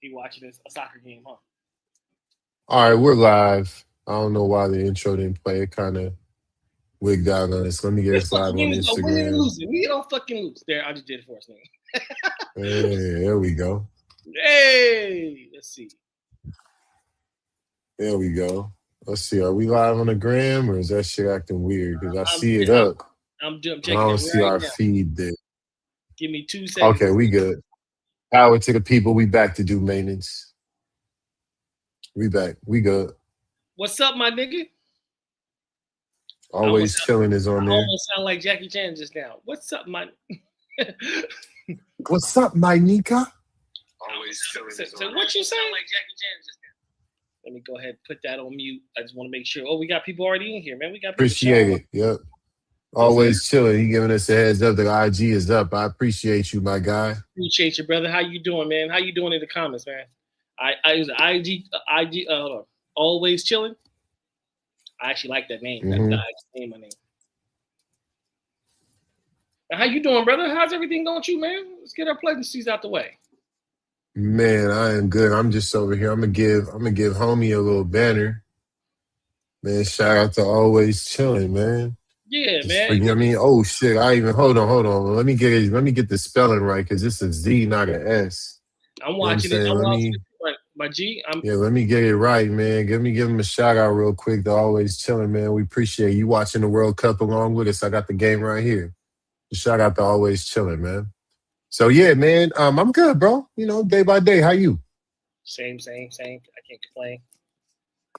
He watching a soccer game, huh? All right, we're live. I don't know why the intro didn't play. It kind of wigged out on us. Let me get This us fucking live on game is about winning and Instagram. losing. We don't fucking lose. There, I just did it for us, man. Hey, there we go. Hey, let's see. There we go. Let's see. Are we live on the gram or is that shit acting weird? Because I I'm see it up, I'm but I checking it don't see right our now. feed there. Give me 2 seconds. Okay, we good. Power to the people. We back to do maintenance. We back. We good. What's up, my nigga? I almost Always chilling is on I there. almost sound like Jackie Chan just now. What's up, my? What's up, my Nika? So what you saying? Like Jackie Chan just now. Let me go ahead and put that on mute. I just want to make sure. Oh, we got people already in here, man. We got people Appreciate showing up. it. Yep. Always chilling. He giving us a heads up. The IG is up. I appreciate you, my guy. Appreciate you, brother. How you doing, man? How you doing in the comments, man? I use IG. Hold on. Always chilling. I actually like that name. That's the name, my name. How you doing, brother? How's everything going with you, man? Let's get our pleasantries out the way. Man, I am good. I'm just over here. I'm gonna give homie a little banner. Man, shout out to Always Chilling, man. Yeah, Just man. for, I mean, oh shit. Hold on. Let me get the spelling right because this is Z, not an S. I'm You know what I'm watching it. saying? I'm watching it. My G. Let me get it right, man. Give him a shout out real quick to Always Chilling, man. We appreciate you watching the World Cup along with us. I got the game right here. Shout out to Always Chilling, man. So yeah, man, I'm good, bro. You know, day by day. How you? Same. I can't complain.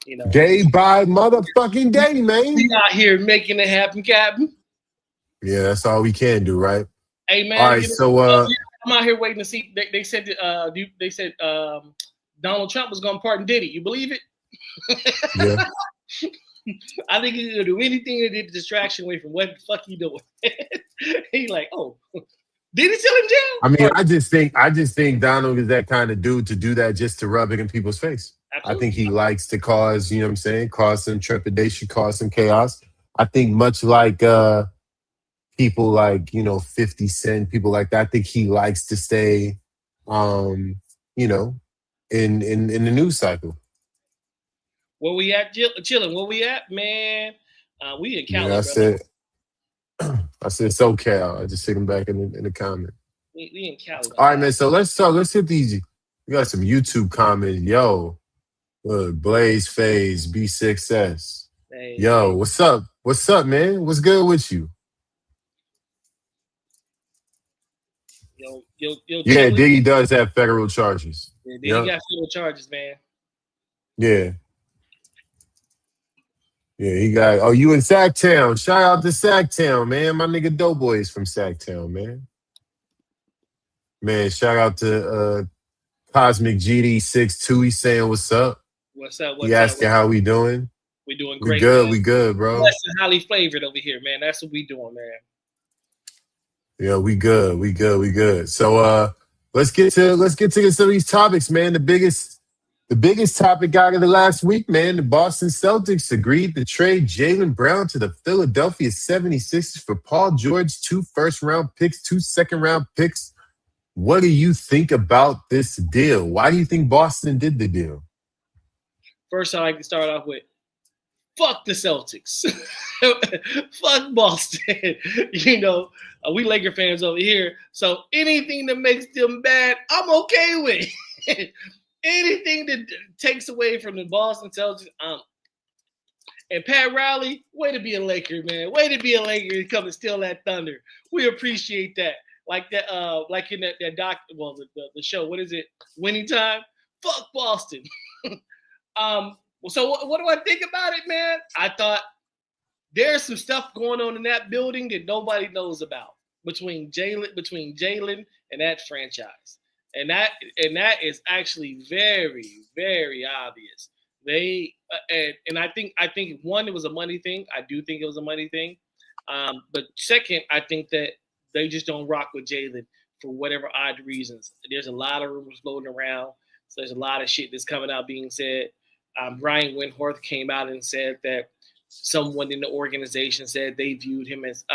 You know, Day by motherfucking day, man. we out here making it happen, Captain. Yeah, that's all we can do, right? Hey, man. All right, You know, so I'm out here waiting to see. They said Donald Trump was going to pardon Diddy. You believe it? yeah. I think he's gonna do anything to get the distraction away from what the fuck he doing. He like, oh, did he still in jail? I mean, I just think Donald is that kind of dude to do that just to rub it in people's face. I Absolutely. think he likes to cause, you know what I'm saying, cause some trepidation, cause some chaos. I think much like people like, 50 Cent, people like that, I think he likes to stay um, you know, in the news cycle. Where we at? Chilling. Where we at, man? We in Yeah, Cali, brother. I said it's okay. I just stick them back in the comment. We in Cali, my All right, guy. man. So let's talk. Let's hit these. We got some YouTube comments. Yo, look, Blaze Phase B6S. Yo, Hey. what's up? What's up, man? What's good with you? Yo, Yeah, chilling. Diggy does have federal charges. Yeah, then he Yep. got federal charges, man. Yeah. Yeah, he got. Oh, you in Sacktown? Shout out to Sacktown, man. My nigga Doughboy is from Sacktown, man. Man, shout out to Cosmic GD62. He's saying what's up. What's up? He What's up? asking how we doing. We doing We great, man. good. We good, bro. Blessed and highly flavored over here, man. That's what we doing, man. Yeah, we good. We good. We good. So let's get to some of these topics, man. The biggest topic out of the last week, man. The Boston Celtics agreed to trade Jaylen Brown to the Philadelphia 76ers for Paul George, 2 first-round picks, 2 second-round picks. What do you think about this deal? Why do you think Boston did the deal? First, I like to start off with fuck the Celtics. Fuck Boston. We Laker fans over here. So anything that makes them bad, I'm okay with. Anything that takes away from the Boston Celtics, and Pat Riley, way to be a Laker, man. Way to be a Laker and come and steal that thunder. We appreciate that. Like that, like in that the show. What is it? Winning Time. Fuck Boston. So what do I think about it, man? I thought there's some stuff going on in that building that nobody knows about between Jaylen and that franchise, and that is actually very, very obvious. They and I think one, it was a money thing. I do think it was a money thing, but second, I think that they just don't rock with Jaylen for whatever odd reasons. There's a lot of rumors floating around, so there's a lot of shit that's coming out being said. Brian Windhorst came out and said that someone in the organization said they viewed him as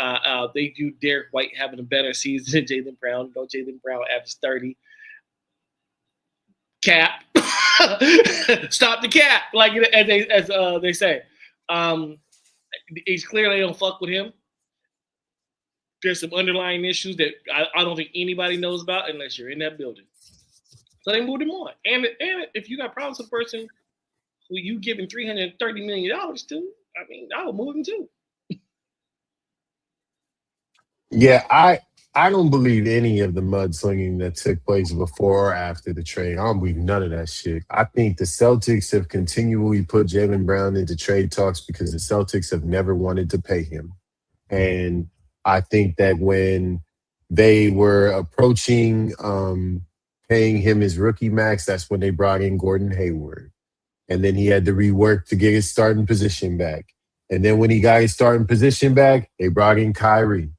they viewed Derek White having a better season than Jaylen Brown. Jaylen Brown averaged 30. cap. Stop the cap, like as they say. It's clear they don't fuck with him. There's some underlying issues that I don't think anybody knows about unless you're in that building. So they moved him on. And if you got problems with a person who you giving $330 million to, I mean, I would move him too. Yeah, I don't believe any of the mudslinging that took place before or after the trade. I don't believe none of that shit. I think the Celtics have continually put Jaylen Brown into trade talks because the Celtics have never wanted to pay him. And I think that when they were approaching paying him his rookie max, that's when they brought in Gordon Hayward. And then he had to rework to get his starting position back. And then when he got his starting position back, they brought in Kyrie.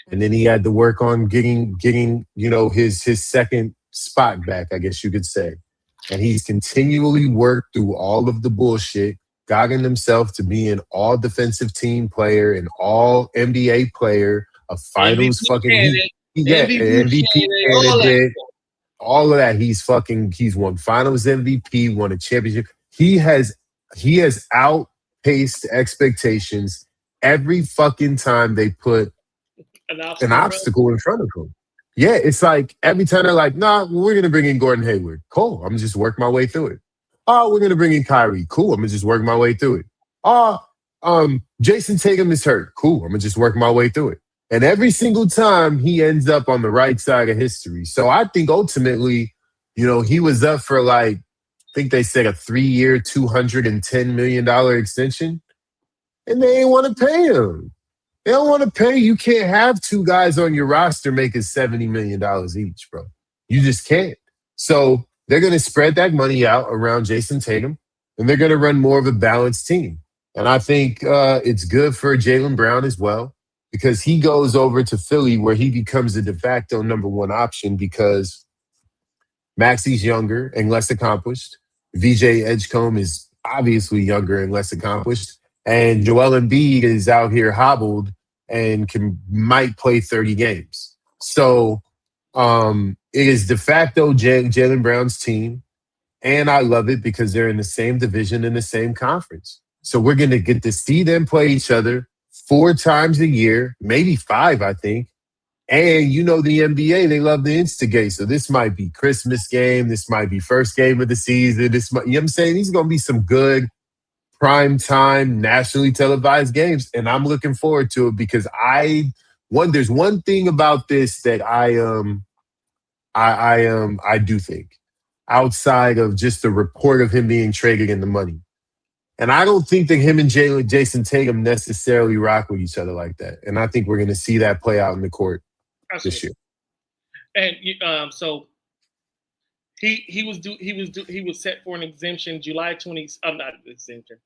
And then he had to work on getting his second spot back, I guess you could say. And he's continually worked through all of the bullshit, gotten himself to be an all defensive team player, an all NBA player, a finals MVP candidate, all of that. He's won finals MVP, won a championship. He has outpaced expectations every fucking time they put an obstacle in front of him. Yeah, it's like every time they're like, nah, we're going to bring in Gordon Hayward. Cool, I'm just work my way through it. Oh, we're going to bring in Kyrie. Cool, I'm going to just work my way through it. Oh, Jason Tatum is hurt. Cool, I'm going to just work my way through it. And every single time he ends up on the right side of history. So I think ultimately, he was up for I think they said a 3-year, $210 million extension. And they didn't want to pay him. They don't want to pay. You can't have two guys on your roster making $70 million each, bro. You just can't. So they're going to spread that money out around Jason Tatum, and they're going to run more of a balanced team. And I think it's good for Jaylen Brown as well because he goes over to Philly where he becomes the de facto number one option because Maxi's younger and less accomplished. VJ Edgecombe is obviously younger and less accomplished. And Joel Embiid is out here hobbled and might play 30 games. So it is de facto Jaylen Brown's team. And I love it because they're in the same division in the same conference. So we're going to get to see them play each other 4 times a year, maybe 5, I think. And the NBA, they love to instigate. So this might be Christmas game. This might be first game of the season. This might, you know what I'm saying? These are going to be some good prime time, nationally televised games, and I'm looking forward to it because there's one thing about this that I do think outside of just the report of him being traded in the money, and I don't think that him and Jason Tatum necessarily rock with each other like that, and I think we're going to see that play out in the court this year. And so. He was set for an exemption July 20th. Not exemption,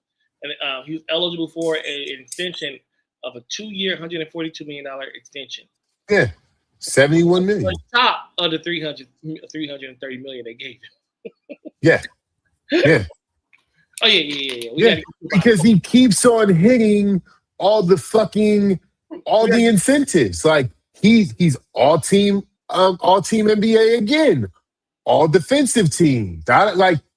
and he was eligible for an extension of a 2-year, $142 million extension. Yeah, $71 million. On top of the $330 million they gave him. Yeah. Oh yeah. Because he keeps on hitting all the incentives. Like he's all team NBA again. All defensive team.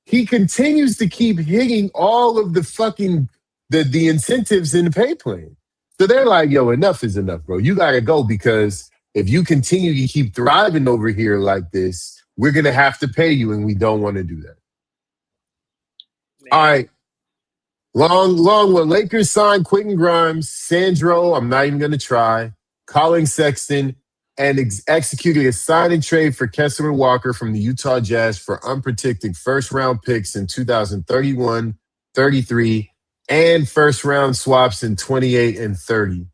He continues to keep hitting all of the fucking the incentives in the pay plan. So they're like, yo, enough is enough, bro. You gotta go because if you continue to keep thriving over here like this, we're gonna have to pay you, and we don't want to do that. Man. All right. Long one. Lakers signed Quentin Grimes, Sandro. I'm not even gonna try. Colin Sexton. And executed a sign and trade for Kessler Walker from the Utah Jazz for unprotected first-round picks in 2031, 33, and first-round swaps in 28 and 30.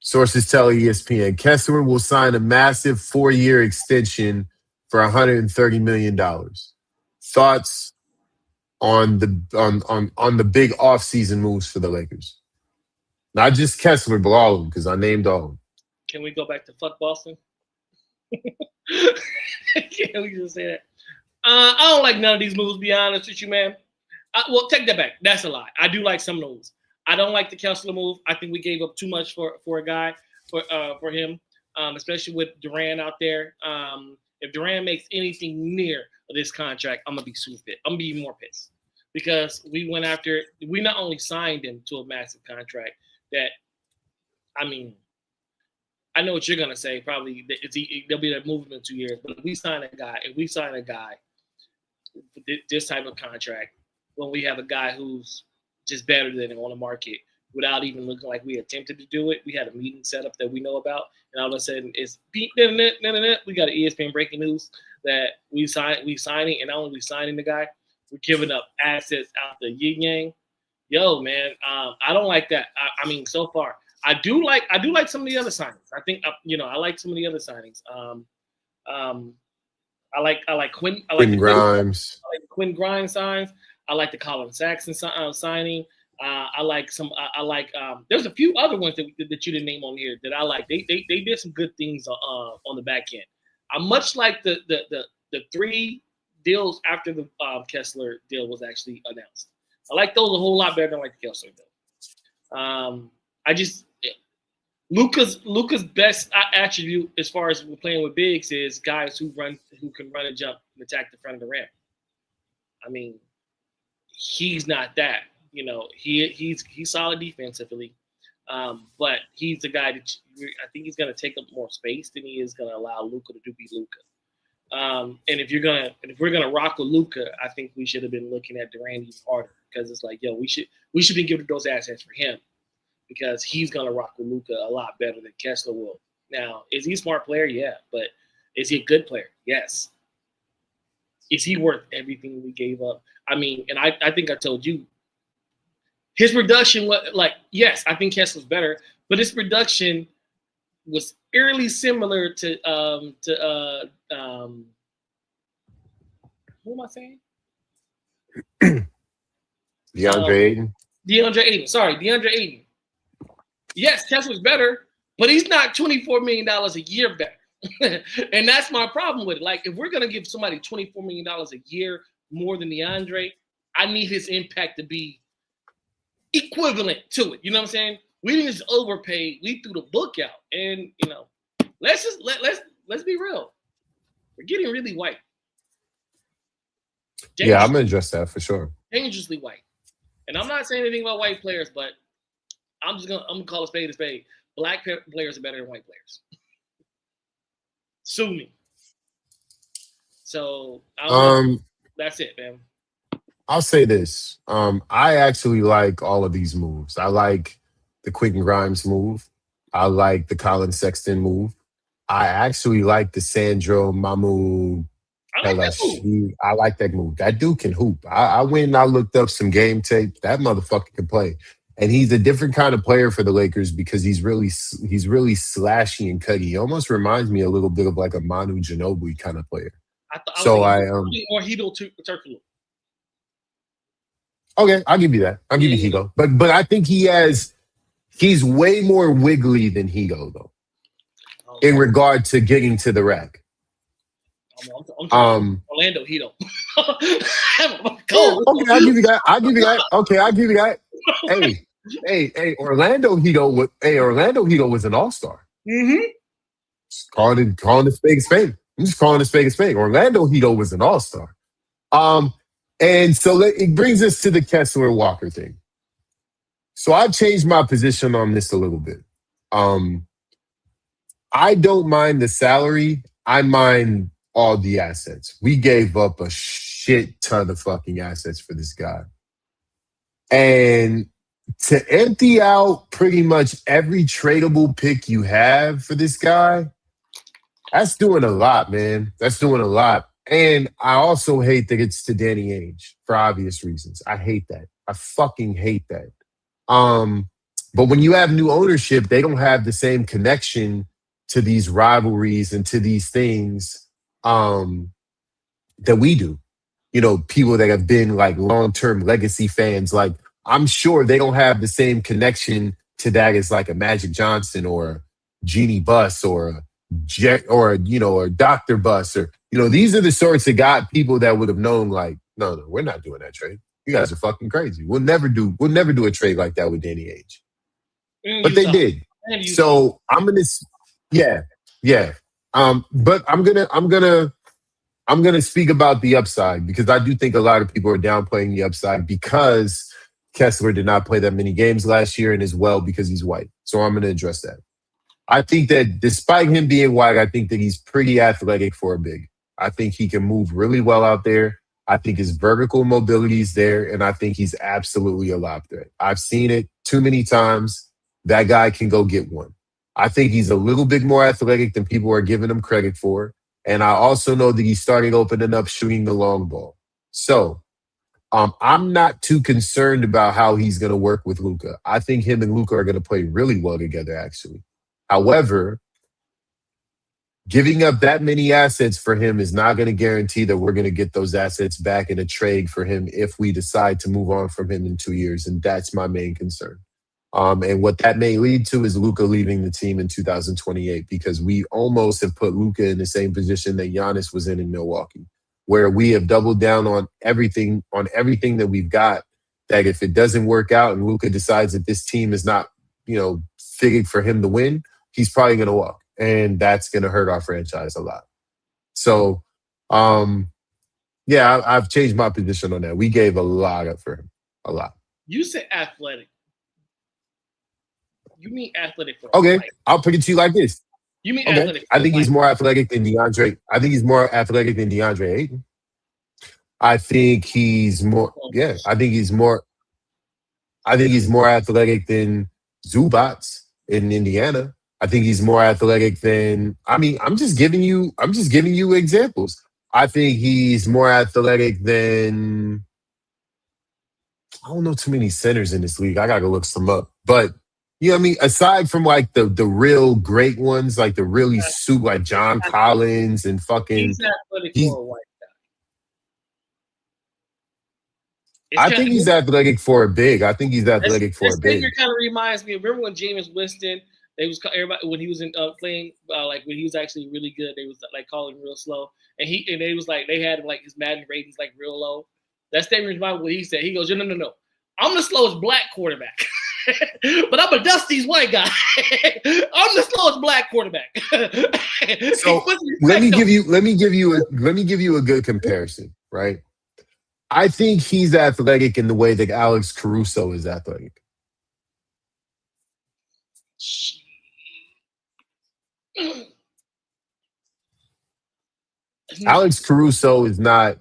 Sources tell ESPN Kessler will sign a massive 4-year extension for $130 million. Thoughts on the big offseason moves for the Lakers? Not just Kessler, but all of them, because I named all of them. Can we go back to fuck Boston? Can we just say that? I don't like none of these moves, to be honest with you, man. Well, take that back. That's a lie. I do like some of the moves. I don't like the Kessler move. I think we gave up too much for a guy, for him, especially with Durant out there. If Durant makes anything near this contract, I'm gonna be super pissed. I'm gonna be even more pissed because we went after. We not only signed him to a massive contract that, I mean, I know what you're gonna say. Probably there'll be that movement in 2 years. But if we sign a guy with this type of contract, when we have a guy who's just better than him on the market, without even looking like we attempted to do it, we had a meeting set up that we know about, and all of a sudden it's we got an ESPN breaking news that we signing, and not only we signing the guy, we're giving up assets out the yin yang. Yo, man, I don't like that. I mean, so far. I do like some of the other signings. I think I like some of the other signings. I like Quinn. Quinn Grimes. I like Quinn Grimes signs. I like the Colin Sexton signing. I like some. There's a few other ones that you didn't name on here that I like. They did some good things on the back end. I much like the 3 deals after the Kessler deal was actually announced. I like those a whole lot better than I like the Kessler deal. Luka's best attribute as far as we're playing with bigs is guys who can run and jump and attack the front of the rim. I mean, he's not that. He's solid defensively, but he's the guy that I think he's going to take up more space than he is going to allow Luka to be Luka. And if we're gonna rock with Luka, I think we should have been looking at Durant even harder because it's like, yo, we should be giving those assets for him because he's gonna rock with Luka a lot better than Kessler will. Now, is he a smart player? Yeah, but is he a good player? Yes. Is he worth everything we gave up? I mean, and I think I told you, his production was like, yes, I think Kessler's better, but his production was eerily similar to who am I saying? DeAndre Ayton. DeAndre Ayton. Yes, Kessler's better, but he's not $24 million a year better. And that's my problem with it. Like, if we're going to give somebody $24 million a year more than DeAndre, I need his impact to be equivalent to it. You know what I'm saying? We didn't just overpay. We threw the book out. And, let's be real. We're getting really white. Yeah, I'm going to address that for sure. Dangerously white. And I'm not saying anything about white players, but I'm gonna call a spade a spade. Black players are better than white players. Sue me. So that's it, man. I'll say this. I actually like all of these moves. I like the Quentin Grimes move. I like the Colin Sexton move. I actually like the Sandro Mamu. I like that move. That dude can hoop. I went and I looked up some game tape. That motherfucker can play. And he's a different kind of player for the Lakers because he's really slashy and cutty. He almost reminds me a little bit of like a Manu Ginobili kind of player. Or Hedo Turkoglu. Okay, I'll give you that. I'll give you Hedo. But I think he's way more wiggly than Hedo though. In regard to getting to the rack. I'm Orlando Hedo. Okay, I'll give you that. Okay, I'll give you that. Hey, Orlando Hedo was an all-star. Mm-hmm. Just calling a spade a spade. I'm just calling a spade a spade. Orlando Hedo was an all-star. And so it brings us to the Kessler Walker thing. So I've changed my position on this a little bit. I don't mind the salary. I mind all the assets. We gave up a shit ton of fucking assets for this guy. And to empty out pretty much every tradable pick you have for this guy, that's doing a lot, man. That's doing a lot. And I also hate that it's to Danny Ainge for obvious reasons. I hate that. I fucking hate that. But when you have new ownership, they don't have the same connection to these rivalries and to these things that we do. People that have been like long-term legacy fans, like I'm sure they don't have the same connection to that as like a Magic Johnson or a Jeannie Buss or a Dr. Buss or these are the sorts of people that would have known like, no, we're not doing that trade. You guys are fucking crazy. We'll never do a trade like that with Danny Ainge. But they did. So I'm gonna But I'm gonna speak about the upside because I do think a lot of people are downplaying the upside because Kessler did not play that many games last year and as well because he's white. So I'm gonna address that. I think that despite him being white, I think that he's pretty athletic for a big. I think he can move really well out there. I think his vertical mobility is there, and I think he's absolutely a lob threat. I've seen it too many times. That guy can go get one. I think he's a little bit more athletic than people are giving him credit for. And I also know that he started opening up shooting the long ball. So I'm not too concerned about how he's going to work with Luca. I think him and Luca are going to play really well together, actually. However, giving up that many assets for him is not going to guarantee that we're going to get those assets back in a trade for him if we decide to move on from him in 2 years. And that's my main concern. And what that may lead to is Luca leaving the team in 2028 because we almost have put Luca in the same position that Giannis was in Milwaukee, where we have doubled down on everything that we've got. That if it doesn't work out and Luca decides that this team is not, fitted for him to win, he's probably going to walk, and that's going to hurt our franchise a lot. So, yeah, I've changed my position on that. We gave a lot up for him, a lot. You said athletic. You mean athletic for okay? I'll put it to you like this. You mean athletic? I think he's more athletic than DeAndre. I think he's more athletic than DeAndre Ayton. I think he's more. Yeah, I think he's more. I think he's more athletic than Zubats in Indiana. I think he's more athletic than. I mean, I'm just giving you examples. I think he's more athletic than. I don't know too many centers in this league. I gotta look some up, but. You know what I mean? Aside from like the real great ones, like the really super like John Collins and fucking he's athletic for a white guy. I think he's athletic for a big. I think he's athletic for a big. It kind of reminds me. Remember when Jameis Winston? They was everybody when he was in playing like when he was actually really good. They was like calling him real slow, and they was like they had like his Madden ratings like real low. That statement reminds me what he said. He goes, no. I'm the slowest black quarterback. But I'm a Dusty's white guy. I'm the slowest black quarterback. So let me give you a good comparison, right? I think he's athletic in the way that Alex Caruso is athletic. Alex Caruso is not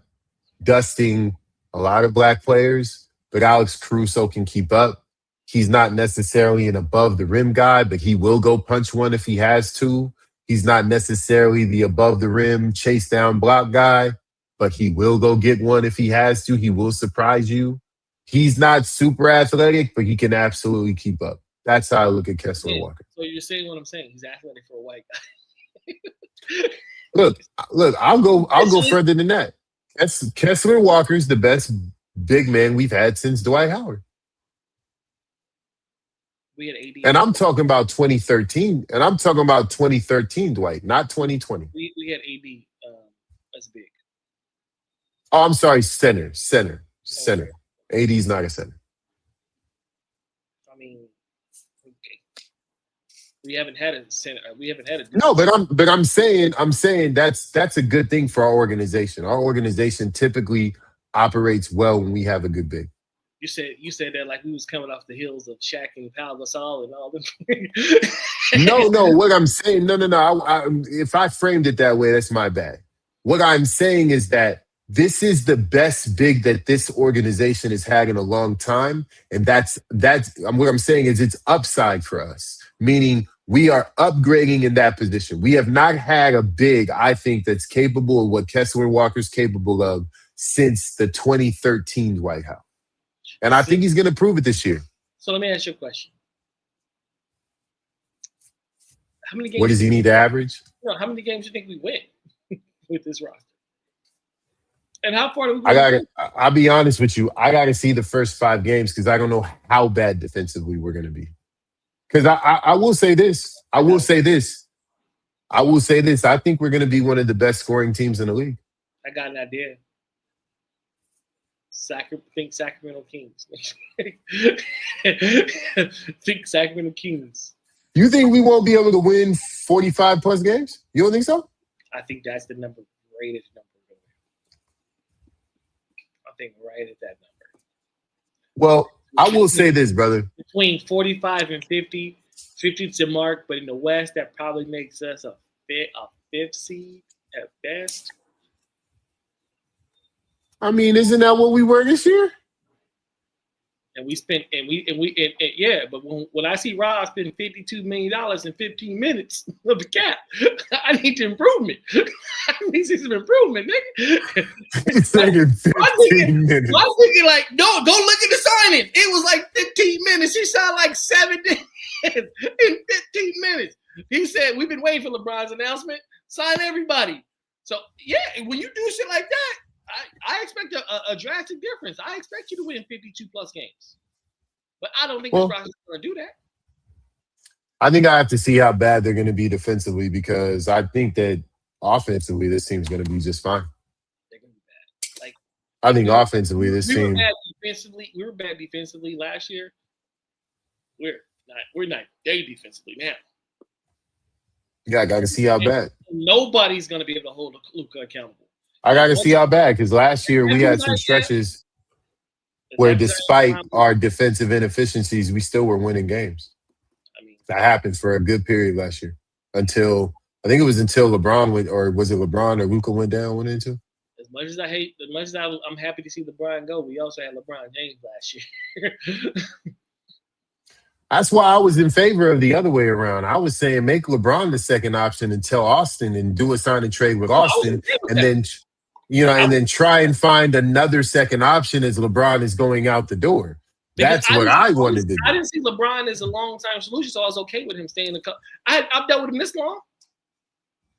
dusting a lot of black players, but Alex Caruso can keep up. He's not necessarily an above the rim guy, but he will go punch one if he has to. He's not necessarily the above the rim chase down block guy, but he will go get one if he has to. He will surprise you. He's not super athletic, but he can absolutely keep up. That's how I look at Kessler Walker. So you're saying what I'm saying? He's athletic for a white guy. Look, I'll go further than that. Kessler Walker's the best big man we've had since Dwight Howard. We had AD. And I'm talking about 2013. And I'm talking about 2013, Dwight, not 2020. We had AD as big. Oh, I'm sorry, center. AD's not a center. I mean, okay. We haven't had a center. We haven't had a. No, but I'm saying that's a good thing for our organization. Our organization typically operates well when we have a good big. You said that like we was coming off the heels of Shaq and Pau Gasol and all them. No. What I'm saying, no. If I framed it that way, that's my bad. What I'm saying is that this is the best big that this organization has had in a long time, and that's what I'm saying is it's upside for us, meaning we are upgrading in that position. We have not had a big, I think, that's capable of what Kessler Walker's capable of since the 2013 Dwight Howard. And I think he's going to prove it this year. So let me ask you a question. How many games? What does he need to average? No, how many games do you think we win with this roster? And how far do we I'll be honest with you. I got to see the first 5 games because I don't know how bad defensively we're going to be. Because I will say this. I think we're going to be one of the best scoring teams in the league. I got an idea. Think Sacramento Kings. Think Sacramento Kings. You think we won't be able to win 45 plus games? You don't think so? I think that's the greatest number. I think right at that number. Well, I will say this, brother. Between 45 and 50, 50 to mark, but in the West, that probably makes us a fifth seed at best. I mean, isn't that what we were this year? And we spent, yeah. But when I see Rob spend $52 million in 15 minutes of the cap, I need improvement. I need some improvement, nigga. It's like 15 minutes. I'm thinking like, no, go look at the signing. It was like 15 minutes. He signed like 7 days in 15 minutes. He said, "We've been waiting for LeBron's announcement. Sign everybody." So yeah, when you do shit like that, I expect a drastic difference. I expect you to win 52 plus games, but I don't think this roster is going to do that. I think I have to see how bad they're going to be defensively because I think that offensively this team's going to be just fine. They're going to be bad. Like I think offensively this team. We were bad defensively last year. We're not day defensively now. Yeah, I got to see how bad. Nobody's going to be able to hold Luka accountable. I got to see how bad because last year we had some stretches where despite our defensive inefficiencies, we still were winning games. I mean, that happened for a good period last year until LeBron went, or was it LeBron or Luka went into? As much as I'm happy to see LeBron go, we also had LeBron James last year. That's why I was in favor of the other way around. I was saying make LeBron the second option and tell Austin and do a sign and trade with Austin, and then and then try and find another second option as LeBron is going out the door. That's what I wanted to do. I didn't see LeBron as a long-time solution, so I was okay with him staying in the cup. I've dealt with him this long.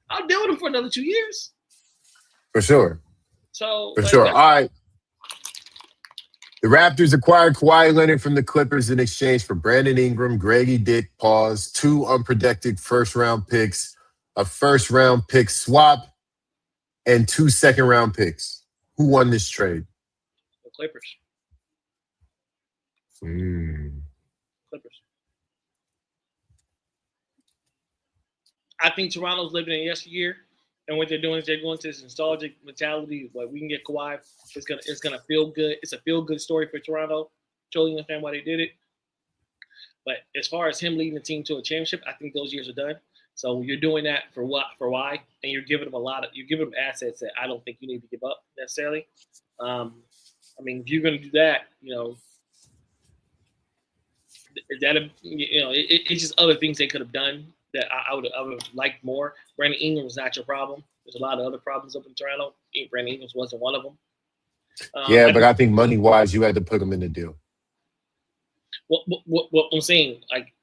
I'll deal with him for another 2 years. For sure. So for sure. All right. The Raptors acquired Kawhi Leonard from the Clippers in exchange for Brandon Ingram, Grady Dick, 2 unprotected first-round picks, a first-round pick swap, and 2 second-round picks. Who won this trade? The Clippers. Clippers. I think Toronto's living in yesteryear, and what they're doing is they're going to this nostalgic mentality. Like, we can get Kawhi. It's gonna feel good. It's a feel good story for Toronto. Totally understand why they did it. But as far as him leading the team to a championship, I think those years are done. So you're doing that for why? And you're giving them you're giving them assets that I don't think you need to give up necessarily. I mean, if you're going to do that, it's just other things they could have done that I would have liked more. Brandon Ingram was not your problem. There's a lot of other problems up in Toronto. Brandon Ingram wasn't one of them. But I think money-wise, you had to put him in the deal. What I'm saying, like,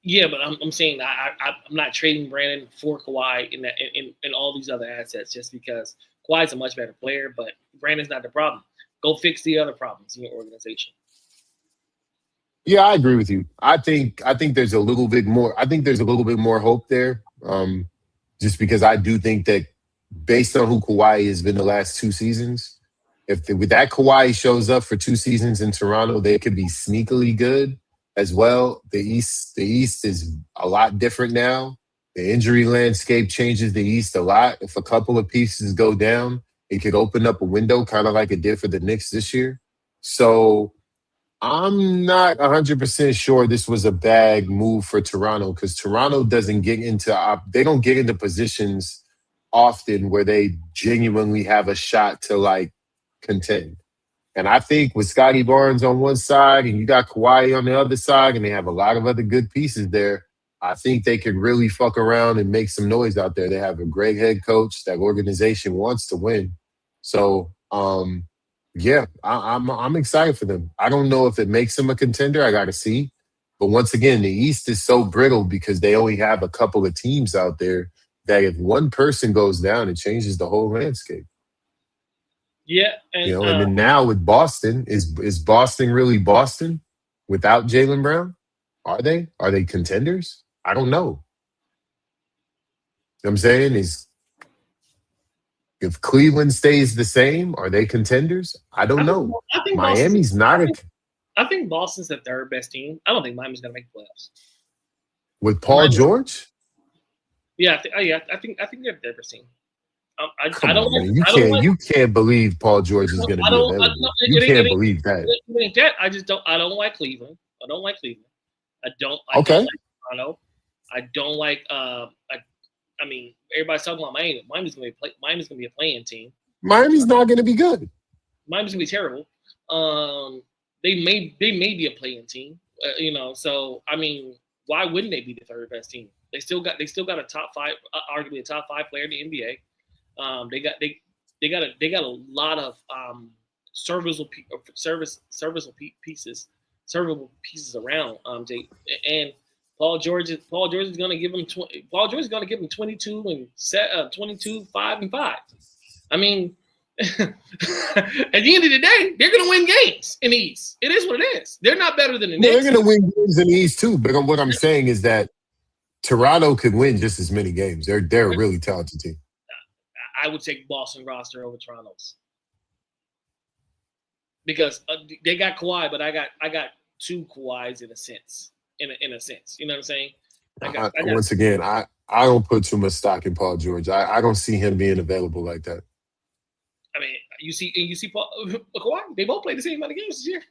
yeah, but I'm saying I'm not trading Brandon for Kawhi in all these other assets just because Kawhi's a much better player, but Brandon's not the problem. Go fix the other problems in your organization. Yeah, I agree with you. I think there's a little bit more. I think there's a little bit more hope there, just because I do think that based on who Kawhi has been the last 2 seasons, with that Kawhi shows up for 2 seasons in Toronto, they could be sneakily good as well. The East is a lot different now. The injury landscape changes the East a lot. If a couple of pieces go down, it could open up a window, kind of like it did for the Knicks this year. So I'm not 100% sure this was a bad move for Toronto because Toronto doesn't get into positions often where they genuinely have a shot to like contend. And I think with Scotty Barnes on one side and you got Kawhi on the other side and they have a lot of other good pieces there, I think they could really fuck around and make some noise out there. They have a great head coach. That organization wants to win. So, yeah, I'm excited for them. I don't know if it makes them a contender. I got to see. But once again, the East is so brittle because they only have a couple of teams out there that if one person goes down, it changes the whole landscape. Yeah, and and then now with Boston, is Boston really Boston without Jaylen Brown? Are they? Are they contenders? I don't know. You know what I'm saying is, if Cleveland stays the same, are they contenders? I don't know. I think Miami's not a. I think Boston's the third best team. I don't think Miami's gonna make the playoffs. With Paul George? Yeah, I think they're the third best team. I Come don't on, like. man. You I don't can't like. you can't believe Paul George is going to I be don't. available. You can't believe that. It ain't that. I just don't. I don't like Cleveland. I don't like Cleveland. I don't Okay. like Toronto. I don't like. I mean, everybody's talking about Miami. Miami's gonna be a playing team. Miami's not going to be good. Miami's gonna be terrible. They may be a playing team. So I mean, why wouldn't they be the third best team? They still got a top five, arguably a top five player in the NBA. They got a lot of serviceable pieces around. And Paul George is going to give him 22 and 22, 5 and 5. I mean, at the end of the day, they're going to win games in the East. It is what it is. They're not better than the Knicks. They're going to win games in the East too. But what I'm saying is that Toronto could win just as many games. They're a really talented team. I would take Boston roster over Toronto's because they got Kawhi, but I got two Kawhis in a sense. In a sense, you know what I'm saying? Once again, I don't put too much stock in Paul George. I don't see him being available like that. I mean, you see Kawhi. They both played the same amount of games this year.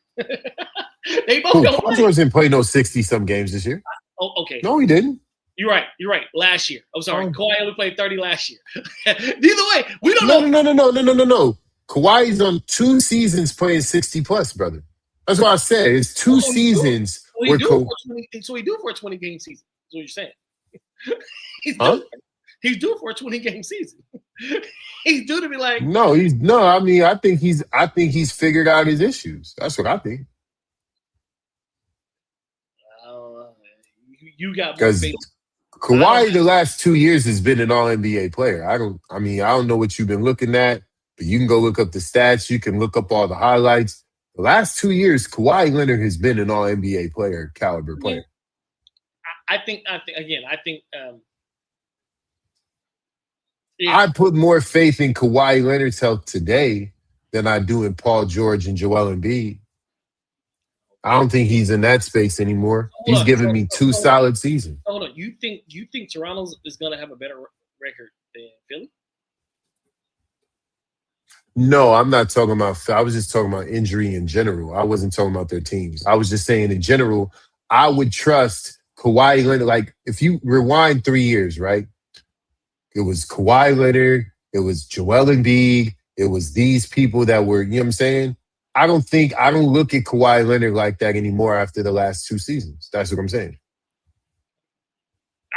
They both. Paul George didn't play no 60-some games this year. Oh, okay. No, he didn't. You're right. Last year. I'm sorry. Kawhi only played 30 last year. Either way, we don't know. No. Kawhi's on 2 seasons playing 60-plus, brother. That's what I said. It's 2 seasons. So he do for a 20-game season. That's what you're saying. He's due for a 20-game season. He's due to be like. I think he's figured out his issues. That's what I think. You got because Kawhi the last 2 years has been an All-NBA player. I don't know what you've been looking at, but you can go look up the stats. You can look up all the highlights. The last 2 years, Kawhi Leonard has been an All-NBA caliber player. I think I put more faith in Kawhi Leonard's health today than I do in Paul George and Joel Embiid. I don't think he's in that space anymore. He's given me 2 solid seasons. Hold on. You think Toronto is going to have a better record than Philly? No, I'm not talking about. I was just talking about injury in general. I wasn't talking about their teams. I was just saying in general, I would trust Kawhi Leonard. Like if you rewind 3 years, right? It was Kawhi Leonard. It was Joel Embiid. It was these people that were, you know what I'm saying? I don't look at Kawhi Leonard like that anymore after the last 2 seasons. That's what I'm saying.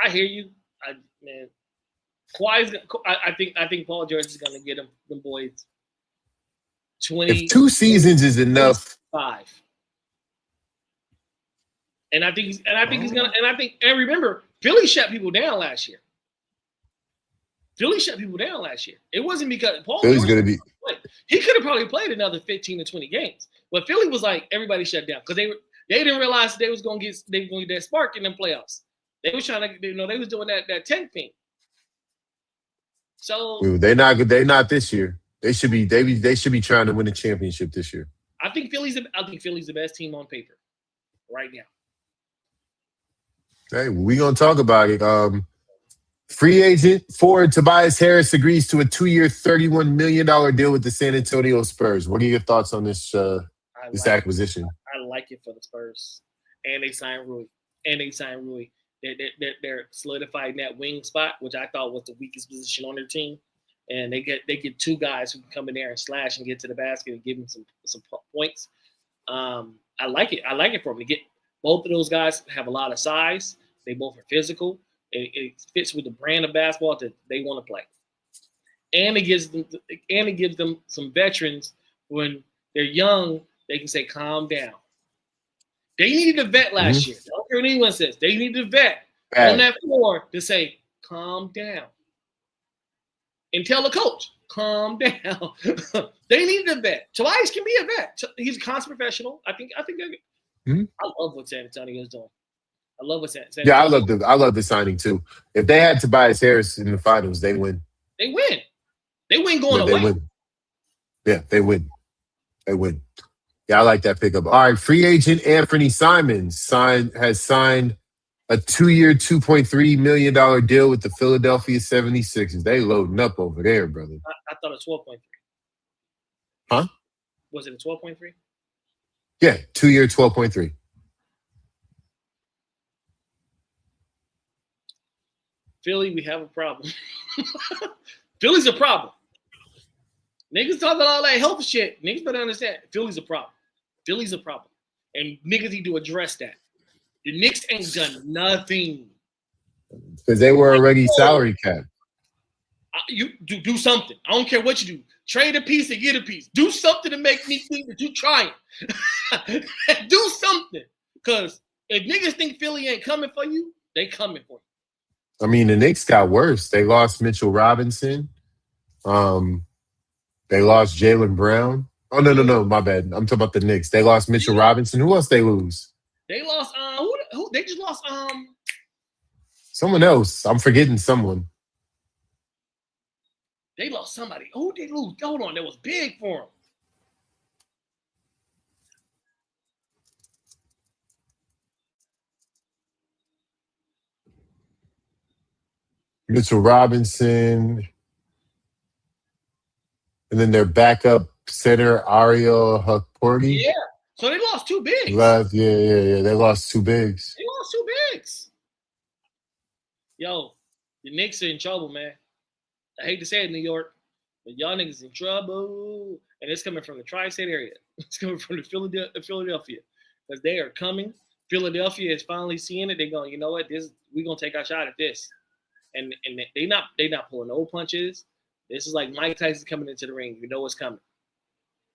I hear you. Kawhi's. I think Paul George is going to get them boys 20. If 2 seasons is enough, 5. And I think he's gonna. And remember, Philly shut people down last year. It wasn't because Paul Philly's George going to be. He could have probably played another 15 to 20 games, but Philly was like everybody shut down because they didn't realize they were going to get that spark in them playoffs. They was trying to, they was doing that tank thing. So they're not this year. They should be trying to win a championship this year. I think Philly's the best team on paper right now. Hey, we're gonna talk about it. Free agent forward Tobias Harris agrees to a 2-year, $31 million deal with the San Antonio Spurs. What are your thoughts on this acquisition? I like it for the Spurs, and they signed Rui. They're solidifying that wing spot, which I thought was the weakest position on their team. And they get 2 guys who can come in there and slash and get to the basket and give them some points. I like it. I like it for them to get both of those guys have a lot of size. They both are physical. It fits with the brand of basketball that they want to play, and it gives them some veterans when they're young. They can say, "Calm down." They needed a vet last year. I don't care what anyone says. They needed a vet on that floor to say, "Calm down," and tell the coach, "Calm down." They needed a vet. Tobias can be a vet. He's a constant professional. I think. I love what San Antonio is doing. I love what San Antonio. Yeah, I love the signing too. If they had Tobias Harris in the finals, they win. They win going away. They win. Yeah, they win. Yeah, I like that pickup. All right, free agent Anthony Simons has signed a 2-year, $2.3 million deal with the Philadelphia 76ers. They loading up over there, brother. I thought it was 12.3. Huh? Was it a 12.3? Yeah, 2-year, 12.3. Philly, we have a problem. Philly's a problem. Niggas talking all that health shit. Niggas better understand. Philly's a problem. Philly's a problem. And niggas need to address that. The Knicks ain't done nothing. Because they were already salary cap. You do something. I don't care what you do. Trade a piece and get a piece. Do something to make me think that you trying. Do something. Because if niggas think Philly ain't coming for you, they coming for you. I mean, the Knicks got worse. They lost Mitchell Robinson. They lost Jaylen Brown. Oh, no, my bad. I'm talking about the Knicks. They lost Mitchell Robinson. Who else they lose? They lost who they just lost someone else. I'm forgetting someone. They lost somebody. Who did they lose? Hold on, that was big for them. Mitchell Robinson. And then their backup center, Ariel Hukporti. Yeah. So they lost two bigs. Yeah. They lost two bigs. They lost two bigs. Yo, the Knicks are in trouble, man. I hate to say it, New York, but y'all niggas in trouble. And it's coming from the tri-state area. It's coming from the Philadelphia. Because they are coming. Philadelphia is finally seeing it. They're going, you know what? We're going to take our shot at this. And they not pulling no punches. This is like Mike Tyson coming into the ring. You know what's coming.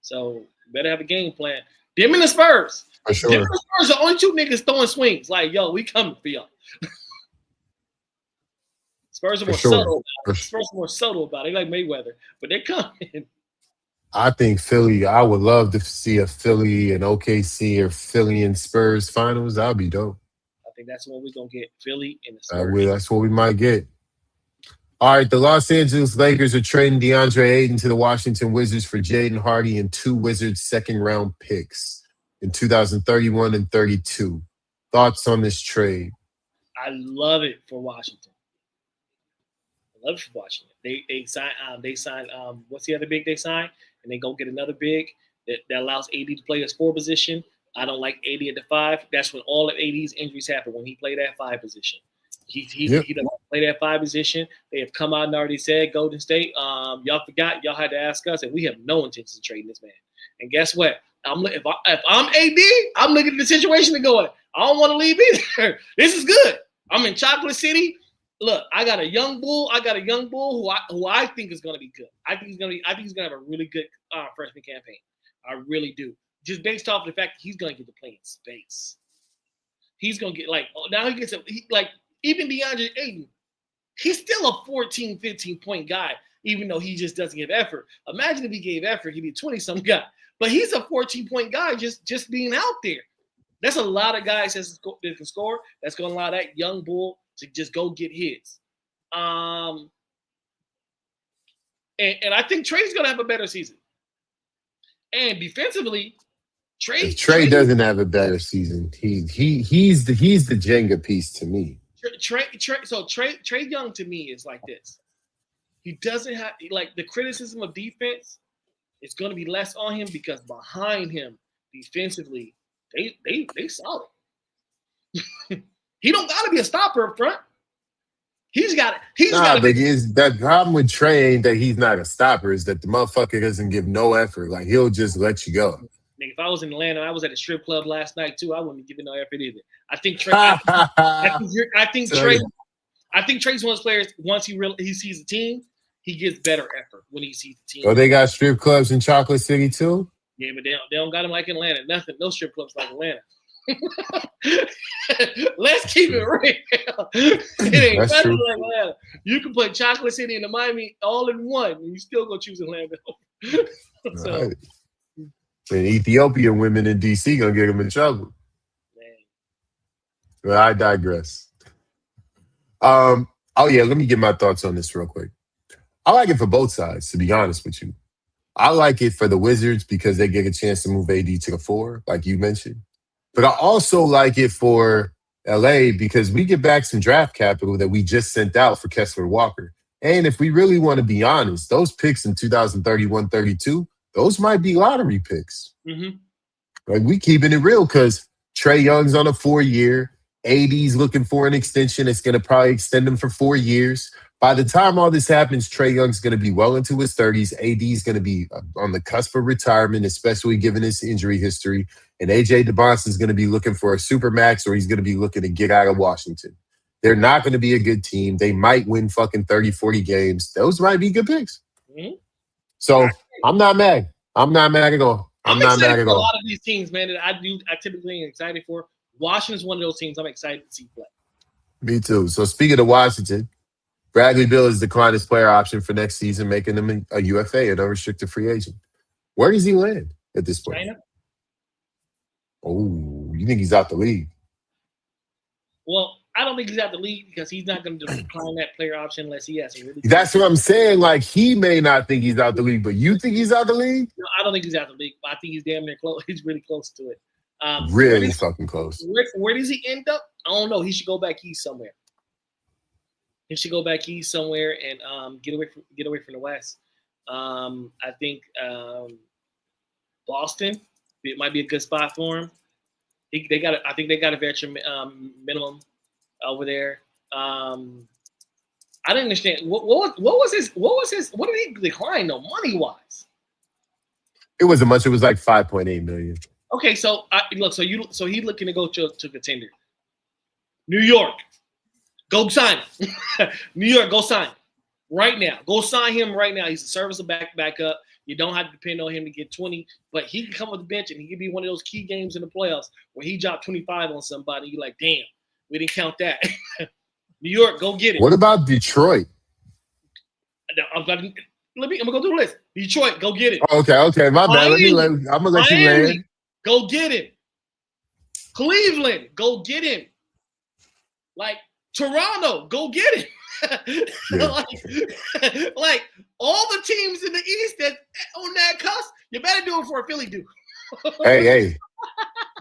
So you better have a game plan. Them and the Spurs. For sure. Them and the Spurs are only two niggas throwing swings. Like, yo, we coming for y'all. Spurs are more subtle about it. Spurs are more subtle about it. They like Mayweather, but they're coming. I think Philly, I would love to see a Philly and OKC or Philly and Spurs finals. That would be dope. I think that's what we're going to get. Philly and the Spurs. That's what we might get. All right, the Los Angeles Lakers are trading DeAndre Ayton to the Washington Wizards for Jaden Hardy and 2 Wizards second-round picks in 2031 and 32. Thoughts on this trade? I love it for Washington. I love it for Washington. They signed what's the other big they signed? And they go get another big that allows AD to play his 4 position. I don't like AD at the 5. That's when all of AD's injuries happen, when he played that 5 position. He doesn't play that 5 position. They have come out and already said, Golden State, y'all forgot, y'all had to ask us, and we have no intention of trading this man. And guess what? If I'm AD, I'm looking at the situation and going, I don't want to leave either. This is good. I'm in Chocolate City. Look, I got a young bull. Who I think is going to be good. I think he's going to have a really good freshman campaign. I really do. Just based off the fact that he's going to get to play in space. He's going to get now he gets even DeAndre Ayton, he's still a 14, 15-point guy, even though he just doesn't give effort. Imagine if he gave effort, he'd be a 20-some guy. But he's a 14-point guy just being out there. That's a lot of guys that can score. That's going to allow that young bull to just go get his. And I think Trey's going to have a better season. And defensively, Trey doesn't have a better season. He's the Jenga piece to me. Trey Young to me is like this. He doesn't have the criticism of defense. It's going to be less on him because behind him defensively, they solid. He don't got to be a stopper up front. He's got it. But the problem with Trey ain't that he's not a stopper. Is that the motherfucker doesn't give no effort. Like he'll just let you go. If I was in Atlanta, I was at a strip club last night too. I wouldn't be giving no effort either. I think Trey. I think Trey's one of those players. Once he sees the team, he gets better effort when he sees the team. Oh, they got strip clubs in Chocolate City too. Yeah, but they don't got them like Atlanta. Nothing. No strip clubs like Atlanta. Let's keep it real. It ain't nothing like Atlanta. You can play Chocolate City and the Miami all in one, and you still go choose Atlanta. So. Right. And Ethiopian women in DC gonna get them in trouble. Man. But I digress. Let me get my thoughts on this real quick. I like it for both sides, to be honest with you. I like it for the Wizards because they get a chance to move AD to the 4, like you mentioned. But I also like it for LA because we get back some draft capital that we just sent out for Kessler Walker. And if we really want to be honest, those picks in 2031, 32, those might be lottery picks. Mm-hmm. Like we keeping it real because Trae Young's on a 4-year. AD's looking for an extension. It's going to probably extend him for 4 years. By the time all this happens, Trae Young's going to be well into his 30s. AD's going to be on the cusp of retirement, especially given his injury history. And AJ DeBonston's going to be looking for a super max, or he's going to be looking to get out of Washington. They're not going to be a good team. They might win fucking 30, 40 games. Those might be good picks. Mm-hmm. So I'm not mad. I'm not mad at all. I'm not mad at for a all. lot of these teams, man, that I typically am excited for. Washington's one of those teams I'm excited to see play. Me too. So speaking of Washington, Bradley Beal has declined his player option for next season, making him a UFA, an unrestricted free agent. Where does he land at this point? China? Oh, you think he's out the league? Well, I don't think he's out the league because he's not going to decline that player option unless he has a really. That's what I'm saying. Like, he may not think he's out the league, but you think he's out the league? No, I don't think he's out the league, but I think he's damn near close. He's really close to it. Really fucking close. Where does he end up? I don't know. He should go back east somewhere. He should go back east somewhere and get away from the West. I think Boston, it might be a good spot for him. I think they got a veteran minimum over there. I didn't understand what did he decline though, money wise? It wasn't much. It was like 5.8 million. Okay, so he's looking to go to contender. New York, go sign him. New York, go sign him right now. Go sign him right now. He's a serviceable backup. You don't have to depend on him to get 20, but he can come off the bench and he can be one of those key games in the playoffs where he dropped 25 on somebody. You're like, damn, we didn't count that. New York, go get it. What about Detroit? I'm gonna go through the list. Detroit, go get it. Oh, okay, my bad. I'm gonna let you land. Go get him. Cleveland, go get him. Like Toronto, go get him. like all the teams in the East that on that cusp, you better do it for a Philly dude. hey,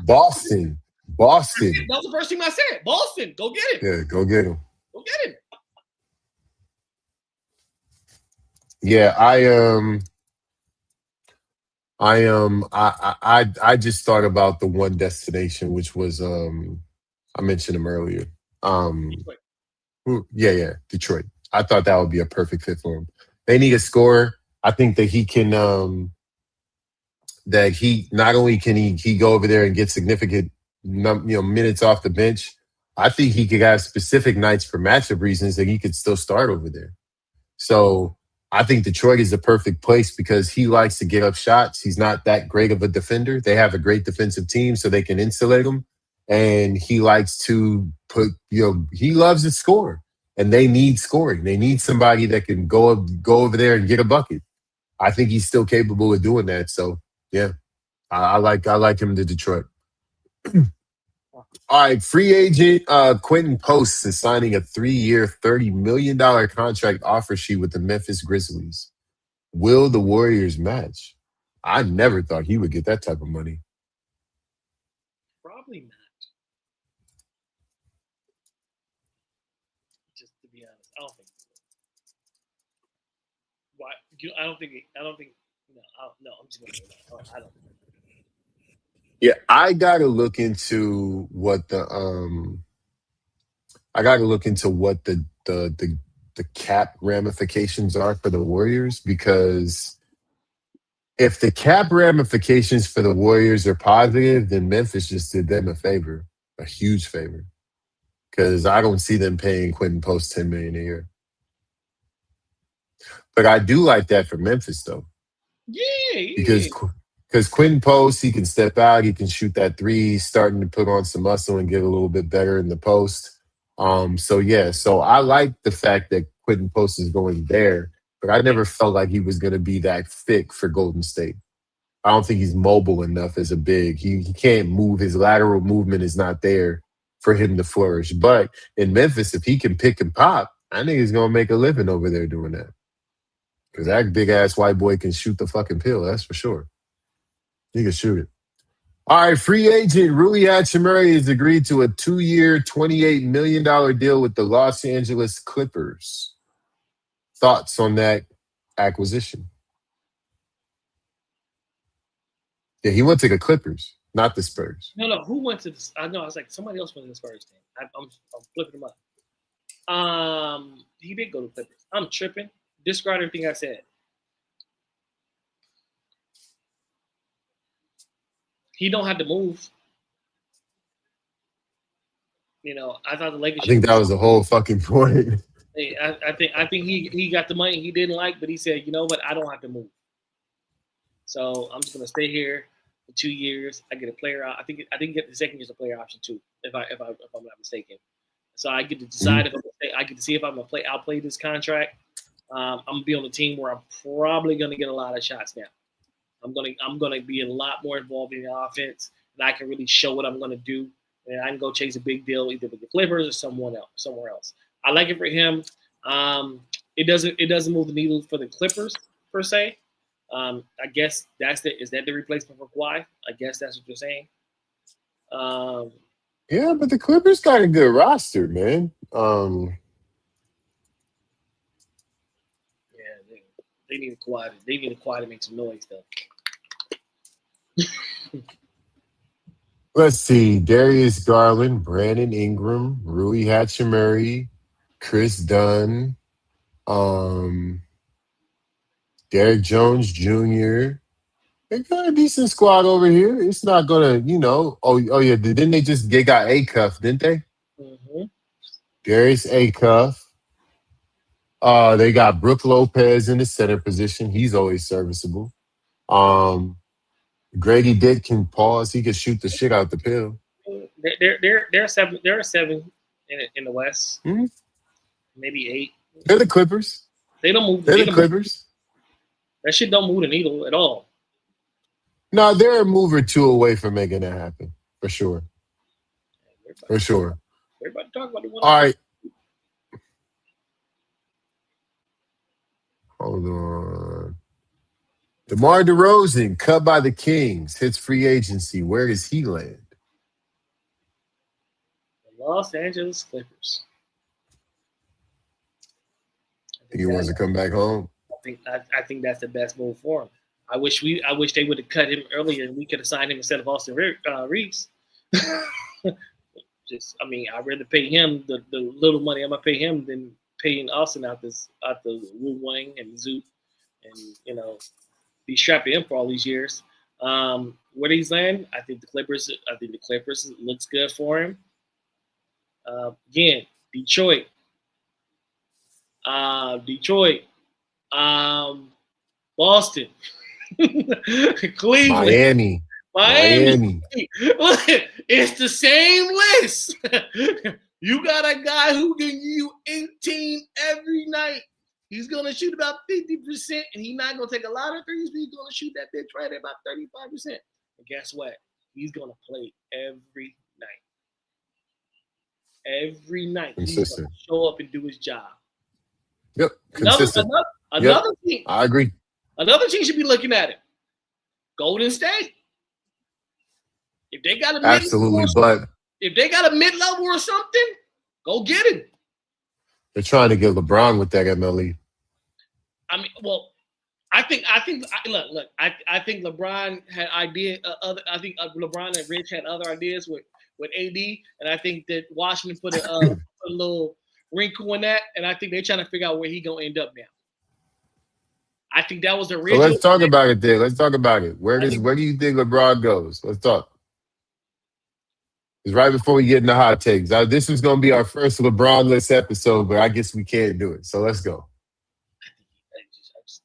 Boston. That was the first thing I said. Boston, go get him. Yeah, go get him. Go get him. Yeah, I just thought about the one destination, which was I mentioned him earlier. Detroit. I thought that would be a perfect fit for him. They need a scorer. I think that he can that he not only can he go over there and get significant minutes off the bench. I think he could have specific nights for matchup reasons that he could still start over there. So I think Detroit is the perfect place because he likes to get up shots. He's not that great of a defender. They have a great defensive team, so they can insulate him. And he likes to he loves to score. And they need scoring. They need somebody that can go over there and get a bucket. I think he's still capable of doing that. So yeah, I like him to Detroit. All right, free agent Quentin Post is signing a 3-year, $30 million contract offer sheet with the Memphis Grizzlies. Will the Warriors match? I never thought he would get that type of money. Probably not. Just to be honest, I don't think. Why? I don't think. No, I'm just gonna. I don't. Yeah, I gotta look into what the cap ramifications are for the Warriors, because if the cap ramifications for the Warriors are positive, then Memphis just did them a huge favor. Because I don't see them paying Quentin Post $10 million a year. But I do like that for Memphis though. Yeah. Because Quentin Post, he can step out, he can shoot that three, he's starting to put on some muscle and get a little bit better in the post. So I like the fact that Quentin Post is going there, but I never felt like he was going to be that fit for Golden State. I don't think he's mobile enough as a big. He can't move. His lateral movement is not there for him to flourish. But in Memphis, if he can pick and pop, I think he's going to make a living over there doing that. Because that big ass white boy can shoot the fucking pill. That's for sure. He can shoot it. All right, free agent Rui Hachimura has agreed to a 2-year, $28 million deal with the Los Angeles Clippers. Thoughts on that acquisition? Yeah, he went to the Clippers, not the Spurs. No. Who went to this? I know. I was like, somebody else went to the Spurs team. I'm flipping them up. He did go to Clippers. I'm tripping. Disregard everything I said. He don't have to move. You know, I thought the Lakers. I think that was the whole fucking point. I think he got the money he didn't like, but he said, you know what, I don't have to move. So I'm just gonna stay here for 2 years. I get a player. I think get the second year's a player option too, if I'm not mistaken. So I get to decide if I'm gonna stay. I get to see if I'm gonna outplay this contract. I'm gonna be on a team where I'm probably gonna get a lot of shots now. I'm gonna be a lot more involved in the offense, and I can really show what I'm gonna do. And I can go chase a big deal either with the Clippers or somewhere else. I like it for him. It doesn't move the needle for the Clippers per se. I guess is that the replacement for Kawhi? I guess that's what you're saying. Yeah, but the Clippers got a good roster, man. Yeah, they need a Kawhi. They need a Kawhi to make some noise though. Let's see. Darius Garland, Brandon Ingram, Rui Hachimura, Chris Dunn, Derek Jones Jr. They got a decent squad over here. It's not gonna, Oh yeah. Didn't they got A-Cuff, didn't they? Mm-hmm. Darius A-Cuff. They got Brooke Lopez in the center position. He's always serviceable. Grady Dick can pause. He can shoot the shit out the pill. They're seven. There are seven in the West. Mm-hmm. Maybe 8. They're the Clippers. They don't move. They're the Clippers. That shit don't move the needle at all. No, they're a move or two away from making that happen. For sure. For sure. We're about to talk about the one. All right. Hold on. DeMar DeRozan, cut by the Kings, hits free agency. Where does he land? The Los Angeles Clippers. He wants to come back home. I think that's the best move for him. I wish they would have cut him earlier and we could have signed him instead of Austin Reeves. I'd rather pay him the little money I'm gonna pay him than paying Austin out the Wu Wang and Zoot and be strapping him for all these years. Where he's land, I think the Clippers looks good for him. Again, Detroit, Boston, Cleveland, Miami. It's the same list. You got a guy who can give you 18 every night. He's going to shoot about 50%, and he's not going to take a lot of threes, but he's going to shoot that bitch right at about 35%. And guess what? He's going to play every night. Every night. He's going to show up and do his job. Yep, consistent. Another team. I agree. Another team should be looking at it. Golden State. If they got a mid-level or something, go get him. They're trying to get LeBron with that MLE. I mean, well, I think LeBron had idea. I think LeBron and Rich had other ideas with AD, and I think that Washington put a little wrinkle in that, and I think they're trying to figure out where he's gonna end up now. I think that was the original. So let's talk about it there. Let's talk about it. Where do you think LeBron goes? Let's talk. It's right before we get into hot takes. This was going to be our first LeBron-less episode, but I guess we can't do it. So let's go.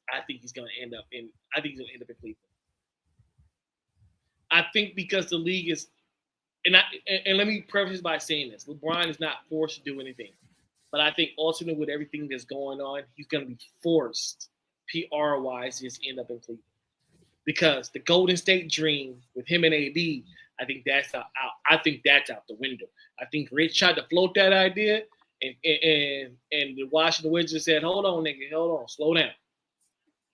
I think he's going to end up in Cleveland. I think because the league is, and let me preface by saying this: LeBron is not forced to do anything, but I think ultimately with everything that's going on, he's going to be forced, PR-wise, to just end up in Cleveland because the Golden State dream with him and AD. I think that's out. I think that's out the window. I think Rich tried to float that idea, and the Washington Wizards said, "Hold on, nigga, hold on, slow down."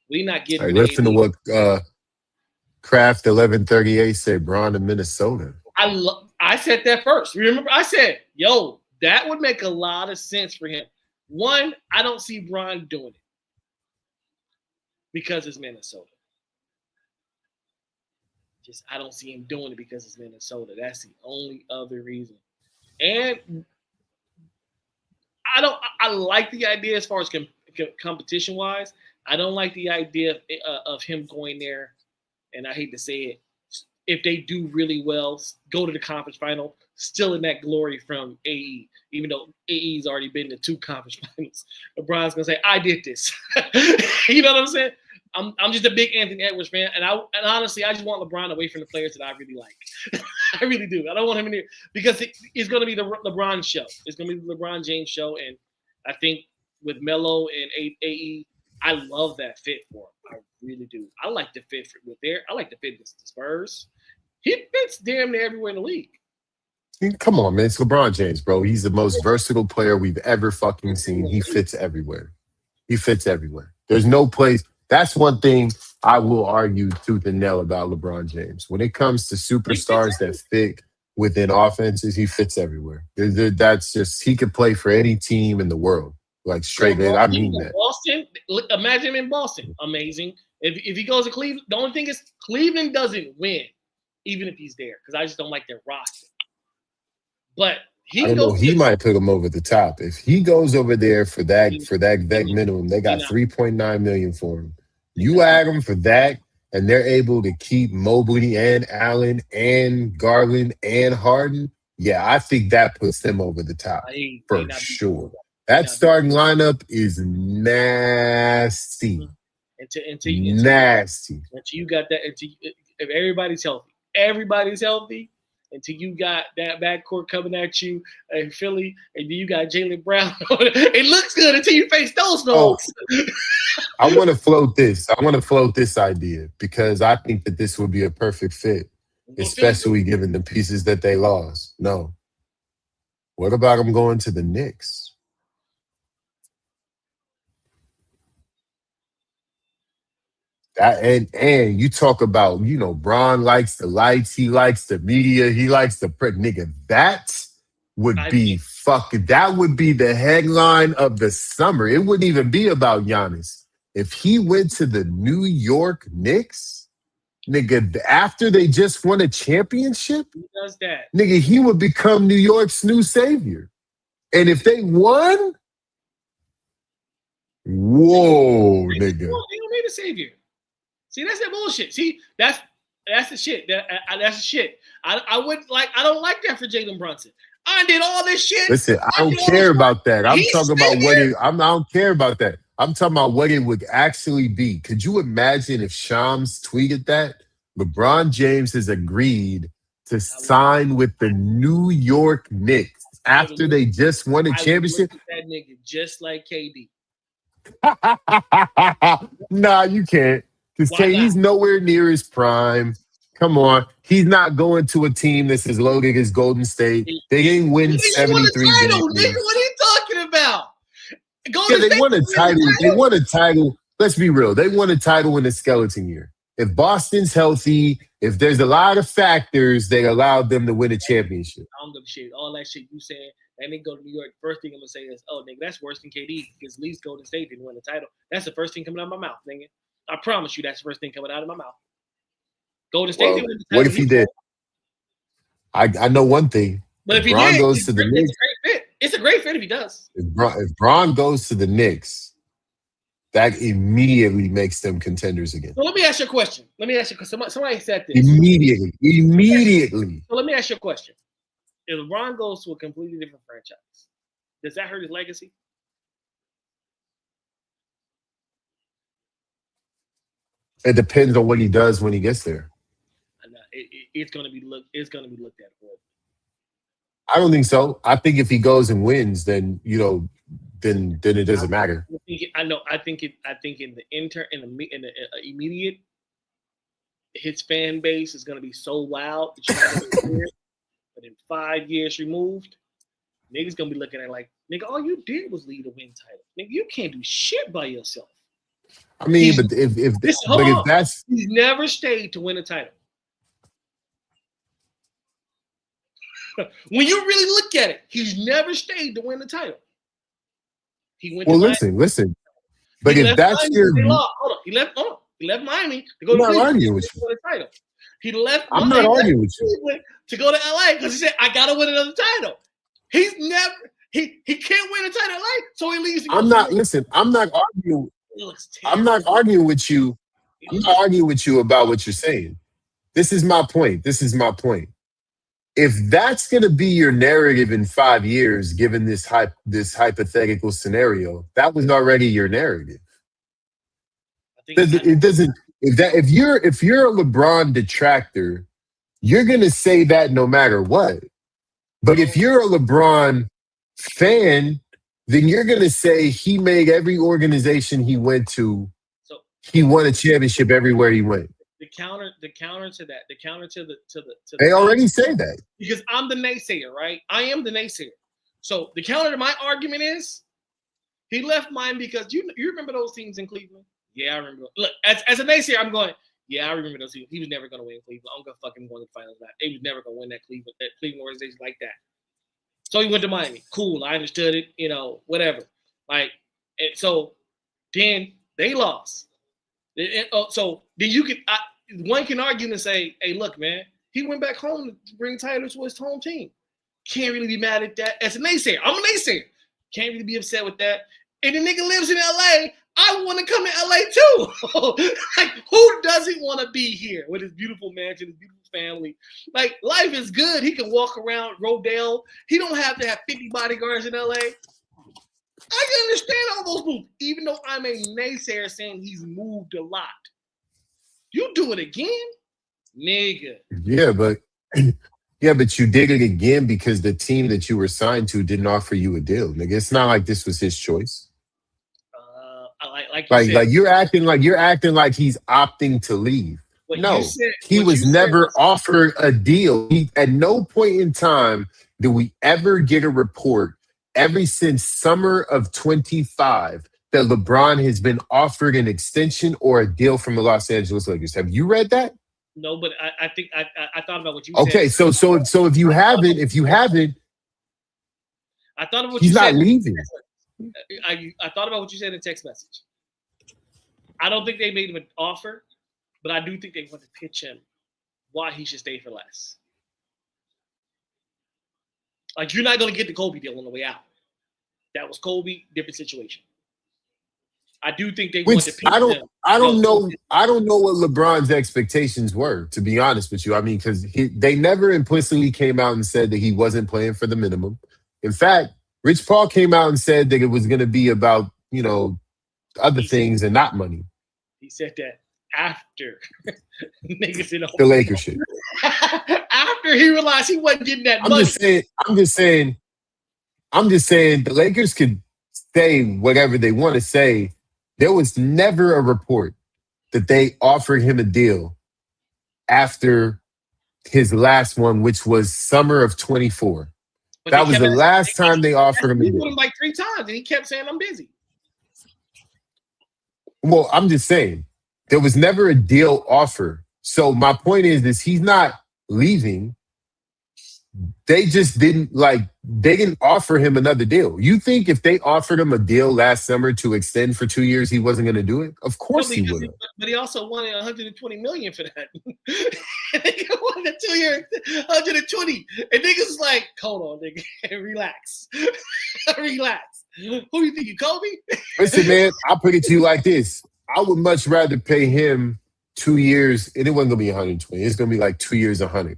We not getting Hey, rid of listen to AD. what Craft 1138 said. Braun to Minnesota. I said that first. Remember, I said, yo, that would make a lot of sense for him. One, I don't see Bron doing it because it's Minnesota. Just I don't see him doing it because it's Minnesota. That's the only other reason. And I like the idea as far as competition wise. I don't like the idea of him going there. And I hate to say it, if they do really well, go to the conference final, still in that glory from AE, even though AE's already been to 2 conference finals. LeBron's gonna say, "I did this." You know what I'm saying? I'm just a big Anthony Edwards fan, and honestly, I just want LeBron away from the players that I really like. I really do. I don't want him in here because it's going to be the LeBron show. It's going to be the LeBron James show, and I think with Melo and AE, I love that fit for him. I really do. I like the fit with there. I like the fit with the Spurs. He fits damn near everywhere in the league. Come on, man. It's LeBron James, bro. He's the most versatile player we've ever fucking seen. He fits everywhere. He fits everywhere. There's no place. That's one thing I will argue tooth and nail about LeBron James. When it comes to superstars that fit within offenses, he fits everywhere. That's just, he could play for any team in the world. Like straight, I mean that. Boston, imagine him in Boston. Amazing. If he goes to Cleveland, the only thing is Cleveland doesn't win, even if he's there, because I just don't like their roster. But he might put him over the top. If he goes over there for that minimum, they got $3.9 million for him. You add him for that, and they're able to keep Mobley and Allen and Garland and Harden. Yeah, I think that puts them over the top for sure. That starting lineup is nasty. Until you got that, if everybody's healthy, until you got that backcourt coming at you in Philly, and then you got Jaylen Brown. It looks good until you face those dogs. I want to float this. I want to float this idea because I think that this would be a perfect fit, especially given the pieces that they lost. No. What about them going to the Knicks? And you talk about, Bron likes the lights, he likes the media, he likes the nigga. That would be that would be the headline of the summer. It wouldn't even be about Giannis. If he went to the New York Knicks, nigga, after they just won a championship, he does that. Nigga, he would become New York's new savior. And if they won, whoa, nigga. They don't need a savior. See, that's that bullshit. See, that's the shit. That's the shit. I don't like that for Jalen Brunson. I did all this shit. Listen, I don't care about that. I'm talking about I don't care about that. I'm talking about what it would actually be. Could you imagine if Shams tweeted that? LeBron James has agreed to sign with the New York Knicks after they just won a championship. That nigga just like KD. Nah, you can't. Because KD's nowhere near his prime. Come on. He's not going to a team that's as loaded as Golden State. They didn't win 73 games. Nigga, what are you talking about? They won a title. They won a title. Let's be real. They won a title in the skeleton year. If Boston's healthy, if there's a lot of factors that allowed them to win a championship. I don't give a shit. All that shit you saying, that nigga go to New York, first thing I'm going to say is, oh, nigga, that's worse than KD because at least Golden State didn't win the title. That's the first thing coming out of my mouth, nigga. I promise you that's the first thing coming out of my mouth. Golden State didn't win the title. What if he did? I know one thing. But if he did, goes to the Knicks, it's a great fit if he does. If Bron goes to the Knicks, that immediately makes them contenders again. So let me ask you a question. Somebody said this. Immediately. So let me ask you a question. If LeBron goes to a completely different franchise, does that hurt his legacy? It depends on what he does when he gets there. It's going to be looked at. I don't think so. I think if he goes and wins, then then it doesn't matter. I know. I think in the immediate, his fan base is going to be so loud. But in 5 years removed, niggas going to be looking at it like, nigga, all you did was lead a win title. Nigga, you can't do shit by yourself. I mean, but if Hold but if on. that's He's never stayed to win a title. When you really look at it, he's never stayed to win a title. He went to Miami. listen. But He if left that's Miami. your, They lost. Hold on. He left Miami to go I'm to not Cleveland arguing with to you. win a title. He left I'm Miami not arguing with you. Cleveland to go to LA because he said, "I gotta win another title." He's never he can't win a title in LA, so he leaves. To go I'm to not. the- Listen, I'm not arguing. It looks I'm terrible. not arguing with you. I'm not arguing with you about what you're saying. This is my point. If that's going to be your narrative in 5 years, given this hypothetical scenario, that was already your narrative. I think It doesn't. If you're a LeBron detractor, you're going to say that no matter what. But if you're a LeBron fan, then you're going to say he made every organization he went to. so. He won a championship everywhere he went. The counter to that, to They already say that. because I'm the naysayer, right? I am the naysayer. So the counter to my argument is he left mine because you remember those teams in Cleveland? Yeah, I remember. Look, as a naysayer, I'm going, yeah, I remember those teams. He was never going to win Cleveland. I'm going to fucking go in the finals. They was never going to win that Cleveland organization like that. So he went to Miami. Cool. I understood it, whatever. Like, and so then they lost. So then one can argue and say, hey, look, man, he went back home to bring titles to his home team. Can't really be mad at that. As a naysayer, I'm a naysayer. Can't really be upset with that. And the nigga lives in LA. I want to come to LA too. Like, who doesn't want to be here with his beautiful mansion, his beautiful family? Like, life is good. He can walk around Rodale. He don't have to have 50 bodyguards in LA. I can understand all those moves, even though I'm a naysayer saying he's moved a lot. You do it again, nigga. Yeah, but you did it again because the team that you were signed to didn't offer you a deal, nigga. It's not like this was his choice. Like you're acting like he's opting to leave. No, he was never offered a deal. At no point in time did we ever get a report ever since summer of 25 that LeBron has been offered an extension or a deal from the Los Angeles Lakers. Have you read that? No, but I think I thought about what you said. Okay, so if you haven't, I thought about what he's you said. Not leaving. I thought about what you said in text message. I don't think they made him an offer, but I do think they want to pitch him why he should stay for less. Like, you're not going to get the Kobe deal on the way out. That was Kobe, different situation. I do think they want to pitch him. I don't know what LeBron's expectations were, to be honest with you. I mean, because they never implicitly came out and said that he wasn't playing for the minimum. In fact, Rich Paul came out and said that it was going to be about, other things and not money. He said that after niggas in the Lakers shit. After he realized he wasn't getting that money. I'm just saying the Lakers could say whatever they want to say. There was never a report that they offered him a deal after his last one, which was summer of 24. That was the last time they offered him a deal. He put him like 3 times, and he kept saying, I'm busy. Well, I'm just saying, there was never a deal offer. So my point is he's not leaving. They just didn't offer him another deal. You think if they offered him a deal last summer to extend for 2 years, he wasn't going to do it? Of course he would have. But he also wanted $120 million for that. He wanted 2 years, $120. And niggas like, hold on, nigga, relax. Relax. Who you think, you Kobe? Listen, man, I'll put it to you like this. I would much rather pay him 2 years, and it wasn't going to be 120. It's going to be like 2 years, 100.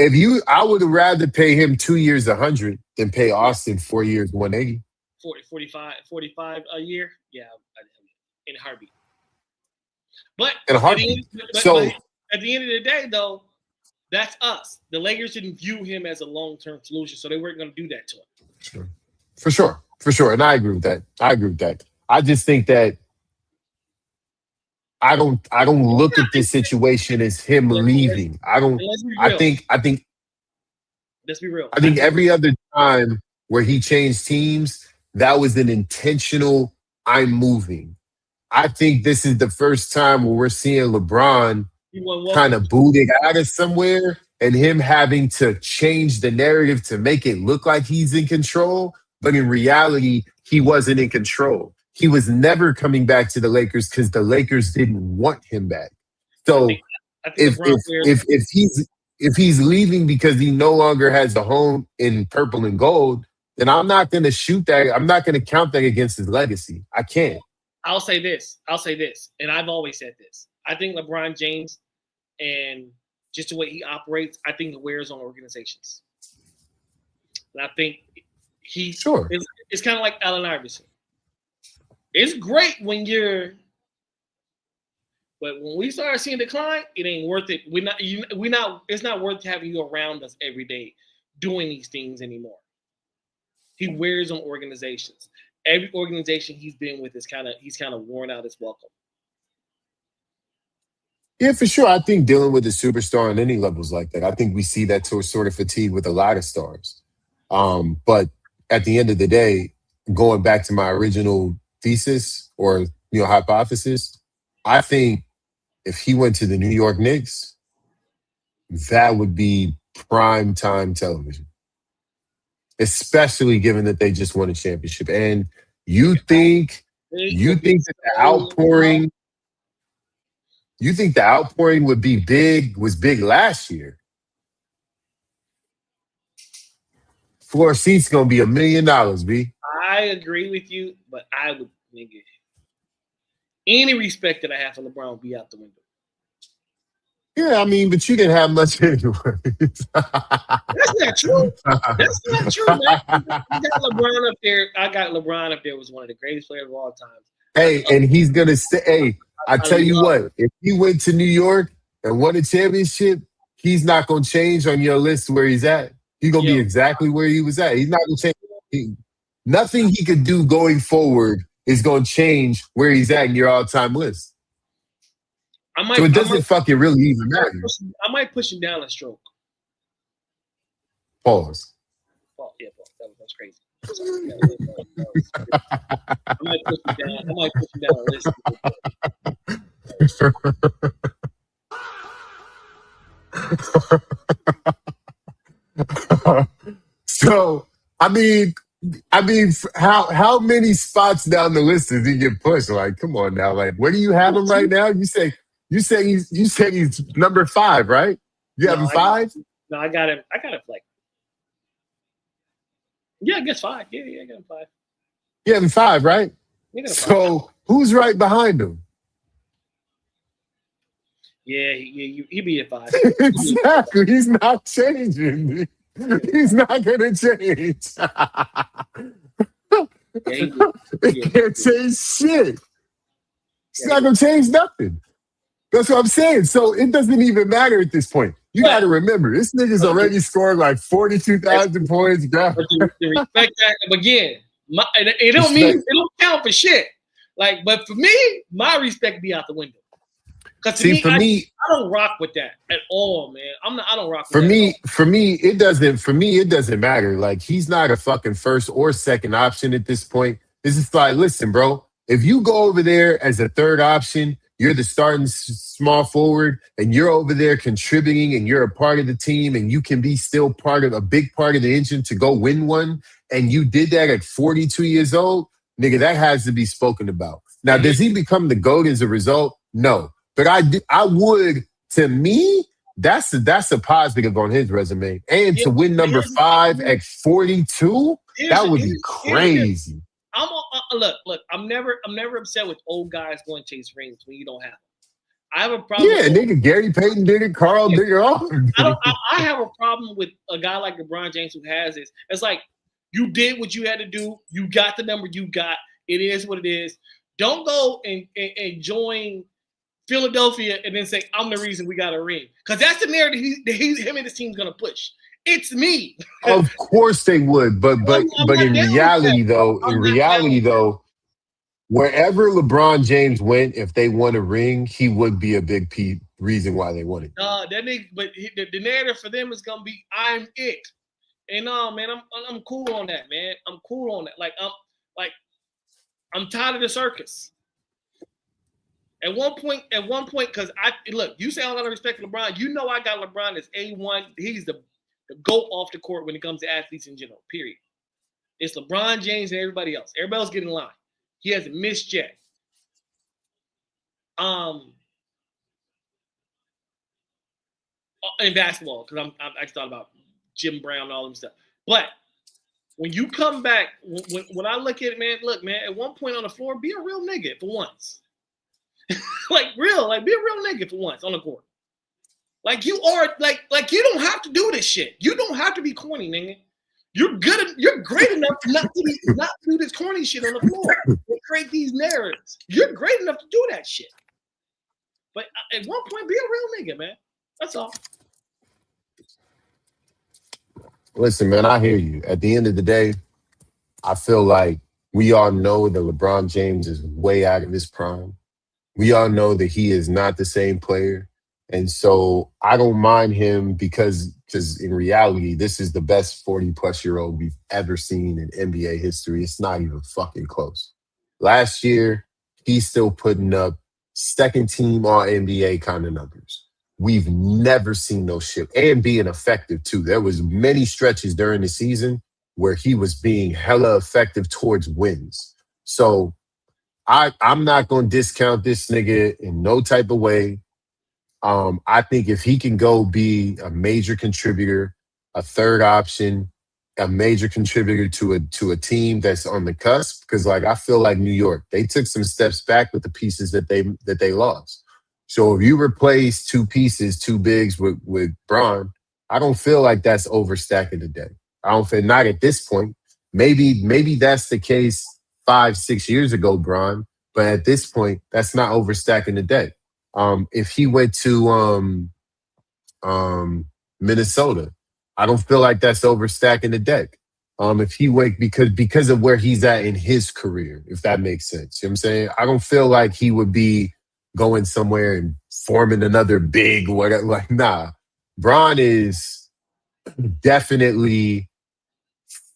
I would rather pay him 2 years, 100 than pay Austin 4 years, 180. 45 a year? Yeah, in a heartbeat. But in a heartbeat. But at the end of the day, though, that's us. The Lakers didn't view him as a long-term solution, so they weren't going to do that to him. Sure. For sure. And I agree with that. I just think that I don't look at this situation as him leaving. I think let's be real. I think every other time where he changed teams, that was an intentional I'm moving. I think this is the first time where we're seeing LeBron He wasn't kind welcome. of booted out of somewhere and him having to change the narrative to make it look like he's in control. But in reality, he wasn't in control. He was never coming back to the Lakers because the Lakers didn't want him back. I think So I think if LeBron if wears. if he's leaving because he no longer has a home in purple and gold, then I'm not going to shoot that. I'm not going to count that against his legacy. I can't. I'll say this. And I've always said this. I think LeBron James and just the way he operates, I think he wears on organizations. And I think Sure. it's kind of like Allen Iverson. It's great when you're, but when we start seeing decline, it ain't worth it. It's not worth having you around us every day doing these things anymore. He wears on organizations. Every organization he's been with he's kind of worn out his welcome. Yeah, for sure. I think dealing with a superstar on any levels like that, I think we see that sort of fatigue with a lot of stars. But at the end of the day, going back to my original thesis or hypothesis, I think if he went to the New York Knicks, that would be prime time television, especially given that they just won a championship. And you think that the outpouring would be big, was big last year. Floor seats gonna be $1 million, B. I agree with you, but I would nigga any respect that I have for LeBron would be out the window. Yeah, I mean, but you didn't have much anyway. That's not true. That's not true, man. I got LeBron up there. Was one of the greatest players of all time. Hey, and he's gonna stay. Hey, I tell you what, if he went to New York and won a championship, he's not gonna change on your list where he's at. He's gonna be exactly where he was at. He's not gonna change. Nothing he could do going forward is gonna change where he's at in your all-time list. So it doesn't fucking really even matter. I might push him down a stroke. Pause. Yeah, that's crazy. I might push him down a list. So, I mean, how many spots down the list does he get pushed? Like, come on now. Like, where do you have him right now? You say he's number 5, right? You have him 5? No, I got him like. Yeah, I guess 5. Yeah, I got him 5. You have him 5, right? So who's right behind him? Yeah, he be at 5. Exactly. He's not changing. He's not gonna change. He can't change shit. He's not gonna change nothing. That's what I'm saying. So it doesn't even matter at this point. You got to remember, this nigga's already scored like 42,000 points. But respect that again. It don't count for shit. Like, but for me, my respect be out the window. Because I don't rock with that at all, man. I don't rock with that. For me, it doesn't matter. Like, he's not a fucking first or second option at this point. This is like, listen, bro, if you go over there as a third option, you're the starting small forward, and you're over there contributing, and you're a part of the team, and you can be still a big part of the engine to go win one, and you did that at 42 years old, nigga, that has to be spoken about. Now, does he become the GOAT as a result? No. But I would, to me, that's a positive on his resume. And to win number 5 at 42, that would be crazy. Look. I'm never upset with old guys going to chase rings when you don't have them. I have a problem. Yeah, nigga, Gary Payton did it. Carl did it all. I have a problem with a guy like LeBron James who has this. It's like, you did what you had to do. You got the number you got. It is what it is. Don't go and join Philadelphia and then say, I'm the reason we got a ring. Because that's the narrative him and his team's going to push. It's me. Of course they would. But in reality, though, wherever LeBron James went, if they won a ring, he would be a big reason why they won it. The narrative for them is going to be, I'm it. And man, I'm cool on that, man. I'm cool on that. I'm tired of the circus. At one point, because look, you say a lot of respect for LeBron. You know I got LeBron as A1. He's the GOAT off the court when it comes to athletes in general, period. It's LeBron James and everybody else. Everybody else get in line. He hasn't missed yet. In basketball, because I thought about Jim Brown and all them stuff. But when you come back, when I look at it, man, look, man, at one point on the floor, be a real nigga for once. be a real nigga for once on the court. Like you are, like you don't have to do this shit. You don't have to be corny, nigga. You're great enough not to do this corny shit on the floor and create these narratives. You're great enough to do that shit. But at one point, be a real nigga, man. That's all. Listen, man, I hear you. At the end of the day, I feel like we all know that LeBron James is way out of his prime. We all know that he is not the same player. And so I don't mind him because in reality, this is the best 40-plus-year-old we've ever seen in NBA history. It's not even fucking close. Last year, he's still putting up second-team All-NBA kind of numbers. We've never seen those shit. And being effective, too. There was many stretches during the season where he was being hella effective towards wins. So I'm not going to discount this nigga in no type of way. I think if he can go be a major contributor, a third option, a major contributor to a team that's on the cusp, because like I feel like New York, they took some steps back with the pieces that they lost. So if you replace two pieces, two bigs with Bron, I don't feel like that's overstacking the deck. I don't feel, not at this point. Maybe that's the case 5-6 years ago, Bron, but at this point, that's not overstacking the deck. If he went to Minnesota, I don't feel like that's overstacking the deck. If he went because of where he's at in his career, if that makes sense. You know what I'm saying? I don't feel like he would be going somewhere and forming another big whatever. Like, nah. Bron is definitely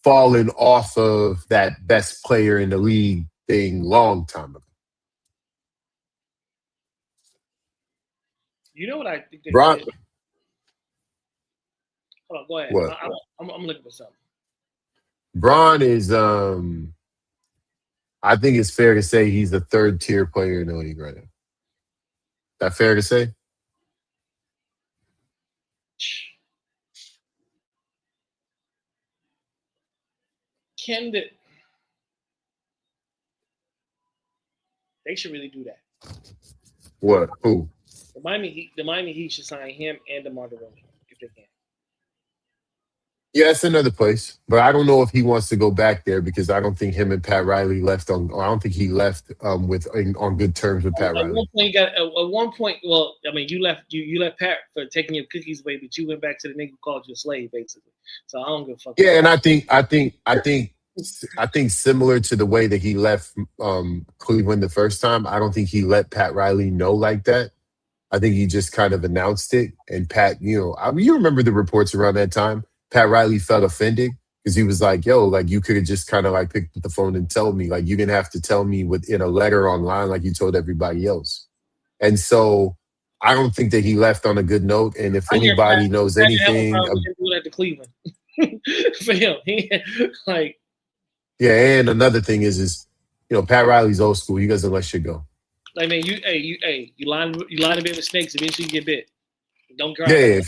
fallen off of that best player in the league thing long time ago. You know what I think? Bron, hold on, go ahead. what? I'm looking for something. Bron is, I think it's fair to say he's a third-tier player in the league right now. That fair to say? They should really do that. What? Who? The Miami Heat should sign him and DeMar DeRozan if they can. Yeah, it's another place, but I don't know if he wants to go back there because I don't think him and Pat Riley left on. Or I don't think he left on good terms with Pat Riley. At one point, well, I mean, you left Pat for taking your cookies away, but you went back to the nigga who called you a slave, basically. So I don't give a fuck. Yeah, and I think similar to the way that he left Cleveland the first time, I don't think he let Pat Riley know like that. I think he just kind of announced it, and Pat, you remember the reports around that time. Pat Riley felt offended because he was like, yo, like you could have just kind of like picked up the phone and told me. Like you didn't have to tell me in a letter online like you told everybody else. And so I don't think that he left on a good note. And if anybody knows anything, do that to Cleveland for him. Yeah, and another thing is Pat Riley's old school. He doesn't let shit go. Like, man, you line a bit with snakes, eventually you get bit. Don't cry. Yeah,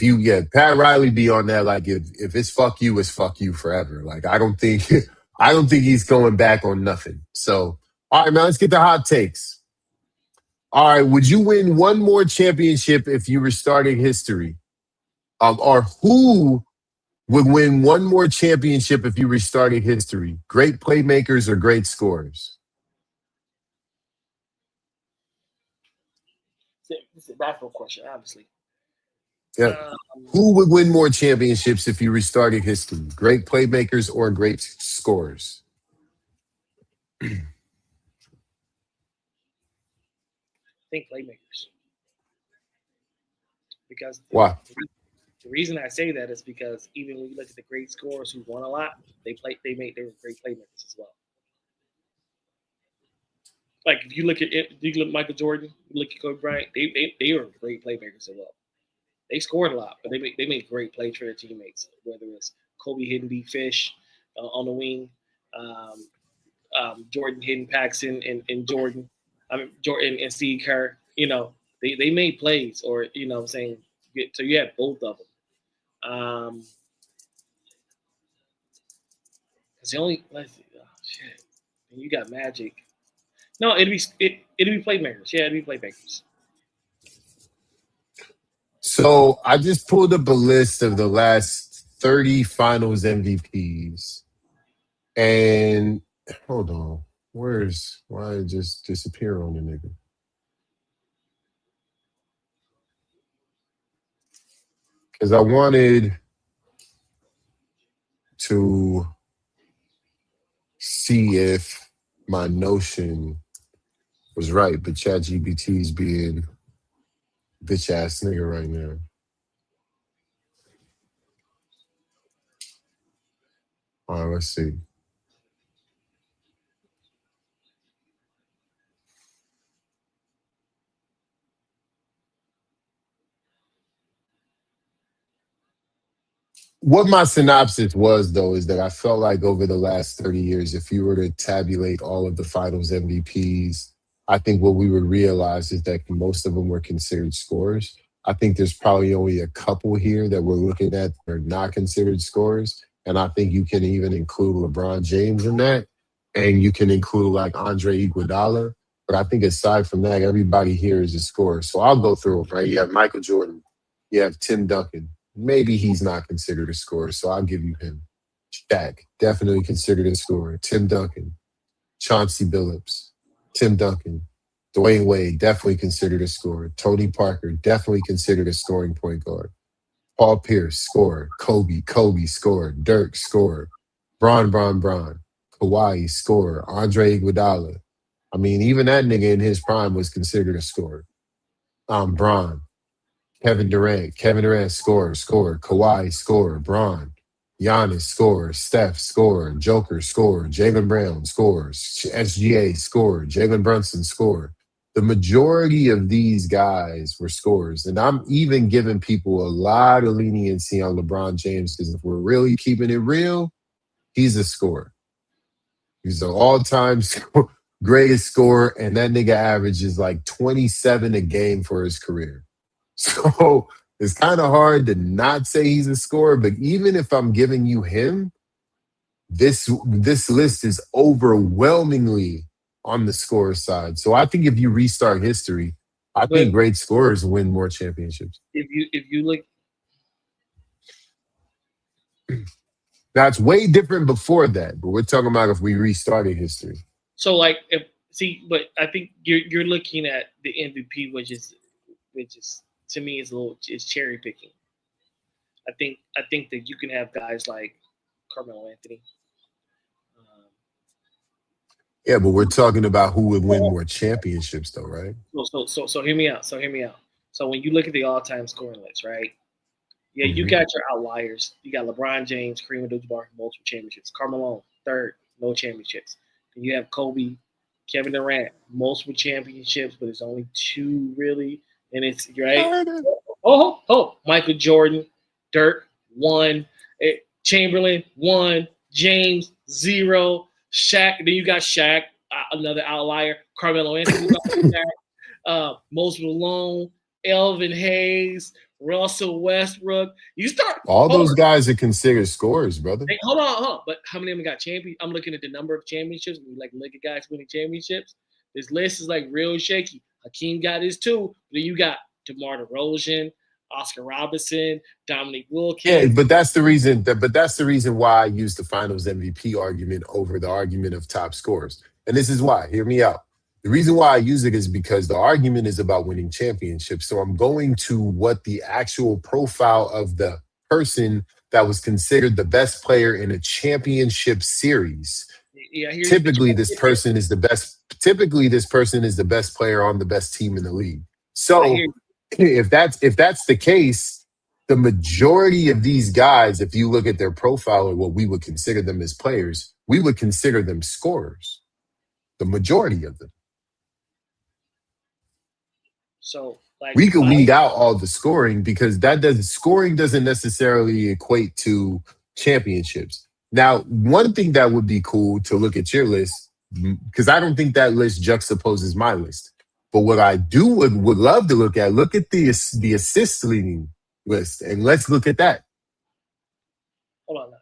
Pat Riley be on that. Like if it's fuck you, it's fuck you forever. Like I don't think he's going back on nothing. So all right, man, let's get the hot takes. All right, would you win one more championship if you were starting history? Or who would win one more championship if you restarted history? Great playmakers or great scorers? It's a basketball question, obviously. Yeah. Who would win more championships if you restarted history? Great playmakers or great scorers? I think playmakers. Because why? The reason I say that is because even when you look at the great scorers who won a lot, they were great playmakers as well. like if you look at Michael Jordan, you look at Kobe Bryant, they were great playmakers as well. They scored a lot, but they made great plays for their teammates. Whether it's Kobe hitting D Fish on the wing, um, Jordan hitting Paxson and Jordan, Jordan and Steve Kerr. They made plays, or what I'm saying. So you had both of them. Cause the only let's see, oh, shit, you got Magic. No, it'd be playmakers. Yeah, it'd be playmakers. So I just pulled up a list of the last 30 Finals MVPs, and hold on, why it just disappear on the nigga? Because I wanted to see if my notion was right, but ChatGPT is being bitch ass nigga right now. All right, let's see. What my synopsis was, though, is that I felt like over the last 30 years, if you were to tabulate all of the finals MVPs, I think what we would realize is that most of them were considered scorers. I think there's probably only a couple here that we're looking at that are not considered scorers. And I think you can even include LeBron James in that. And you can include like Andre Iguodala. But I think aside from that, everybody here is a scorer. So I'll go through them, right? You have Michael Jordan. You have Tim Duncan. Maybe he's not considered a scorer, so I'll give you him. Shaq, definitely considered a scorer. Tim Duncan, Chauncey Billups, Tim Duncan, Dwayne Wade, definitely considered a scorer. Tony Parker, definitely considered a scoring point guard. Paul Pierce, scorer. Kobe, scorer. Dirk, scorer. Bron, Kawhi, scorer. Andre Iguodala. I mean, even that nigga in his prime was considered a scorer. Bron. Kevin Durant, scorer. Kawhi, scorer. Bron, Giannis, scorer. Steph, scorer. Joker, scorer. Jaylen Brown, scorer. SGA, scorer. Jalen Brunson, scorer. The majority of these guys were scorers. And I'm even giving people a lot of leniency on LeBron James because if we're really keeping it real, he's a scorer. He's the all-time greatest scorer, and that nigga averages like 27 a game for his career. So it's kind of hard to not say he's a scorer, but even if I'm giving you him, this list is overwhelmingly on the scorer side. So I think if you restart history, I think great scorers win more championships. If you look, that's way different before that, but we're talking about if we restarted history. So like, but I think you're looking at the MVP, which is to me is cherry picking. I think that you can have guys like Carmelo Anthony. Yeah, but we're talking about who would win more championships, though, right? So hear me out. So when you look at the all-time scoring list, right? Yeah, you got your outliers. You got LeBron James, Kareem Abdul-Jabbar, multiple championships. Carmelo, third, no championships. And you have Kobe, Kevin Durant, multiple championships, but it's only two really. And it's right. Michael Jordan, Dirk, 1. Chamberlain, 1. James, 0. Shaq. Then you got Shaq, another outlier. Carmelo Anthony, Moses Malone, Elvin Hayes, Russell Westbrook. You start all those guys are considered scorers, brother. Hey, hold on. But how many of them got champions? I'm looking at the number of championships. We look at guys winning championships. This list is like real shaky. Hakeem got his 2. Then you got DeMar DeRozan, Oscar Robertson, Dominique Wilkins. Yeah, but that's the reason. That's the reason why I use the Finals MVP argument over the argument of top scorers. And this is why. Hear me out. The reason why I use it is because the argument is about winning championships. So I'm going to what the actual profile of the person that was considered the best player in a championship series. Yeah, typically this person is the best player on the best team in the league. So if that's the case, the majority of these guys, if you look at their profile or what we would consider them as players, we would consider them scorers. The majority of them. So like We could weed out all the scoring because scoring doesn't necessarily equate to championships. Now, one thing that would be cool to look at your list, because I don't think that list juxtaposes my list. But what I would love to look at the assist leading list, and let's look at that. hold on.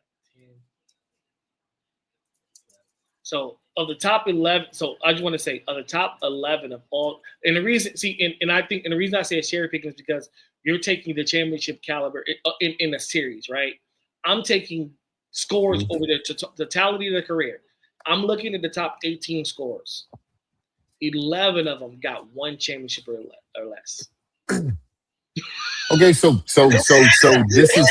So of the top 11, so I just want to say of the top 11 of all, and the reason, and I think, and the reason I say it's cherry picking is because you're taking the championship caliber in a series, right? I'm taking scores over the totality of the career. I'm looking at the top 18 scores. 11 of them got one championship or less. Okay, so this is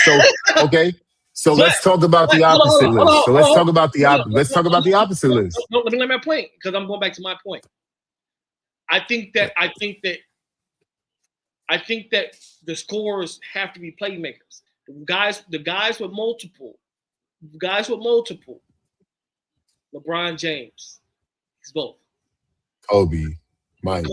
okay. So let's talk about the opposite list. So let's talk about the opposite list. No, let me make my point because I'm going back to my point. I think that the scorers have to be playmakers. The guys with multiple. LeBron James, he's both. Kobe, Mike,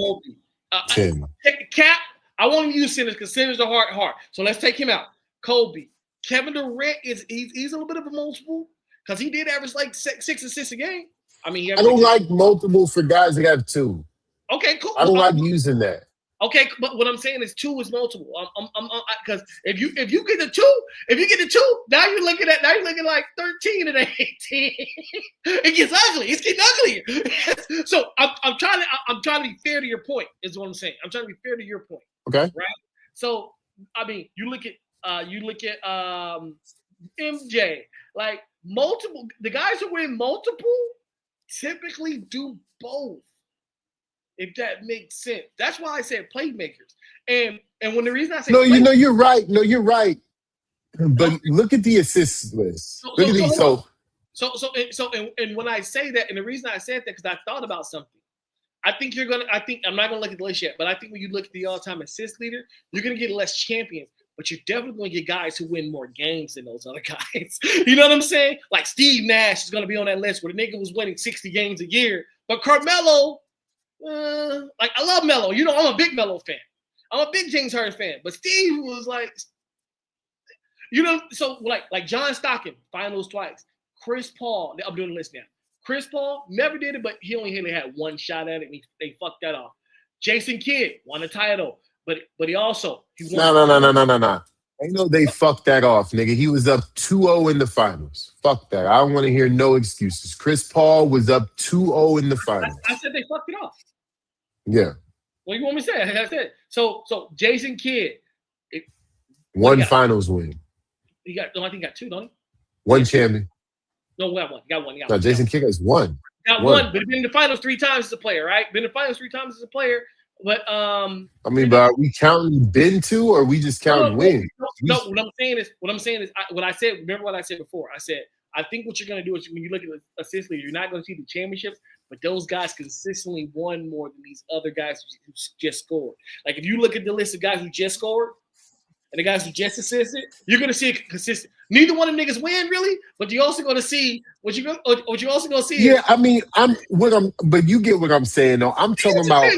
Tim. Cap. I want to use Simmons because Simmons are hard. So let's take him out. Kobe. Kevin Durant he's a little bit of a multiple because he did average like 6 assists a game. I mean, I don't like multiple for guys that have 2. Okay, cool. I don't like using that. Okay, but what I'm saying is 2 is multiple. Because if you get the 2, now you're looking like 13 and 18. It gets ugly. It's getting uglier. So I'm trying to be fair to your point. Is what I'm saying. I'm trying to be fair to your point. Okay. Right. So I mean, you look at MJ, like multiple. The guys who win multiple typically do both. If that makes sense, that's why I said playmakers. And when the reason I say you're right. No, you're right. But look at the assist list. Look at these. And when I say that, and the reason I said that because I thought about something. I'm not gonna look at the list yet, but I think when you look at the all-time assist leader, you're gonna get less champions, but you're definitely gonna get guys who win more games than those other guys. You know what I'm saying? Like Steve Nash is gonna be on that list where the nigga was winning 60 games a year, but Carmelo, like I love Melo. You know, I'm a big Melo fan. I'm a big James Harden fan, but Steve was like, you know, so like John Stockton, finals twice. Chris Paul, I'm doing the list now. Chris Paul never did it, but he only had one shot at it, and they fucked that off. Jason Kidd won a title, but he won. No. Ain't no they fucked that off, nigga. He was up 2-0 in the finals. Fuck that. I don't want to hear no excuses. Chris Paul was up 2-0 in the finals. I said they fucked it off. Yeah. What do you want me to say? I said so. Jason Kidd, one finals win. I think he got 2, don't he? One champion. No, we got one. No, Jason Kidd has 1. Got one, but he's been in the finals 3 times as a player, right? Been in the finals 3 times as a player, but I mean, but are we counting been to, or are we just counting wins? No. What I'm saying is, what I said. Remember what I said before? I said I think what you're gonna do is when you look at the assist leader, you're not gonna see the championships, but those guys consistently won more than these other guys who just scored. Like if you look at the list of guys who just scored and the guys who just assisted, you're gonna see it consistent. Neither one of them niggas win really, but you're also gonna see what you also gonna see. Yeah, I mean, but you get what I'm saying though. I'm talking about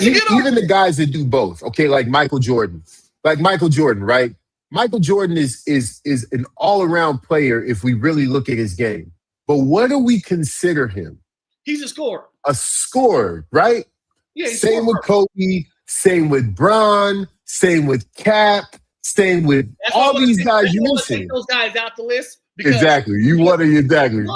even the guys that do both. Okay, like Michael Jordan, right? Michael Jordan is an all-around player if we really look at his game. But what do we consider him? He's a scorer. A scorer, right? Yeah. Same with Kobe. Same with Bron. Same with Cap. Same with all these guys you mentioned. Take those guys out the list. Exactly. You want to exactly. No.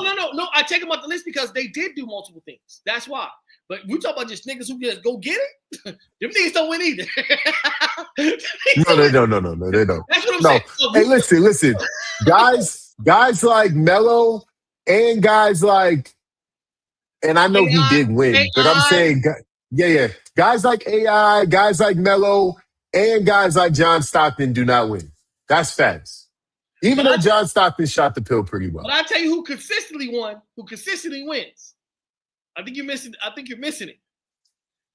I take them out the list because they did do multiple things. That's why. But we talk about just niggas who just go get it. Them niggas don't win either. No, they don't. That's what I'm saying. So hey, listen. Guys like Melo and guys like, and I know he did win, but I'm saying, guys like AI, guys like Melo, and guys like John Stockton do not win. That's facts. Even though John Stockton shot the pill pretty well. But I tell you who consistently wins. I think you're missing it.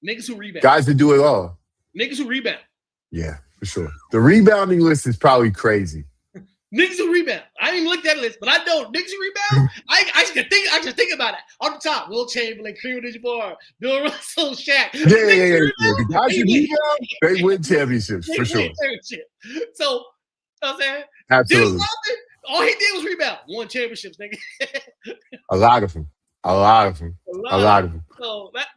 Niggas who rebound. Guys that do it all. Niggas who rebound. Yeah, for sure. The rebounding list is probably crazy. Niggas who rebound. I ain't even looked at that list, but I know niggas who rebound. I just think about it. On the top, Will Chamberlain, Kareem Abdul-Jabbar, Bill Russell, Shaq. Yeah. The guys who rebound, they win championships for sure. So, you know what I'm saying? Absolutely. Dennis Rodman, all he did was rebound. Won championships, nigga. A lot of them. So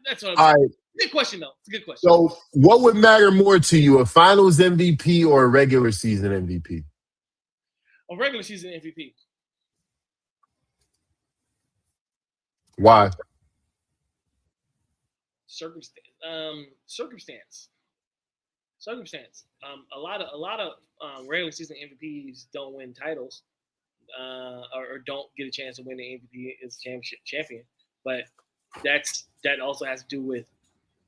that's what I'm saying. All right. Good question, though. It's a good question. So, what would matter more to you, a Finals MVP or a regular season MVP? A regular season MVP. Why? Circumstance. A lot of regular season MVPs don't win titles, or don't get a chance to win the MVP as champion. But that also has to do with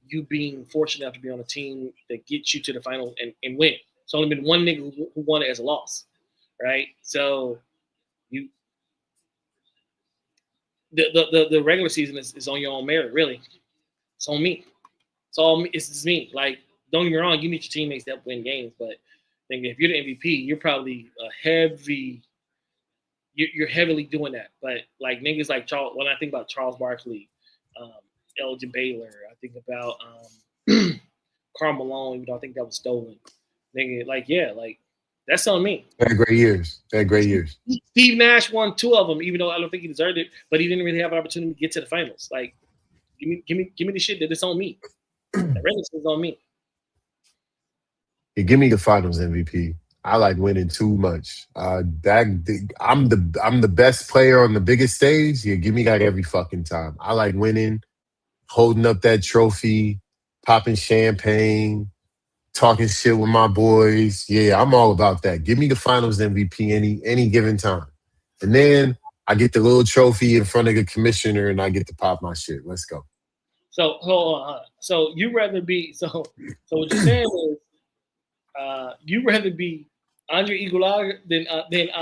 you being fortunate enough to be on a team that gets you to the final and win. It's only been one nigga who won it as a loss, right? So the regular season is on your own merit, really. It's on me. It's just me. Like, don't get me wrong, you need your teammates that win games, but I think if you're the MVP, you're probably you're heavily doing that. But like niggas like Charles, when I think about Charles Barkley, Elgin Baylor, I think about Karl Malone, even though I think that was stolen. Nigga, like that's on me. They had great years. Steve Nash won 2 of them, even though I don't think he deserved it, but he didn't really have an opportunity to get to the finals. Like, give me the shit that it's on me. The regular season's on me. Yeah, give me the Finals MVP. I like winning too much. I'm the best player on the biggest stage. Yeah, give me that every fucking time. I like winning, holding up that trophy, popping champagne, talking shit with my boys. Yeah, I'm all about that. Give me the Finals MVP any given time. And then I get the little trophy in front of the commissioner and I get to pop my shit. Let's go. So hold on. So you rather be so what you're saying is you rather be Andre Iguodala than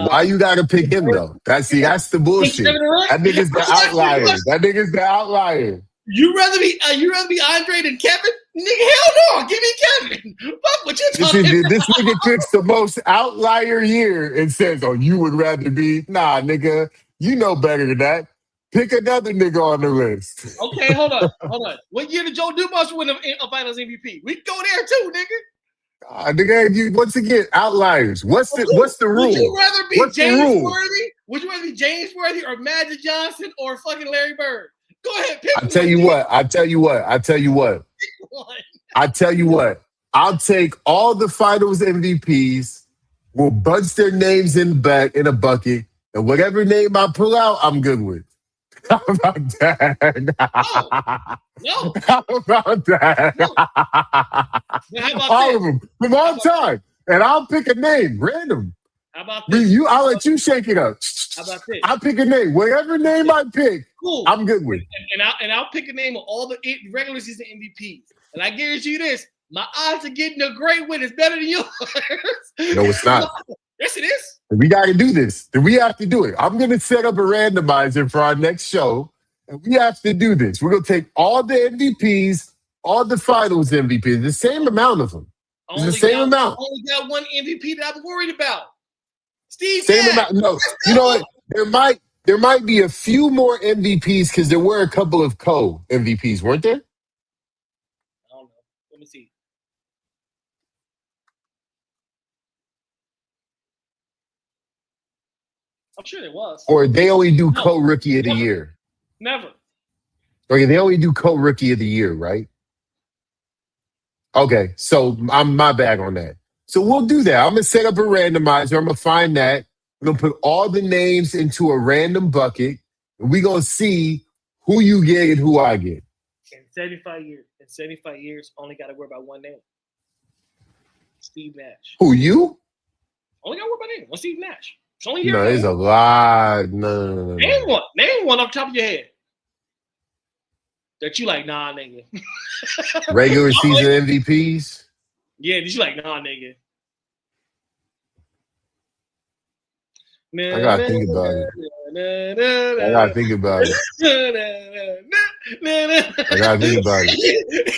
why you gotta pick him though? That's the bullshit. That nigga's the outlier. You rather be Andre than Kevin? Nigga, hell no! Give me Kevin. Fuck what you talking about. This nigga picks the most outlier year and says, "Oh, you would rather be." Nah, nigga, you know better than that. Pick another nigga on the list. Okay, hold on. What year did Joe Dumars win a Finals MVP? We can go there too, nigga. Nigga, you once again outliers. What's the rule? Would you rather be James Worthy? Would you rather be James Worthy or Magic Johnson or fucking Larry Bird? Go ahead, pick. I tell you what. I'll take all the Finals MVPs. We'll bunch their names in a bucket, and whatever name I pull out, I'm good with. How about that? No. How about that? No. How about all of them from all time, and I'll pick a name, random. How about this? I'll let you shake it up. How about this? I'll pick a name. Whatever name I pick, cool. I'm good with. And I'll pick a name of all the regular season MVPs. And I guarantee you this: my odds of getting a great win is better than yours. No, it's not. Yes, it is. We got to do this. We have to do it. I'm going to set up a randomizer for our next show, and we have to do this. We're going to take all the MVPs, all the Finals MVPs, the same amount of them. It's the same amount. Only got one MVP that I'm worried about. Steve Same Nash. amount. No, you know what? There might be a few more MVPs because there were a couple of co-MVPs, weren't there? I don't know. Let me see. I'm sure there was. Or they only do co-rookie of the year. Never. Okay, they only do co-rookie of the year, right? Okay, so I'm my bag on that. So we'll do that. I'm going to set up a randomizer. I'm going to find that. We're going to put all the names into a random bucket, and we're going to see who you get and who I get. In 75 years, only got to worry about one name. Steve Nash. Who, you? Only got to worry about name. One Steve Nash. It's only here. No, there's a lot. No. Name one off the top of your head. That you like, nah, nigga. Regular season MVPs? Yeah, did you like, nah, nigga? I gotta think about it.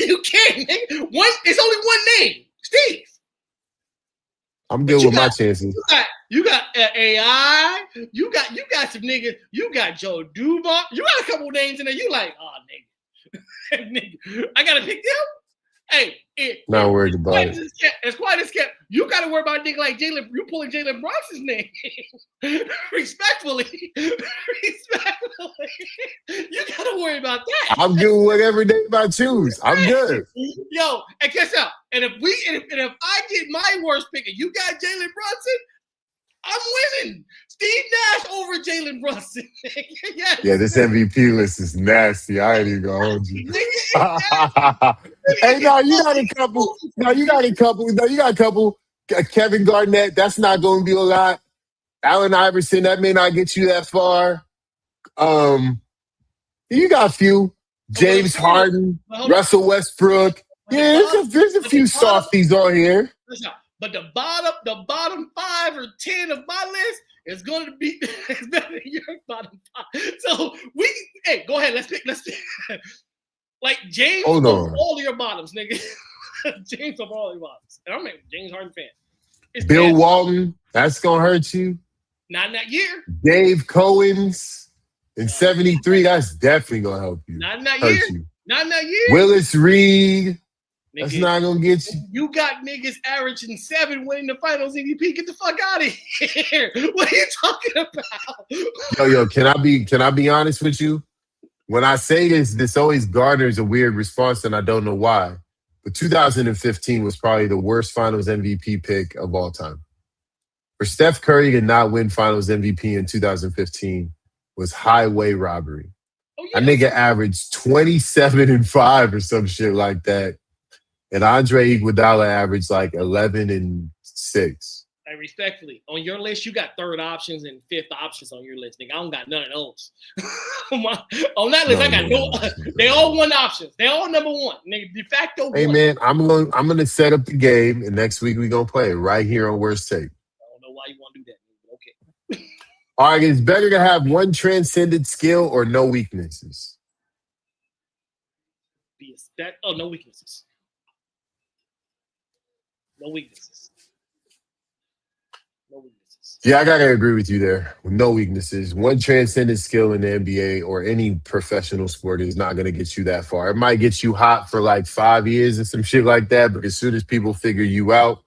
You can't, nigga. It's only one name. Steve. I'm good with my chances. You got AI. You got some niggas. You got Joe Dumont. You got a couple names in there. You like, oh nigga, nigga, I gotta pick them. Hey, Not worried about it. As quiet as kept. You gotta worry about a nigga like Jalen. You pulling Jalen Brunson's name. Respectfully, you gotta worry about that. I'm good whatever name I choose. I'm good. Yo, and guess out. And if I get my worst pick and you got Jalen Brunson, I'm winning. Steve Nash over Jalen Brunson. Yes. Yeah, this MVP list is nasty. I ain't even gonna hold you. Hey, no, you got a couple. No, you got a couple. Kevin Garnett, that's not going to be a lot. Allen Iverson, that may not get you that far. You got a few. James Harden, Russell Westbrook. Yeah, there's a few softies on here. But the bottom 5 or 10 of my list is going to be better than your bottom 5. So go ahead. Let's pick. Like James over all your bottoms, nigga. James over all your bottoms. And I'm a James Harden fan. It's Bill bad. Walton, that's going to hurt you. Not in that year. Dave Cohen's in 73, that's definitely going to help you. Not in that year. You. Not in that year. Willis Reed. Nigga, that's not going to get you. You got niggas averaging 7 winning the finals MVP. Get the fuck out of here. What are you talking about? Yo, can I be honest with you? When I say this always garners a weird response, and I don't know why. But 2015 was probably the worst finals MVP pick of all time. For Steph Curry to not win finals MVP in 2015 was highway robbery. Oh, yeah. That nigga averaged 27 and 5 or some shit like that. And Andre Iguodala averaged like 11 and 6. Hey, respectfully, on your list, you got third options and fifth options on your list, nigga. I don't got none of those. On that list, I got no. They all one options. They all number one, nigga. De facto. Hey one. Man, I'm gonna set up the game, and next week we gonna play it right here on Worst Take. I don't know why you want to do that, okay. All right, it's better to have one transcended skill or no weaknesses. No weaknesses. No weaknesses. No weaknesses. Yeah, I gotta agree with you there. No weaknesses. One transcendent skill in the NBA or any professional sport is not gonna get you that far. It might get you hot for like 5 years or some shit like that, but as soon as people figure you out,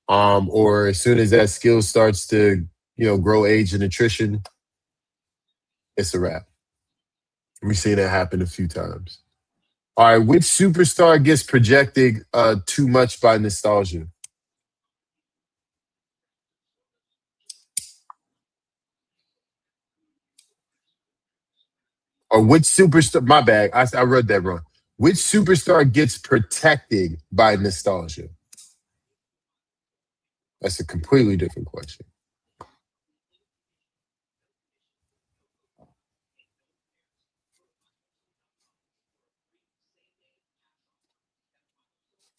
or as soon as that skill starts to, grow age and attrition, it's a wrap. We've seen that happen a few times. All right, which superstar gets projected too much by nostalgia? Or which superstar, my bad, I read that wrong. Which superstar gets protected by nostalgia? That's a completely different question.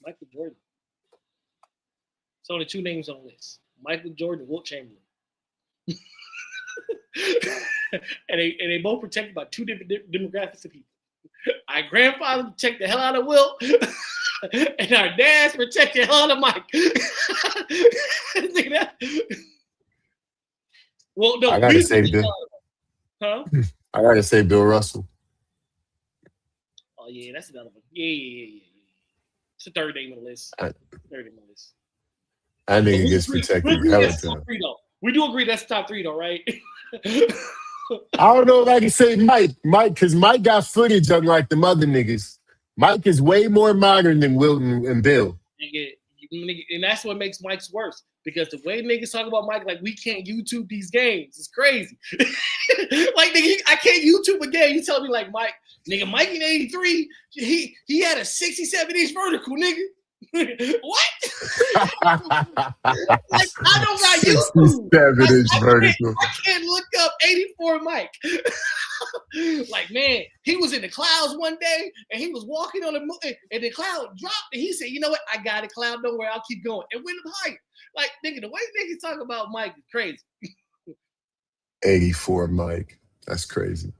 Michael Jordan. It's only 2 names on the list. Michael Jordan and Wilt Chamberlain. and they both protected by 2 different demographics of people. Our grandfather protected the hell out of Wilt, and our dads protected the hell out of Mike. Well, no, I gotta say Bill. Huh? I gotta say Bill Russell. Oh yeah, that's another one. Yeah. It's the third name on the list. Third name on the list. I think it gets protected. We do agree that's top 3 though, right? I don't know if I can say Mike, because Mike got footage unlike the other niggas. Mike is way more modern than Wilton and Bill. And that's what makes Mike's worse. Because the way niggas talk about Mike, like we can't YouTube these games. It's crazy. Like nigga, I can't YouTube a game. You tell me like Mike in 83, he had a 67-inch vertical, nigga. What? Like, I don't got YouTube. 67-inch vertical. I can't look up 84 Mike. Like, man, he was in the clouds one day and he was walking on the moon and the cloud dropped and he said, you know what? I got a cloud. Don't worry, I'll keep going. And went up higher. Like, nigga, the way niggas talk about Mike is crazy. 84 Mike. That's crazy.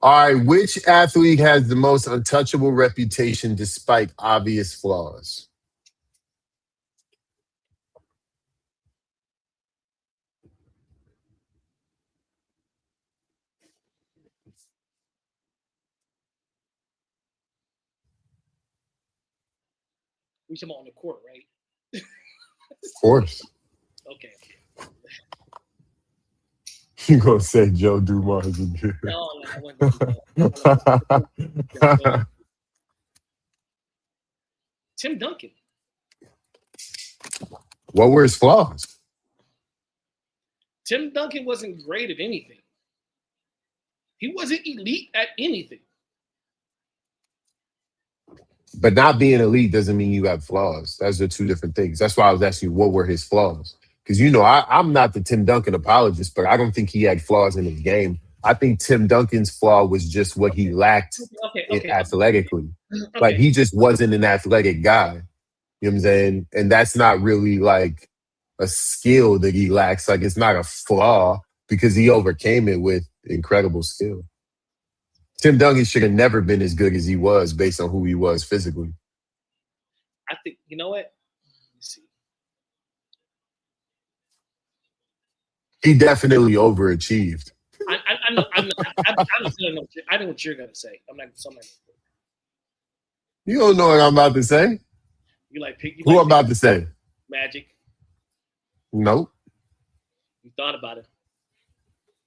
All right, which athlete has the most untouchable reputation despite obvious flaws? We talking about on the court, right? Of course. Okay. You gonna say Joe Dumars again? No, I wasn't. Tim Duncan. What were his flaws? Tim Duncan wasn't great at anything. He wasn't elite at anything. But not being elite doesn't mean you have flaws. Those are two different things. That's why I was asking you what were his flaws. Because I'm not the Tim Duncan apologist, but I don't think he had flaws in his game. I think Tim Duncan's flaw was just what he lacked athletically. Okay. Like he just wasn't an athletic guy. You know what I'm saying? And that's not really like a skill that he lacks. Like it's not a flaw because he overcame it with incredible skill. Tim Duncan should have never been as good as he was based on who he was physically. I think, you know what? Let's see. He definitely overachieved. I know what you're gonna say. I'm not somebody. You don't know what I'm about to say. Who I'm about to say? Magic. Nope. You thought about it.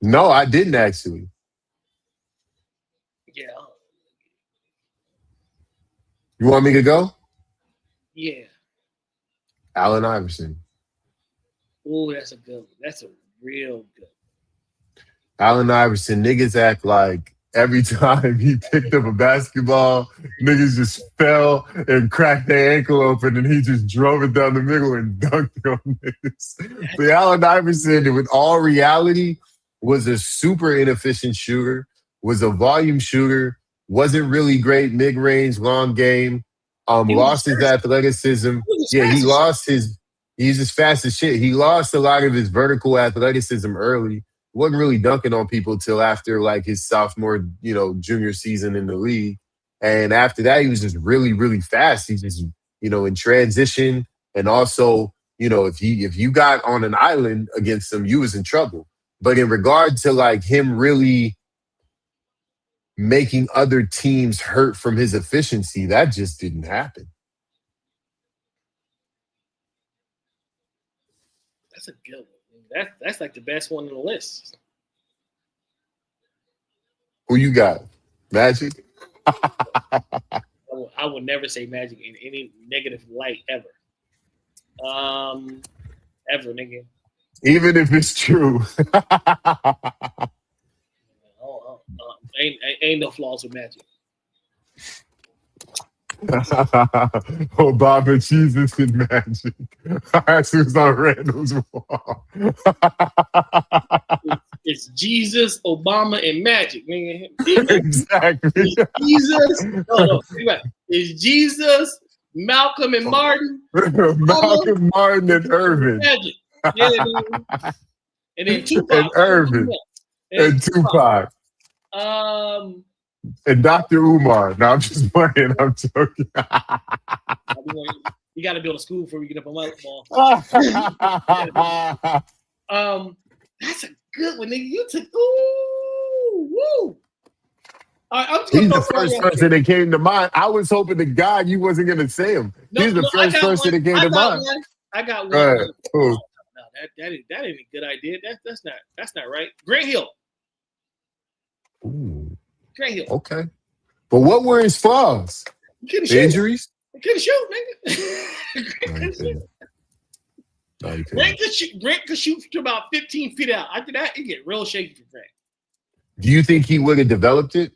No, I didn't actually. Yeah. You want me to go? Yeah. Allen Iverson. Oh, that's a good one. That's a real good one. Allen Iverson, niggas act like every time he picked up a basketball, niggas just fell and cracked their ankle open and he just drove it down the middle and dunked on niggas. But Allen Iverson, with all reality, was a super inefficient shooter, was a volume shooter, wasn't really great mid-range, long game, lost his athleticism. He's as fast as shit. He lost a lot of his vertical athleticism early. Wasn't really dunking on people till after like his sophomore, junior season in the league. And after that, he was just really, really fast. He's just, in transition. And also, if you got on an island against him, you was in trouble. But in regard to like him really making other teams hurt from his efficiency, that just didn't happen. That's a good one. That's like the best one on the list. Who you got? Magic? I would never say Magic in any negative light ever. Ever, nigga. Even if it's true. Ain't no flaws with Magic. Obama, Jesus, and Magic. That's who's on Randall's wall. It's Jesus, Obama, and Magic, nigga. Exactly. It's Jesus. No. It's Jesus, Malcolm, and Martin. Malcolm, Martin, and Irvin. Magic. Yeah, nigga. And then Tupac. And Irvin. And Tupac. And Dr. Umar. No, I'm just playing. I'm joking. You got to build a school before we get up on my ball. That's a good one, nigga. You took woo. He's the first person that came to mind. I was hoping to God you wasn't gonna say him. He's the first person that came to mind. I got one. Right. No, that ain't a good idea. That's not right. Grant Hill. Ooh. Grant Hill. Okay. But what were his flaws? Injuries? He couldn't shoot, nigga. Grant could shoot to about 15 feet out. After that, it get real shaky for Grant. Do you think he would have developed it?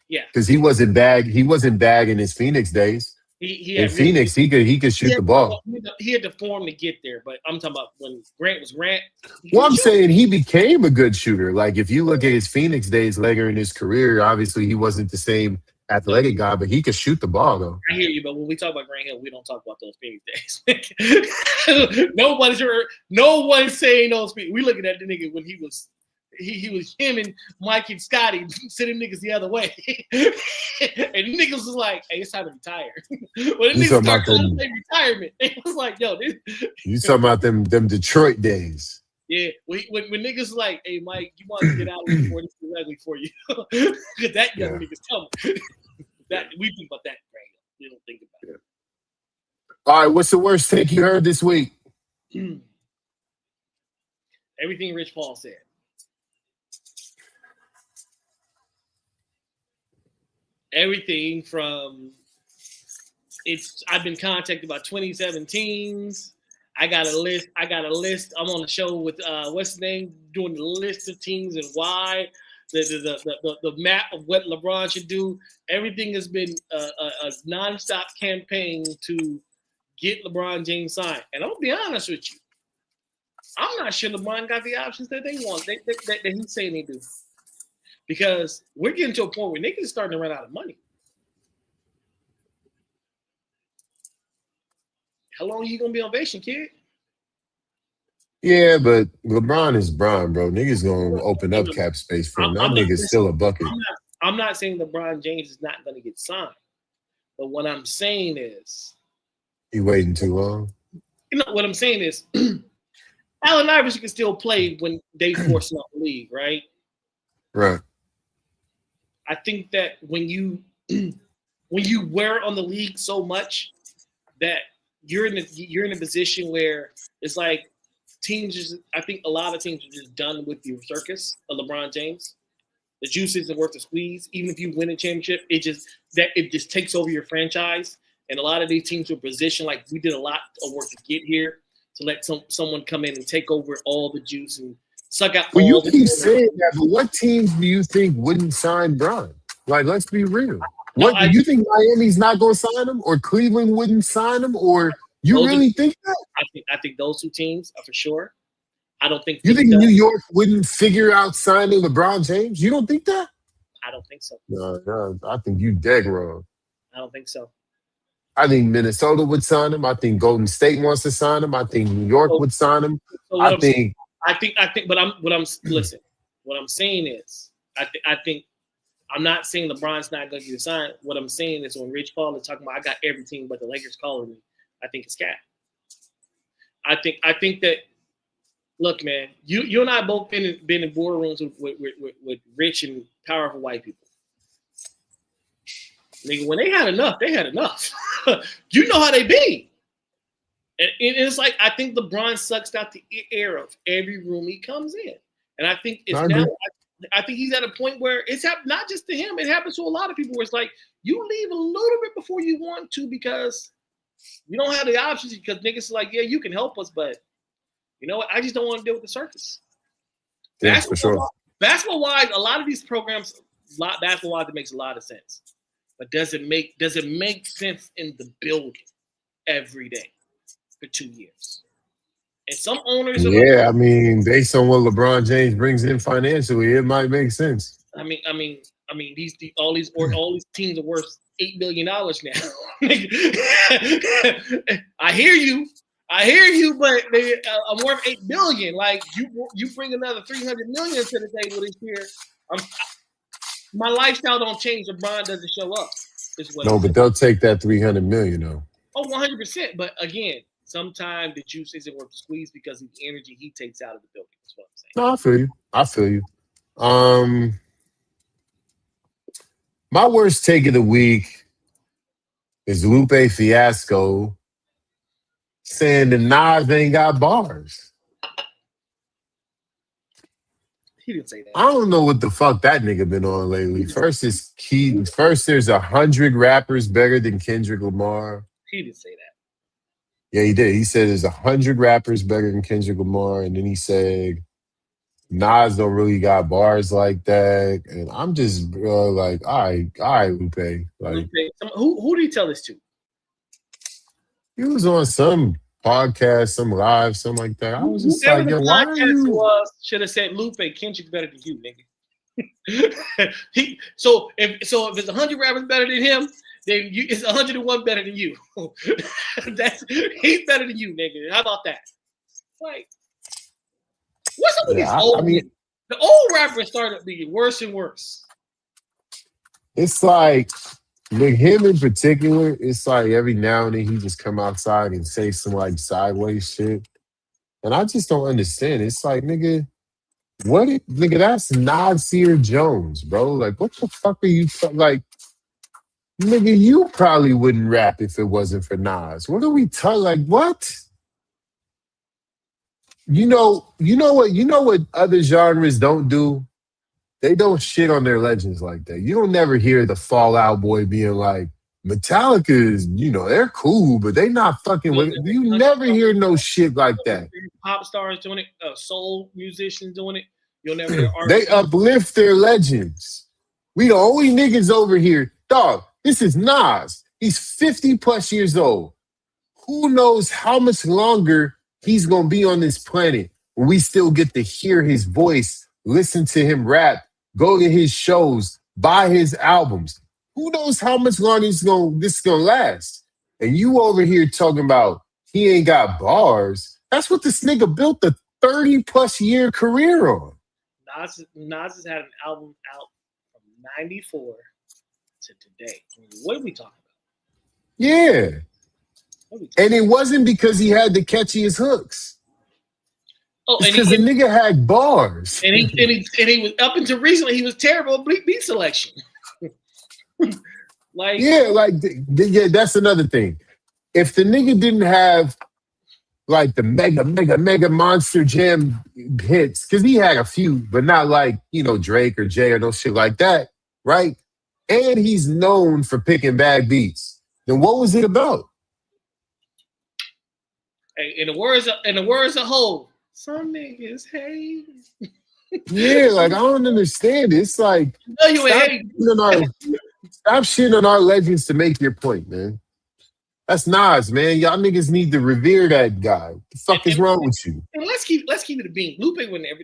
Yeah. Because he wasn't bad in his Phoenix days. In Phoenix, he could shoot the ball. He had the form to get there, but I'm talking about when Grant was Grant. Well, I'm saying he became a good shooter. Like if you look at his Phoenix days later in his career, obviously he wasn't the same athletic guy, but he could shoot the ball though. I hear you, but when we talk about Grant Hill, we don't talk about those Phoenix days. No one's saying those. We looking at the nigga when he was him and Mike and Scotty sending niggas the other way. And niggas was like, hey, it's time to retire. When the niggas started calling retirement, it was like, yo, you talking about them Detroit days. Yeah, when niggas like, hey, Mike, you want to get out before this is ugly for you. Because that young nigga's coming. That we think about that, right? We don't think about it. All right, what's the worst take you heard this week? Everything Rich Paul said. Everything from I've been contacted by 27 teams. I got a list. I'm on the show with what's his name, doing the list of teams and why. The map of what LeBron should do. Everything has been a nonstop campaign to get LeBron James signed. And I'll be honest with you, I'm not sure LeBron got the options that they want, that he's saying they do. Because we're getting to a point where niggas are starting to run out of money. How long are you going to be on vacation, kid? Yeah, but LeBron is Bron, bro. Niggas gonna open up cap space for him. That nigga's still a bucket. I'm not saying LeBron James is not going to get signed. But what I'm saying is... You waiting too long? You know, what I'm saying is Allen Iverson can still play when they force him out the league, right? Right. I think that when you wear on the league so much that you're in a position where it's like I think a lot of teams are just done with your circus of LeBron James. The juice isn't worth the squeeze. Even if you win a championship, it just takes over your franchise. And a lot of these teams are positioned like we did a lot of work to get here to let someone come in and take over all the juice and suck out. Well, you keep saying that, but what teams do you think wouldn't sign Bron? Like, let's be real. Do you think Miami's not going to sign him, or Cleveland wouldn't sign him, or you really think that? I think those two teams are for sure. I don't think you think New York wouldn't figure out signing LeBron James. You don't think that? I don't think so. No, I think you dead wrong. I don't think so. I think Minnesota would sign him. I think Golden State wants to sign him. I think New York would sign him. I think. But listen. What I'm saying is, I think. I'm not saying LeBron's not going to get signed. What I'm saying is, when Rich Paul is talking about, I got every team but the Lakers calling me. I think it's cap. I think that. Look, man, you and I both been in boardrooms with rich and powerful white people. Nigga, when they had enough, they had enough. You know how they be. And it's like, I think LeBron sucks out the air of every room he comes in. And I think I think he's at a point where it's not just to him, it happens to a lot of people where it's like, you leave a little bit before you want to because you don't have the options, because niggas are like, yeah, you can help us, but you know what? I just don't want to deal with the circus. Yeah, for sure. Basketball-wise, a lot of these programs, basketball-wise, it makes a lot of sense. But does it make sense in the building every day for 2 years? And some owners I mean, based on what LeBron James brings in financially, it might make sense. I mean, all these teams are worth $8 billion now. I hear you, but I'm worth $8 billion. Like you bring another $300 million to the table this year. My lifestyle don't change. LeBron doesn't show up. But they'll take that $300 million though. Oh, 100%. But again, sometimes the juice isn't worth the squeeze because of the energy he takes out of the building. That's what I'm saying. No, I feel you. My worst take of the week is Lupe Fiasco saying that Nas ain't got bars. He didn't say that. I don't know what the fuck that nigga been on lately. First, there's 100 rappers better than Kendrick Lamar. He didn't say that. Yeah, he did. He said there's 100 rappers better than Kendrick Lamar, and then he said Nas don't really got bars like that. And I'm just like, all right, Lupe. Like, who did he tell this to? He was on some podcast, some live, something like that. I was just like, yo, why are you? Should have said, Lupe, Kendrick's better than you, nigga. So if it's 100 rappers better than him, then it's 101 better than you. He's better than you, nigga. How about that? Like, what's up with these old? The old rappers started being worse and worse. It's like, with him in particular, it's like every now and then he just come outside and say some like sideways shit. And I just don't understand. It's like, nigga, that's Nasir Jones, bro. Like, what the fuck are you like? Nigga, you probably wouldn't rap if it wasn't for Nas. What are we talking? Like what? You know what other genres don't do? They don't shit on their legends like that. You don't never hear the Fallout Boy being like, Metallica is, they're cool, but they not fucking You'll with it. never You hear never hear no shit like that. pop stars doing it, soul musicians doing it. You'll never hear They R&B. uplift their legends. We the only niggas over here. Dog, this is Nas. He's 50 plus years old. Who knows how much longer he's going to be on this planet where we still get to hear his voice, listen to him rap, go to his shows, buy his albums. Who knows how much longer this is gonna last? And you over here talking about he ain't got bars. That's what this nigga built a 30 plus year career on. Nas has had an album out from '94 to today. I mean, what are we talking about? Yeah. And it wasn't because he had the catchiest hooks. Oh, it's because the nigga had bars. And he was up until recently, he was terrible at beat selection. Yeah, that's another thing. If the nigga didn't have like the mega monster jam hits, because he had a few, but not like, Drake or Jay or no shit like that, right? And he's known for picking bad beats. Then what was it about? Hey, in the words of Hov, some niggas hate. Yeah, like I don't understand. It's like stop shitting on our legends to make your point, man. That's Nas, man. Y'all niggas need to revere that guy. What the fuck is wrong with you? And let's keep it a bean. Lupe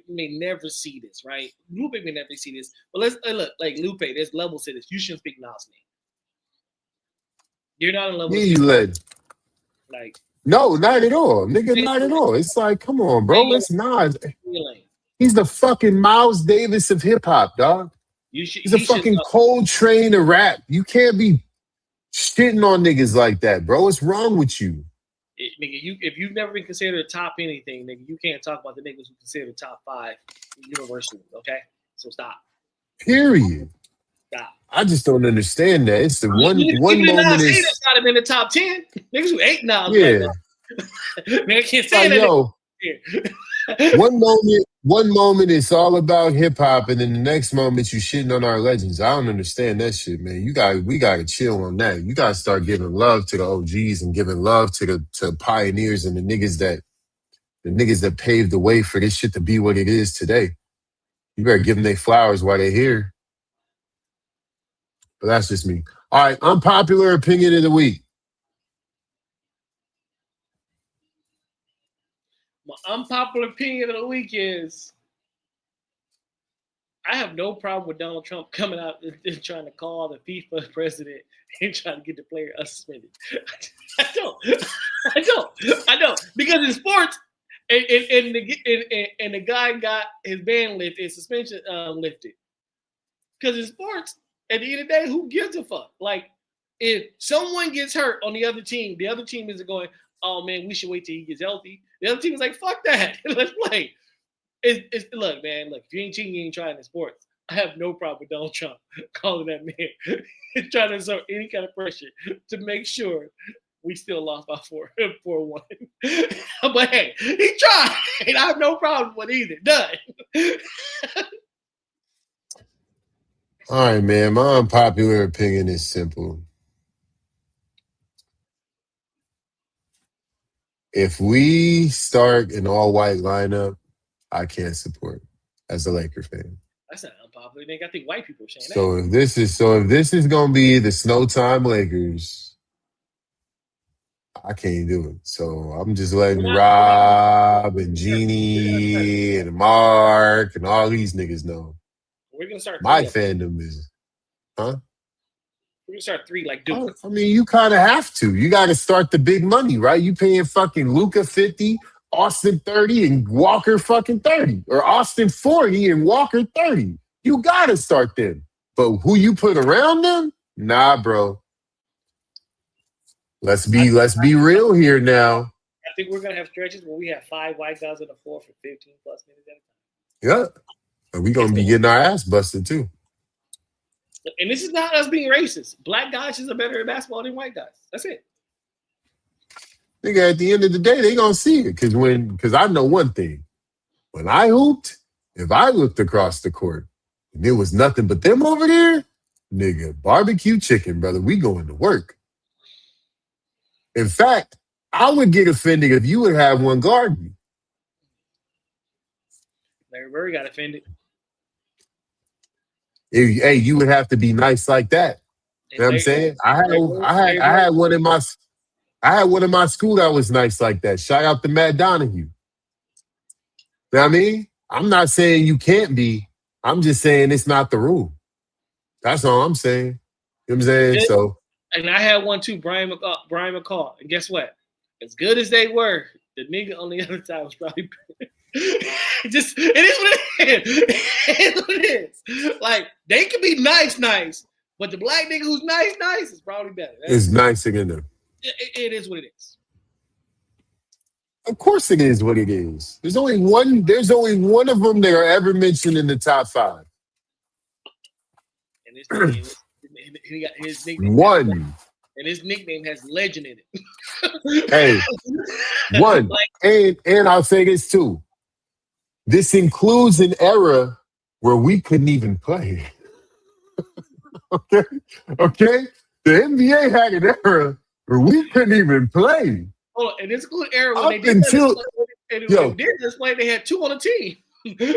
may never see this, right? Lupe may never see this. But let's look, like Lupe, there's levels to this. You shouldn't speak Nas' name. You're not in level. Yeah, you led. Like no, not at all, nigga. Not at all. It's like, come on, bro. It's Nas. He's the fucking Miles Davis of hip hop, dog. He's a fucking Coltrane of rap. You can't be shitting on niggas like that, bro. What's wrong with you? Nigga, if you've never been considered a top anything, nigga, you can't talk about the niggas who consider top 5 universally, okay? So stop. Period. Stop. I just don't understand that. It's the one moment is not have in the top 10. Niggas who ain't now. Yeah. Nigga can't say that. Yo, one moment it's all about hip hop, and then the next moment you shitting on our legends. I don't understand that shit, man. We gotta chill on that. You gotta start giving love to the OGs and giving love to pioneers and the niggas that paved the way for this shit to be what it is today. You better give them their flowers while they're here. But that's just me. All right, unpopular opinion of the week. My unpopular opinion of the week is I have no problem with Donald Trump coming out and trying to call the FIFA president and trying to get the player unsuspended. I don't. Because in sports, and the guy got his ban lifted, his suspension lifted. Because in sports, at the end of the day, who gives a fuck? Like, if someone gets hurt on the other team isn't going, oh man, we should wait till he gets healthy. The other team is like, fuck that. Let's play. Look, man, if you ain't cheating, you ain't trying in sports. I have no problem with Donald Trump calling that man trying to exert any kind of pressure to make sure we still lost by 4-1. But hey, he tried. And I have no problem with either. Done. All right, man. My unpopular opinion is simple. If we start an all-white lineup, I can't support as a Laker fan. That's not unpopular. I think white people are saying that. If this is gonna be the Snowtime Lakers, I can't do it. So I'm just letting Rob and Jeannie and Mark and all these niggas know. We're gonna start. My fandom is, huh? We're gonna start 3 like Duke. I mean, you kind of have to. You got to start the big money, right? You paying fucking Luka 50, Austin 30, and Walker fucking 30, or Austin 40 and Walker 30. You got to start them. But who you put around them? Nah, bro. Let's be real here now. I think we're gonna have stretches where we have 5 white guys on the floor for 15 plus minutes at a time. Yeah, and we gonna be getting our ass busted too. And this is not us being racist. Black guys just are better at basketball than white guys. That's it. Nigga, at the end of the day, they gonna see it. Cause I know one thing. When I hooped, if I looked across the court and there was nothing but them over there, nigga, barbecue chicken, brother. We going to work. In fact, I would get offended if you would have one guard me. Larry Bird got offended. Hey, you would have to be nice like that. You know what I'm saying? I had one in my school that was nice like that. Shout out to Matt Donahue. You know what I mean? I'm not saying you can't be. I'm just saying it's not the rule. That's all I'm saying. You know what I'm saying? So, and I had one too, Brian McCall. And guess what? As good as they were, the nigga on the other side was probably just it is what it is. It is what it is. Like they can be nice, but the black nigga who's nice is probably better. It's nicer than them. It is what it is. Of course it is what it is. There's only one of them that are ever mentioned in the top 5. And he got his nickname. One. And his nickname has legend in it. Hey, one. And I'll say this too. This includes an era where we couldn't even play. Okay? The NBA had an era where we couldn't even play. Hold on, and this includes era when Up they did display, they had 2 on the team.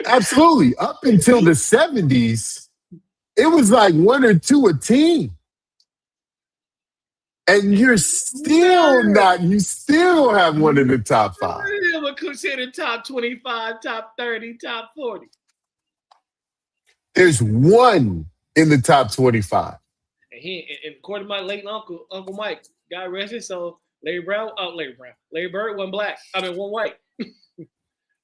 Absolutely. Up until the 70s, it was like 1 or 2 a team. And you still have one in the top 5. Yeah, but consider top 25, top 30, top 40. There's one in the top 25. And according to my late uncle Mike, God rest his soul, Larry Bird wasn't black. I mean, one white.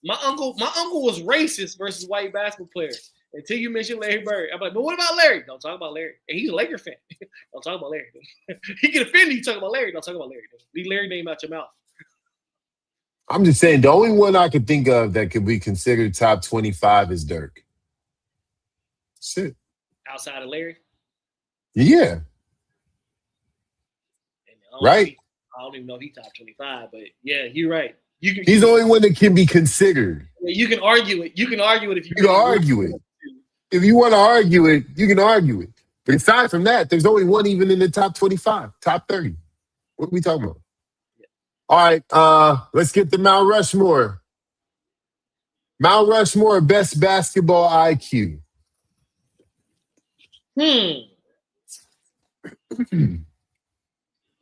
My uncle was racist versus white basketball players. Until you mention Larry Bird, I'm like, but what about Larry? Don't talk about Larry. And he's a Laker fan. Don't talk about Larry. He get offended you talk about Larry. Don't talk about Larry. Leave Larry name out your mouth. I'm just saying, the only one I could think of that could be considered top 25 is Dirk. That's it. Outside of Larry? Yeah. Right. I don't even know if he's top 25, but yeah, you're right. He's the only one that can be considered. You can argue it. You can argue it if you can argue it. If you want to argue it, you can argue it. But aside from that, there's only one even in the top 25, top 30. What are we talking about? Yeah. All right, let's get to Mount Rushmore. Mount Rushmore, best basketball IQ.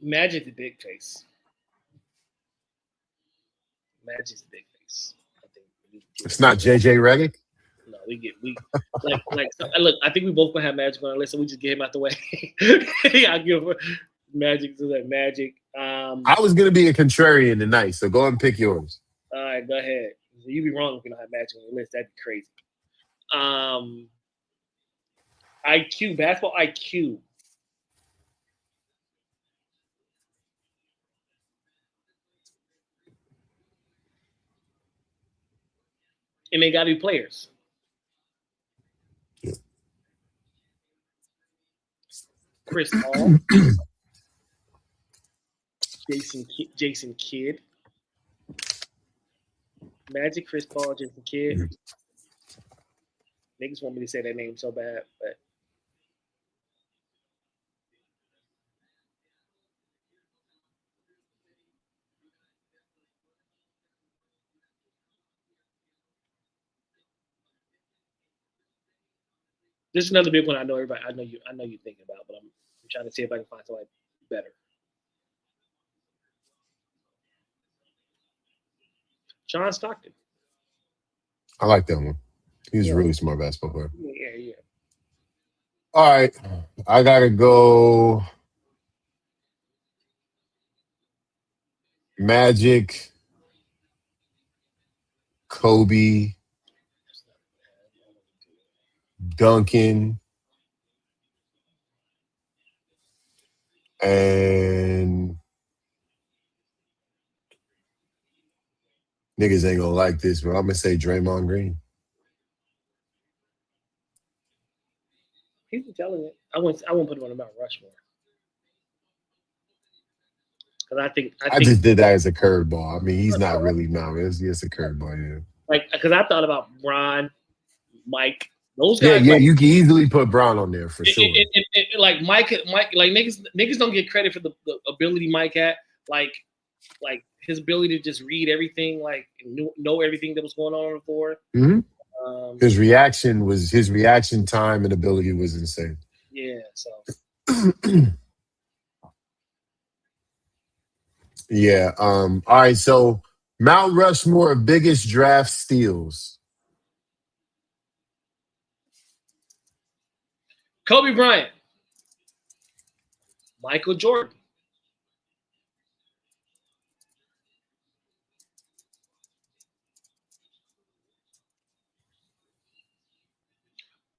Magic the big face. Magic's the big face. I think it's not JJ Redick. No, look. I think we both gonna have Magic on our list, so we just get him out the way. I give Magic to that Magic. I was gonna be a contrarian tonight, so go and pick yours. All right, go ahead. You'd be wrong if you don't have Magic on your list. That'd be crazy. IQ, basketball IQ. And they got to be players. Yeah. Chris Paul, Jason Kidd, Magic, Chris Paul, Jason Kidd. Niggas want me to say that name so bad, but this is another big one. I know everybody. I know you thinking about, but I'm trying to see if I can find somebody better. John Stockton. I like that one. He's a really smart basketball player. Yeah. All right, I gotta go. Magic, Kobe, Duncan, and niggas ain't gonna like this, but I'm gonna say Draymond Green. He's intelligent. I won't put him on Mount Rushmore because I just did that as a curveball. I mean, he's not really Mount. It's just a curveball, yeah. like because I thought about Bron, Mike, those Yeah, guys. yeah, Like, you can easily put Brown on there for sure. like Mike, like niggas don't get credit for the ability Mike had. Like his ability to just read everything, like know everything that was going on the floor. Mm-hmm. His reaction time and ability was insane. Yeah, so yeah. All right. So Mount Rushmore biggest draft steals. Kobe Bryant, Michael Jordan.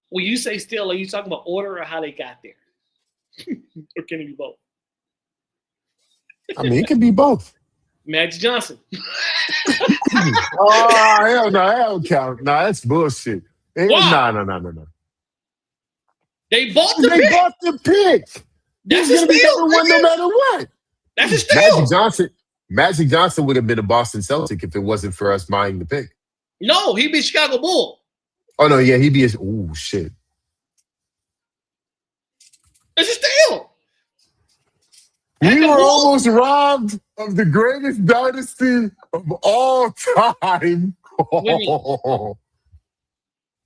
When you say steal, are you talking about order or how they got there? Or can it be both? I mean, it could be both. Magic Johnson. Oh, hell no, that don't count. No, that's bullshit. Why? No. They bought the They pick. bought the pick. That's He's a gonna be steal. number one no matter what. That's a steal. Magic Johnson would have been a Boston Celtic if it wasn't for us buying the pick. No, he'd be Chicago Bull. Oh no, yeah, he'd be shit. It's a steal. We were almost robbed of the greatest dynasty of all time.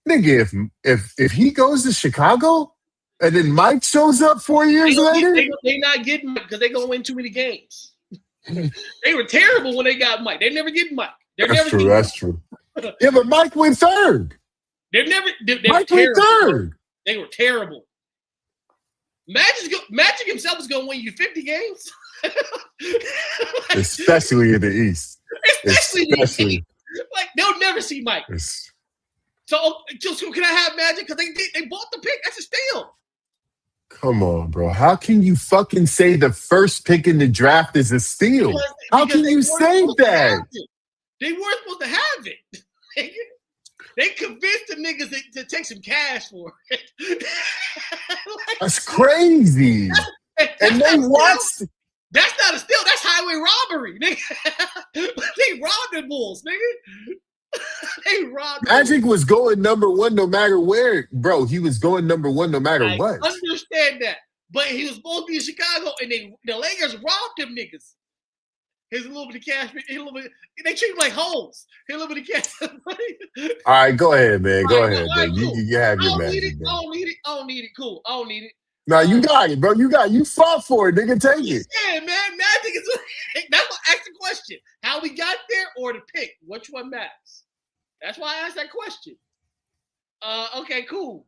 Nigga, if he goes to Chicago and then Mike shows up 4 years later, they not getting Mike because they gonna win too many games. They were terrible when they got Mike. They never get Mike. That's true. Yeah, but Mike went third. Mike went third. They were terrible. Magic himself is gonna win you 50 games. Especially in the East. Especially. Like they'll never see Mike. So can I have Magic? Because they bought the pick. That's a steal. Come on, bro. How can you fucking say the first pick in the draft is a steal? How can you say that? They weren't supposed to have it. They convinced the niggas to take some cash for it. That's crazy. And they watched. That's not a steal. That's highway robbery, nigga. They robbed the Bulls, nigga. They robbed. Magic was going number one no matter where, bro. He was going number one no matter what. I understand that, but he was supposed to be in Chicago, and the Lakers robbed them niggas. Here's a little bit of cash. They treat him like hoes. Here's a little bit of cash. All right, go ahead, man. Go ahead, man. Cool. You have your Magic. Magic. I don't need it. Cool. I don't need it. No, you got it, bro. You fought for it, nigga. Take it. Yeah, man. Magic is. That's why I asked the question: how we got there, or the pick? Which one matters? That's why I asked that question. Okay, cool.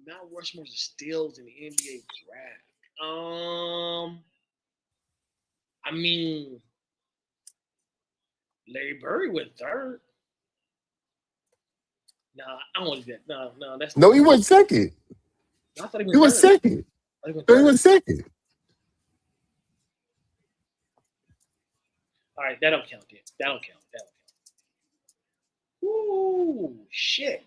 Mount Rushmore's steals in the NBA draft. I mean, Larry Bird went third. Nah, I don't want that. No, that's no. He went second. I thought he went second. He went second. All right, that don't count. That don't count. Ooh, shit.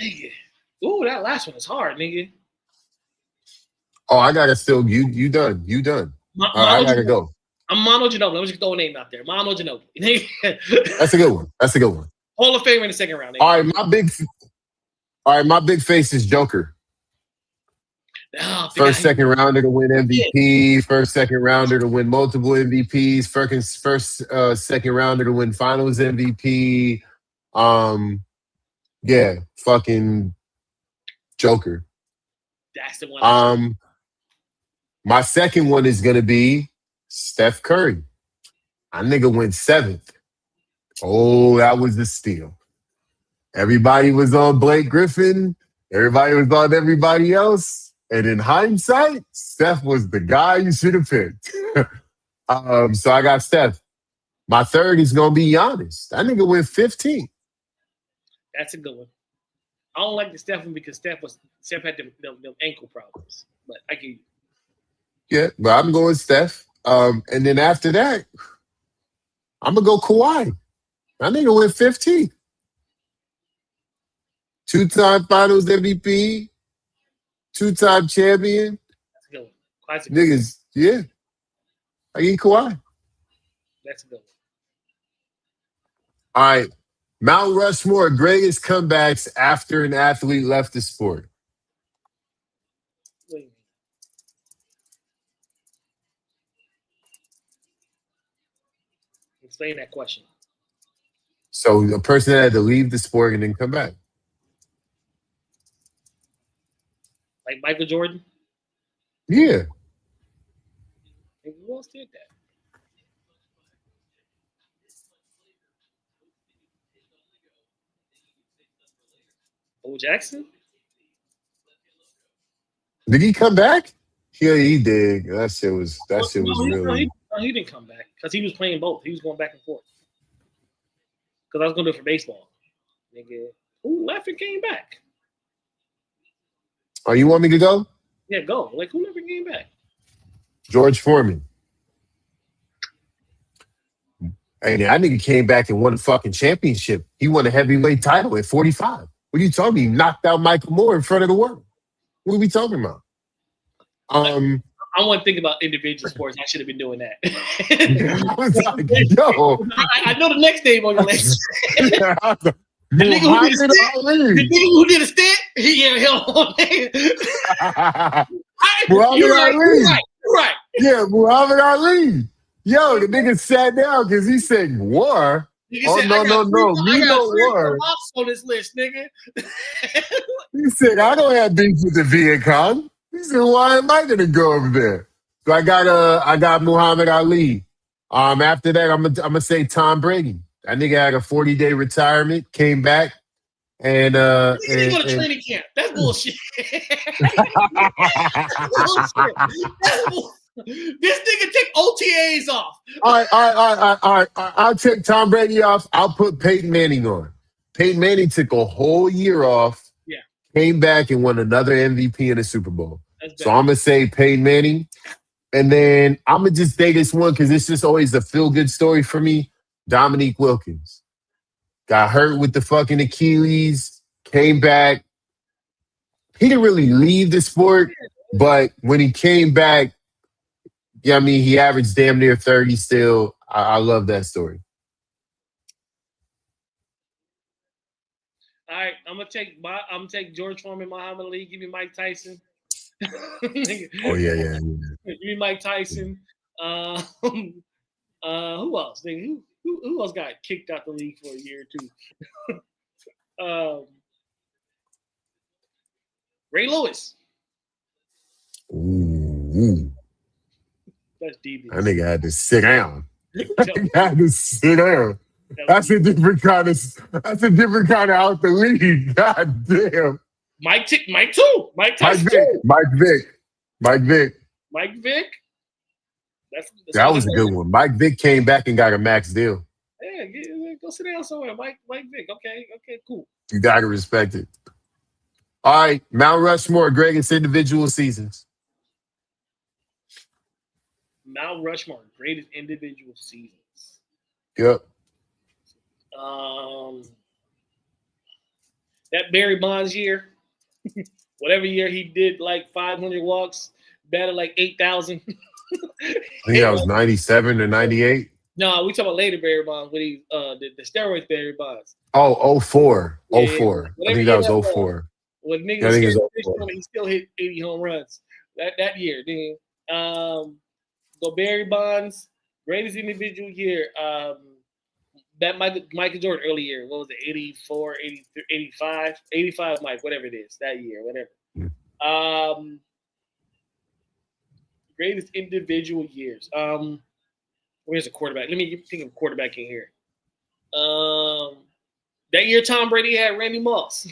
Nigga. Ooh, that last one is hard, nigga. Oh, I gotta still. You done. You done. I gotta go. I'm Manu Ginobili. Let me just throw a name out there. Manu Ginobili. That's a good one. That's a good one. Hall of Famer in the second round. All right, my big face is Joker. First, second rounder to win MVP. First, second rounder to win multiple MVPs. First, second rounder to win Finals MVP. Yeah, fucking Joker. That's the one. My second one is gonna be Steph Curry. My nigga went 7th. Oh, that was a steal. Everybody was on Blake Griffin. Everybody was on everybody else. And in hindsight, Steph was the guy you should have picked. So I got Steph. My third is going to be Giannis. That nigga went 15. That's a good one. I don't like the Steph one because Steph had them ankle problems. But I get you. Yeah, but I'm going Steph. And then after that, I'm gonna go Kawhi. I think win 15. Two-time Finals MVP, two-time champion. That's a good one. Classic. Niggas, yeah. I get Kawhi. That's a good one. All right. Mount Rushmore, greatest comebacks after an athlete left the sport. What do you mean? Explain that question. So a person that had to leave the sport and then come back. Like Michael Jordan? Yeah. Who else did that? Bo Jackson? Did he come back? Yeah, he did. That shit was really. He didn't come back because he was playing both. He was going back and forth. Because I was going to do it for baseball. Nigga, who left and came back? Oh, you want me to go? Yeah, go. Like, who never came back? George Foreman. Hey, that nigga came back and won a fucking championship. He won a heavyweight title at 45. What are you talking about? He knocked out Michael Moore in front of the world. What are we talking about? I want to think about individual sports. I should have been doing that. I was like, yo. I know the next name on your list. The Muhammad Ali. nigga who did a stint, he held on. Muhammad Ali. You're right. Yeah, Muhammad Ali. Yo, the nigga sat down because he said war. Oh, no. Me no war. On this list, nigga. He said, I don't have beef with the Viet Cong. He said, why am I gonna go over there? So I got Muhammad Ali. After that, I'm gonna say Tom Brady. That nigga had a 40-day retirement, came back, and go to training camp. That's bullshit. This nigga take OTAs off. All right. I'll take Tom Brady off. I'll put Peyton Manning on. Peyton Manning took a whole year off. Yeah. Came back and won another MVP in the Super Bowl. That's So I'm gonna say Peyton Manning. And then I'm gonna just say this one because it's just always a feel-good story for me. Dominique Wilkins. Got hurt with the fucking Achilles, came back. He didn't really leave the sport, but when he came back, yeah, I mean, he averaged damn near 30 still. I love that story. All right, I'm gonna take George Foreman, Muhammad Ali. Give me Mike Tyson. Oh yeah. Give me Mike Tyson. Who else? Who else got kicked out the league for a year or two? Ray Lewis. Ooh. That's devious. That nigga had to sit down. That's a different kind of out the league. God damn. Mike too. Mike Tyson. Mike Vick. That was a good one. Mike Vick came back and got a max deal. Yeah, go sit down somewhere. Mike Vick. Okay, cool. You gotta respect it. All right, Mount Rushmore, greatest individual seasons. Mount Rushmore, greatest individual seasons. Yep. That Barry Bonds year, whatever year he did like 500 walks, batted like 8,000. I think that was 97 or 98. No, we talking about later Barry Bonds when he the steroids Barry Bonds. Oh, 04. Yeah, 04. I think that was 04. When niggas he still hit 80 home runs that year. Then go Barry Bonds, greatest individual year. That Michael Jordan early year. What was it? 84, 83, 85? 85 Mike, whatever it is, that year, whatever. Greatest individual years. Where's the quarterback? Let me think of a quarterback in here. That year Tom Brady had Randy Moss.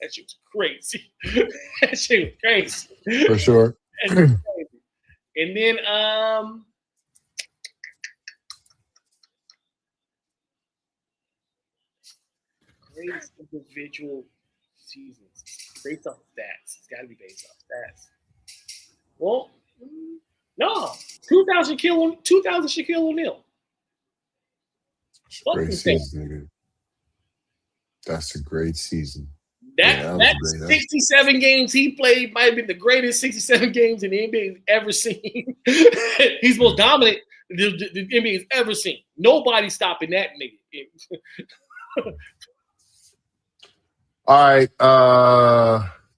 That shit was crazy. That shit was crazy. For sure. And then greatest individual seasons. Based off of stats. It's got to be based off stats. Well, no. 2000 Shaquille O'Neal. Fuck Great the thing. season, nigga. That's a great season. That 67 games he played might have been the greatest 67 games in the NBA's ever seen. He's most dominant the NBA's ever seen. Nobody's stopping that nigga. All right,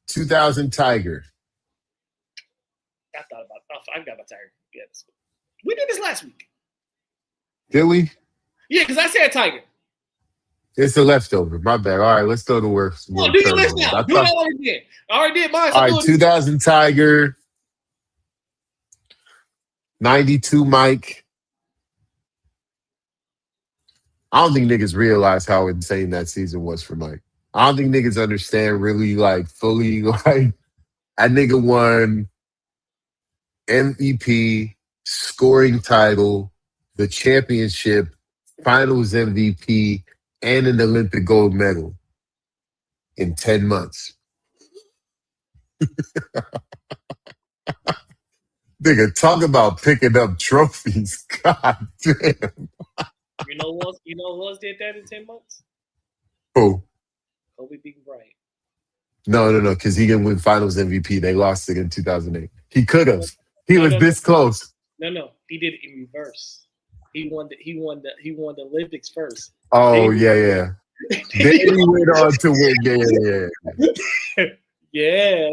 2000 Tiger. I got about Tiger. Yes. We did this last week. Did we? Yeah, because I said Tiger. It's a leftover. My bad. All right, let's go to work. Well, do your list now. Do it all again. I already did mine. So all right, 2000 Tiger. 92 Mike. I don't think niggas realize how insane that season was for Mike. I don't think niggas understand really, like, fully, like, that nigga won MVP, scoring title, the championship, finals MVP, and an Olympic gold medal in 10 months. Nigga, talk about picking up trophies. God damn. You know who else did that in 10 months? Who? Kobe beating Bryant. No, because he didn't win finals MVP. They lost it in 2008. He could have. He was this close. No. He did it in reverse. He won the Olympics first. Oh, yeah. Then he went on to win. Yeah.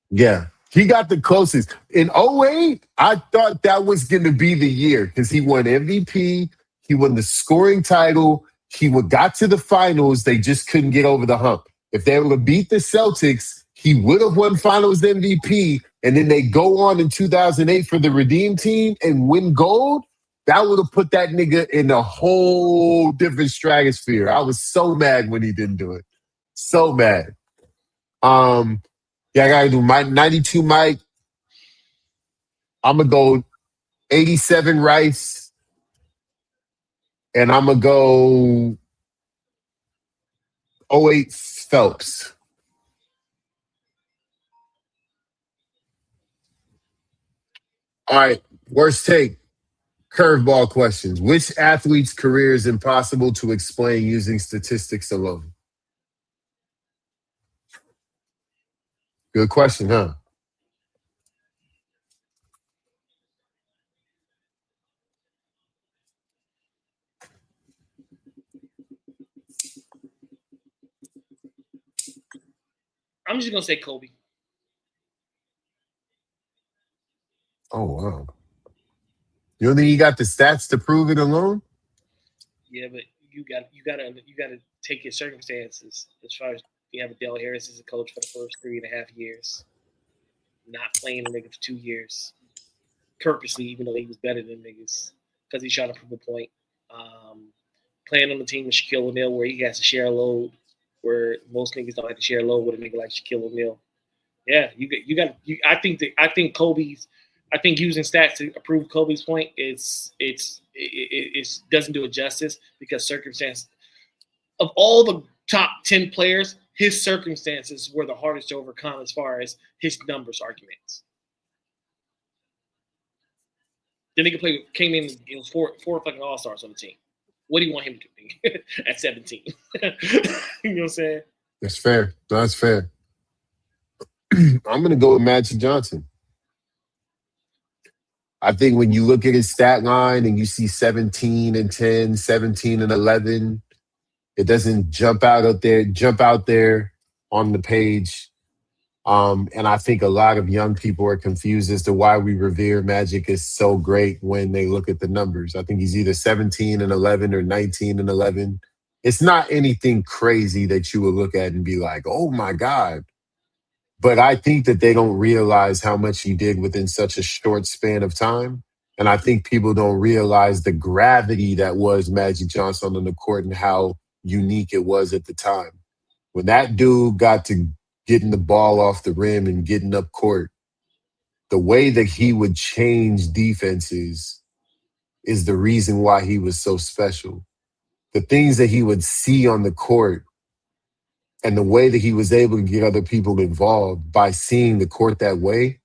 Yeah. He got the closest. In 2008, I thought that was going to be the year because he won MVP. He won the scoring title. He got to the finals. They just couldn't get over the hump. If they were to beat the Celtics, he would have won finals MVP. And then they go on in 2008 for the Redeem team and win gold. That would have put that nigga in a whole different stratosphere. I was so mad when he didn't do it. So mad. Yeah, I gotta do my 92 Mike. I'm gonna go 87 Rice. And I'm gonna go 08 Phelps. All right, worst take. Curveball questions. Which athlete's career is impossible to explain using statistics alone? Good question, huh? I'm just gonna say Kobe. Oh, wow. You don't think he got the stats to prove it alone? Yeah, but you gotta take your circumstances as far as you have Dale Harris as a coach for the first 3.5 years, not playing a nigga for 2 years, purposely, even though he was better than niggas, because he's trying to prove a point. Playing on the team with Shaquille O'Neal where he has to share a load, where most niggas don't have to share a load with a nigga like Shaquille O'Neal. Yeah, I think Kobe's. I think using stats to prove Kobe's point it doesn't do it justice because circumstance of all the top 10 players, his circumstances were the hardest to overcome as far as his numbers arguments. The nigga came in four fucking all-stars on the team. What do you want him to do at 17? You know what I'm saying? That's fair. That's fair. I'm going to go with Magic Johnson. I think when you look at his stat line and you see 17 and 10, 17 and 11, it doesn't jump out there on the page. And I think a lot of young people are confused as to why we revere Magic is so great when they look at the numbers. I think he's either 17 and 11 or 19 and 11. It's not anything crazy that you would look at and be like, oh my God. But I think that they don't realize how much he did within such a short span of time. And I think people don't realize the gravity that was Magic Johnson on the court and how unique it was at the time. When that dude got to getting the ball off the rim and getting up court, the way that he would change defenses is the reason why he was so special. The things that he would see on the court and the way that he was able to get other people involved by seeing the court that way,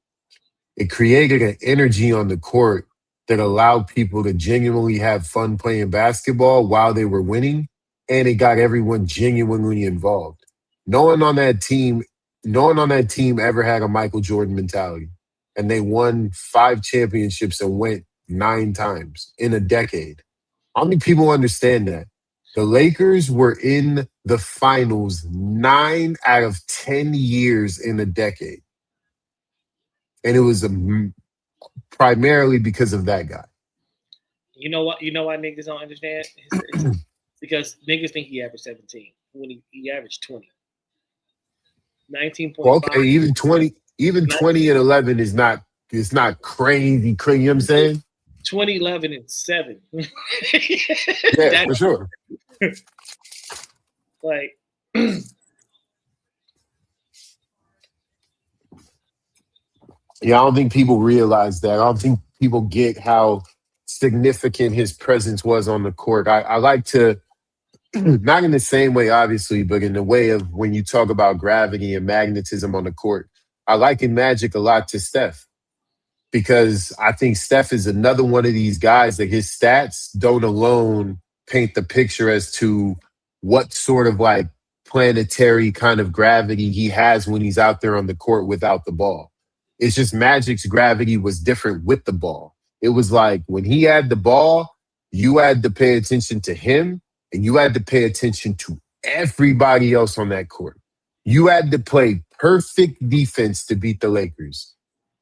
it created an energy on the court that allowed people to genuinely have fun playing basketball while they were winning, and it got everyone genuinely involved. No one on that team, no one on that team ever had a Michael Jordan mentality, and they won 5 championships and went 9 times in a decade. How many people understand that? The Lakers were in the finals 9 out of 10 years in a decade. And it was primarily because of that guy. You know what? You know why niggas don't understand? Because niggas think he averaged 17 when he averaged 20. 19.5. Okay, even 20 and 11 is not crazy, you know what I'm saying? 20, 11, and 7. Yeah, for sure. Like, yeah, I don't think people realize that. I don't think people get how significant his presence was on the court. I like to, not in the same way, obviously, but in the way of when you talk about gravity and magnetism on the court, I liken Magic a lot to Steph, because I think Steph is another one of these guys that his stats don't alone paint the picture as to what sort of like planetary kind of gravity he has when he's out there on the court without the ball. It's just Magic's gravity was different with the ball. It was like when he had the ball, you had to pay attention to him and you had to pay attention to everybody else on that court. You had to play perfect defense to beat the Lakers.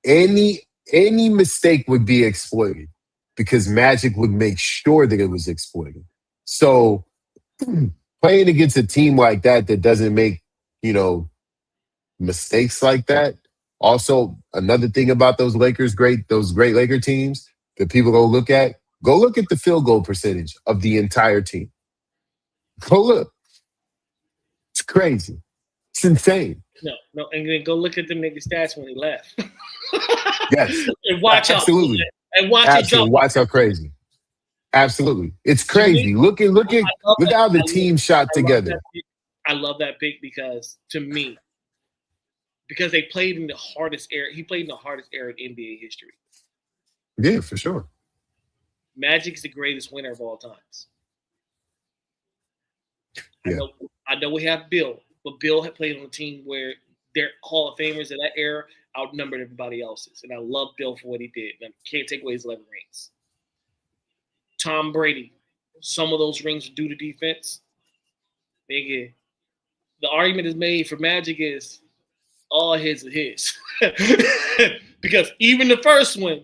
Any mistake would be exploited because Magic would make sure that it was exploited. So playing against a team like that doesn't make, mistakes like that. Also, another thing about those great Laker teams that people go look at the field goal percentage of the entire team. Go look. It's crazy. It's insane. No, and then go look at them niggas' stats when he left. Yes. And watch absolutely. And watch absolutely. Watch how crazy. Absolutely. It's crazy. Look how the team shot together. I love that pick because to me, because they played in the hardest era. He played in the hardest era in NBA history. Yeah, for sure. Magic's the greatest winner of all times. Yeah. I know we have Bill, but Bill had played on a team where their Hall of Famers in that era outnumbered everybody else's. And I love Bill for what he did. And I can't take away his 11 rings. Tom Brady, some of those rings are due to defense. Nigga, the argument is made for Magic is all his is his. Because even the first one,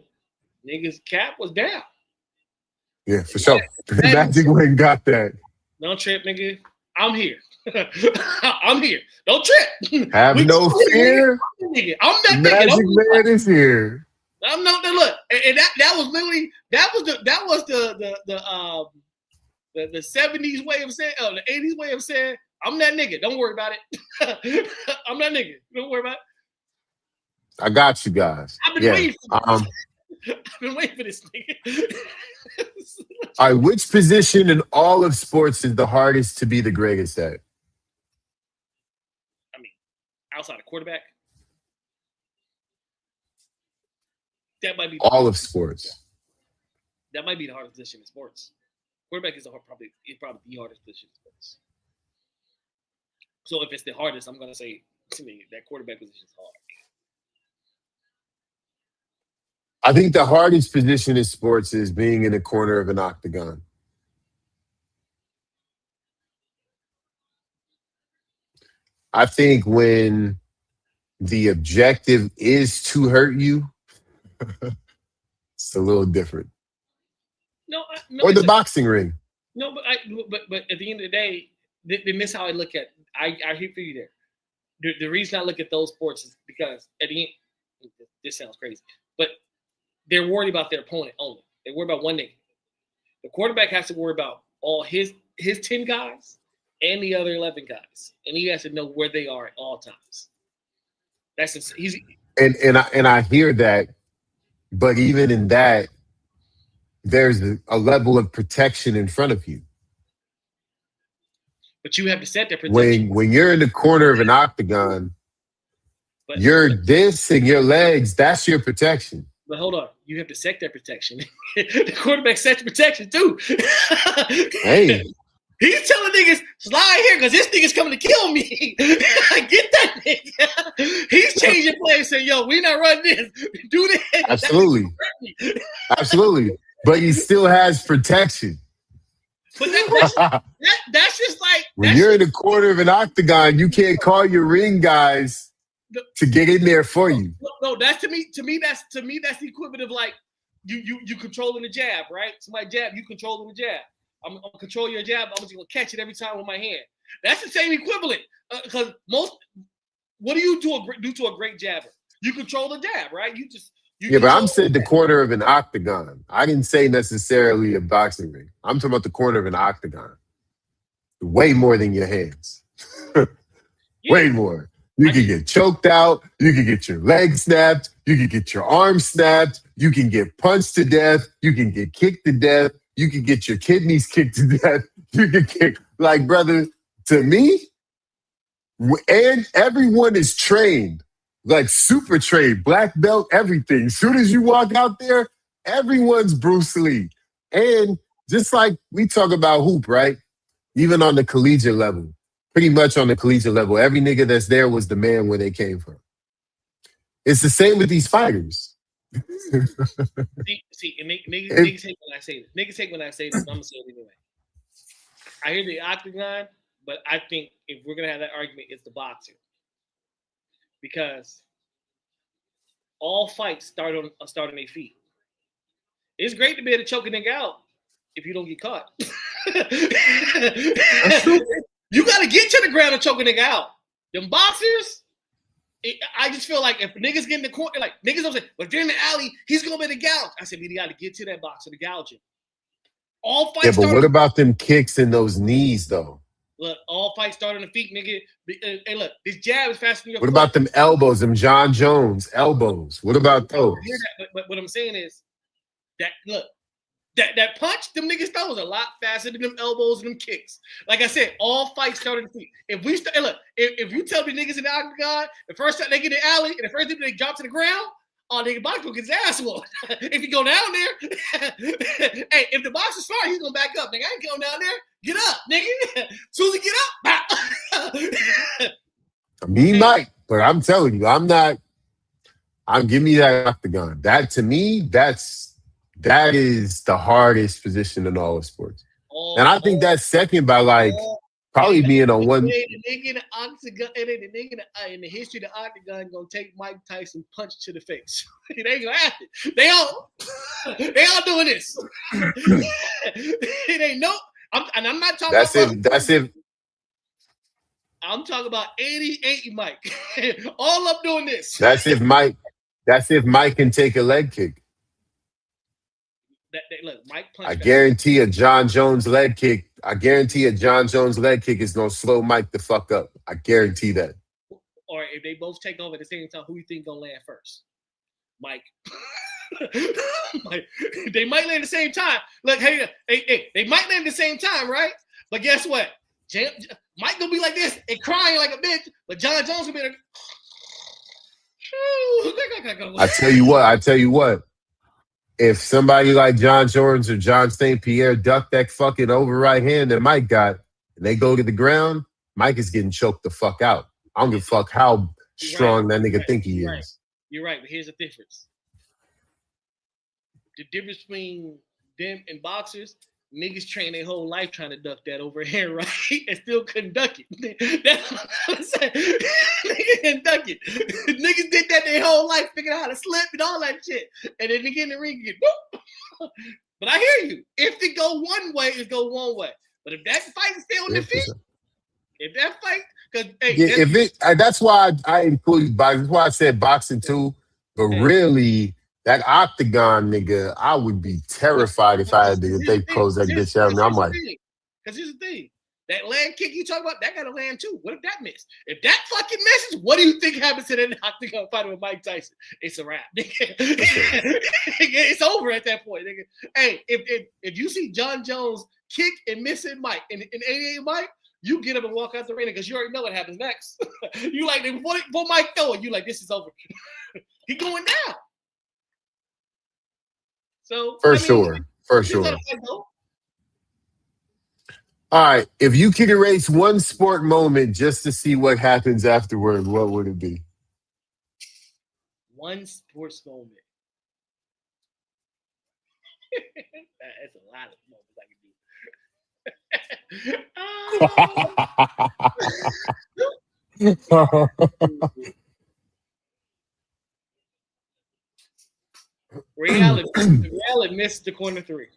niggas cap was down. Yeah, for sure. Magic went and got that. Don't trip, nigga. I'm here. I'm here. Don't trip. Have no fear. Nigga. I'm that Magic nigga. Man is here. I'm not look, and that was literally that was the 70s way of saying, the 80s way of saying, I'm that nigga. Don't worry about it. I'm that nigga. Don't worry about it. I got you guys. I've been waiting for this. I've been waiting for this nigga. All right, which position in all of sports is the hardest to be the greatest at? I mean, outside of quarterback. That might be all of sports. That might be the hardest position in sports. Quarterback is probably the hardest position in sports. So if it's the hardest, I'm gonna say to me that quarterback position is hard. I think the hardest position in sports is being in the corner of an octagon. I think when the objective is to hurt you, it's a little different. No, or the boxing ring. No, but at the end of the day, then this is how I look at. I hear for you there. The reason I look at those sports is because at the end, this sounds crazy, but they're worried about their opponent only. They worry about one nigga. The quarterback has to worry about all his 10 guys and the other 11 guys, and he has to know where they are at all times. And I hear that, but even in that, there's a level of protection in front of you. But you have to set that protection. When you're in the corner of an octagon, But this and your legs, that's your protection. But hold on, you have to set that protection. The quarterback sets protection too. Hey. He's telling niggas, slide here because this nigga's coming to kill me. Get that nigga. He's changing plays, saying, yo, we not running this. Do this. Absolutely. Absolutely. But he still has protection. But that's just like when you're in the corner of an octagon, you can't call your ring guys to get in there for you. No, that's to me that's the equivalent of like you controlling the jab, right? Somebody jab, you controlling the jab. I'm gonna control your jab. I'm just gonna catch it every time with my hand. That's the same equivalent. Because what do you do to a great jabber? You control the jab, right? But I'm saying the corner of an octagon. I didn't say necessarily a boxing ring. I'm talking about the corner of an octagon. Way more than your hands. Way more. You can get choked out. You can get your leg snapped. You can get your arm snapped. You can get punched to death. You can get kicked to death. You can get your kidneys kicked to death. You can kick, like, brother, to me, and everyone is trained, like super trained, black belt, everything. As soon as you walk out there, everyone's Bruce Lee. And just like we talk about hoop, right? Even on the collegiate level, pretty much on the collegiate level, every nigga that's there was the man where they came from. It's the same with these fighters. See, and niggas hate when I say this. Niggas hate when I say this, but I'm gonna say it anyway. I hear the octagon, but I think if we're gonna have that argument, it's the boxing. Because all fights start on their feet. It's great to be able to choke a nigga out if you don't get caught. You gotta get to the ground and choke a nigga out. Them boxers, I just feel like if niggas get in the corner, like niggas don't say, but if they're in the alley, he's gonna be the gouge. I said, we gotta get to that boxer to gouge him. All fights. Yeah, but what about them kicks and those knees though? Look, all fights start on the feet, nigga. Hey, look, this jab is faster than your What foot. about them elbows, them John Jones elbows? What about those? I hear that, but what I'm saying is that look, that punch, them niggas throws a lot faster than them elbows and them kicks. Like I said, all fights start on the feet. If we start, look, if you tell me niggas in the octagon, the first time they get in the alley and the first time they drop to the ground, nigga boxer will get his ass whooped. If you go down there, hey, if the boxer's smart, he's gonna back up. Nigga, I ain't going down there. Get up, nigga. As soon as he get up, I mean, he might, but I'm telling you, I'm giving you that octagon. That to me, that is the hardest position in all of sports. And I think that's second by like probably being on one. The nigga in the octagon, and the nigga in the history of the octagon gonna take Mike Tyson punch to the face. They ain't gonna have it. They all doing this. It ain't no. I'm not talking. That's it. I'm talking about 80 Mike. All up doing this. That's if Mike can take a leg kick. Look, Mike punched. I guarantee a John Jones leg kick. Is gonna slow Mike the fuck up. I guarantee that. Or if they both take over at the same time, who you think gonna land first? Mike. They might land at the same time. Look, hey, they might land at the same time, right? But guess what? Mike gonna be like this and crying like a bitch, but John Jones gonna be like. I tell you what. If somebody like John Jones or John St. Pierre duck that fucking over right hand that Mike got, and they go to the ground, Mike is getting choked the fuck out. I don't give a fuck how strong that nigga think he is. You're right, but here's the difference. The difference between them and boxers, niggas train their whole life trying to duck that overhand right and still couldn't duck it. That's what I'm saying. Niggas didn't duck it. Niggas did that their whole life, figuring out how to slip and all that shit. And then they get in the ring and get whoop. But I hear you. If it go one way, it go one way. But if that fight is still on the feet, if that fight, because that's why I include boxing. That's why I said boxing too. But really, that octagon nigga, I would be terrified if I had to if they close that bitch out. I'm like, because here's the thing. That land kick you talk about, that got to land too. What if that missed? If that fucking misses, what do you think happens to that octagon fight with Mike Tyson? It's a wrap. It's over at that point. Nigga. Hey, if you see John Jones kick and miss it, Mike, and 88 Mike, You get up and walk out the arena because you already know what happens next. You like, before Mike throw it, you like, this is over. He going down. So For sure. All right. If you could erase one sport moment just to see what happens afterward, what would it be? One sports moment. That's a lot of moments I can do. Ray Allen missed the corner three.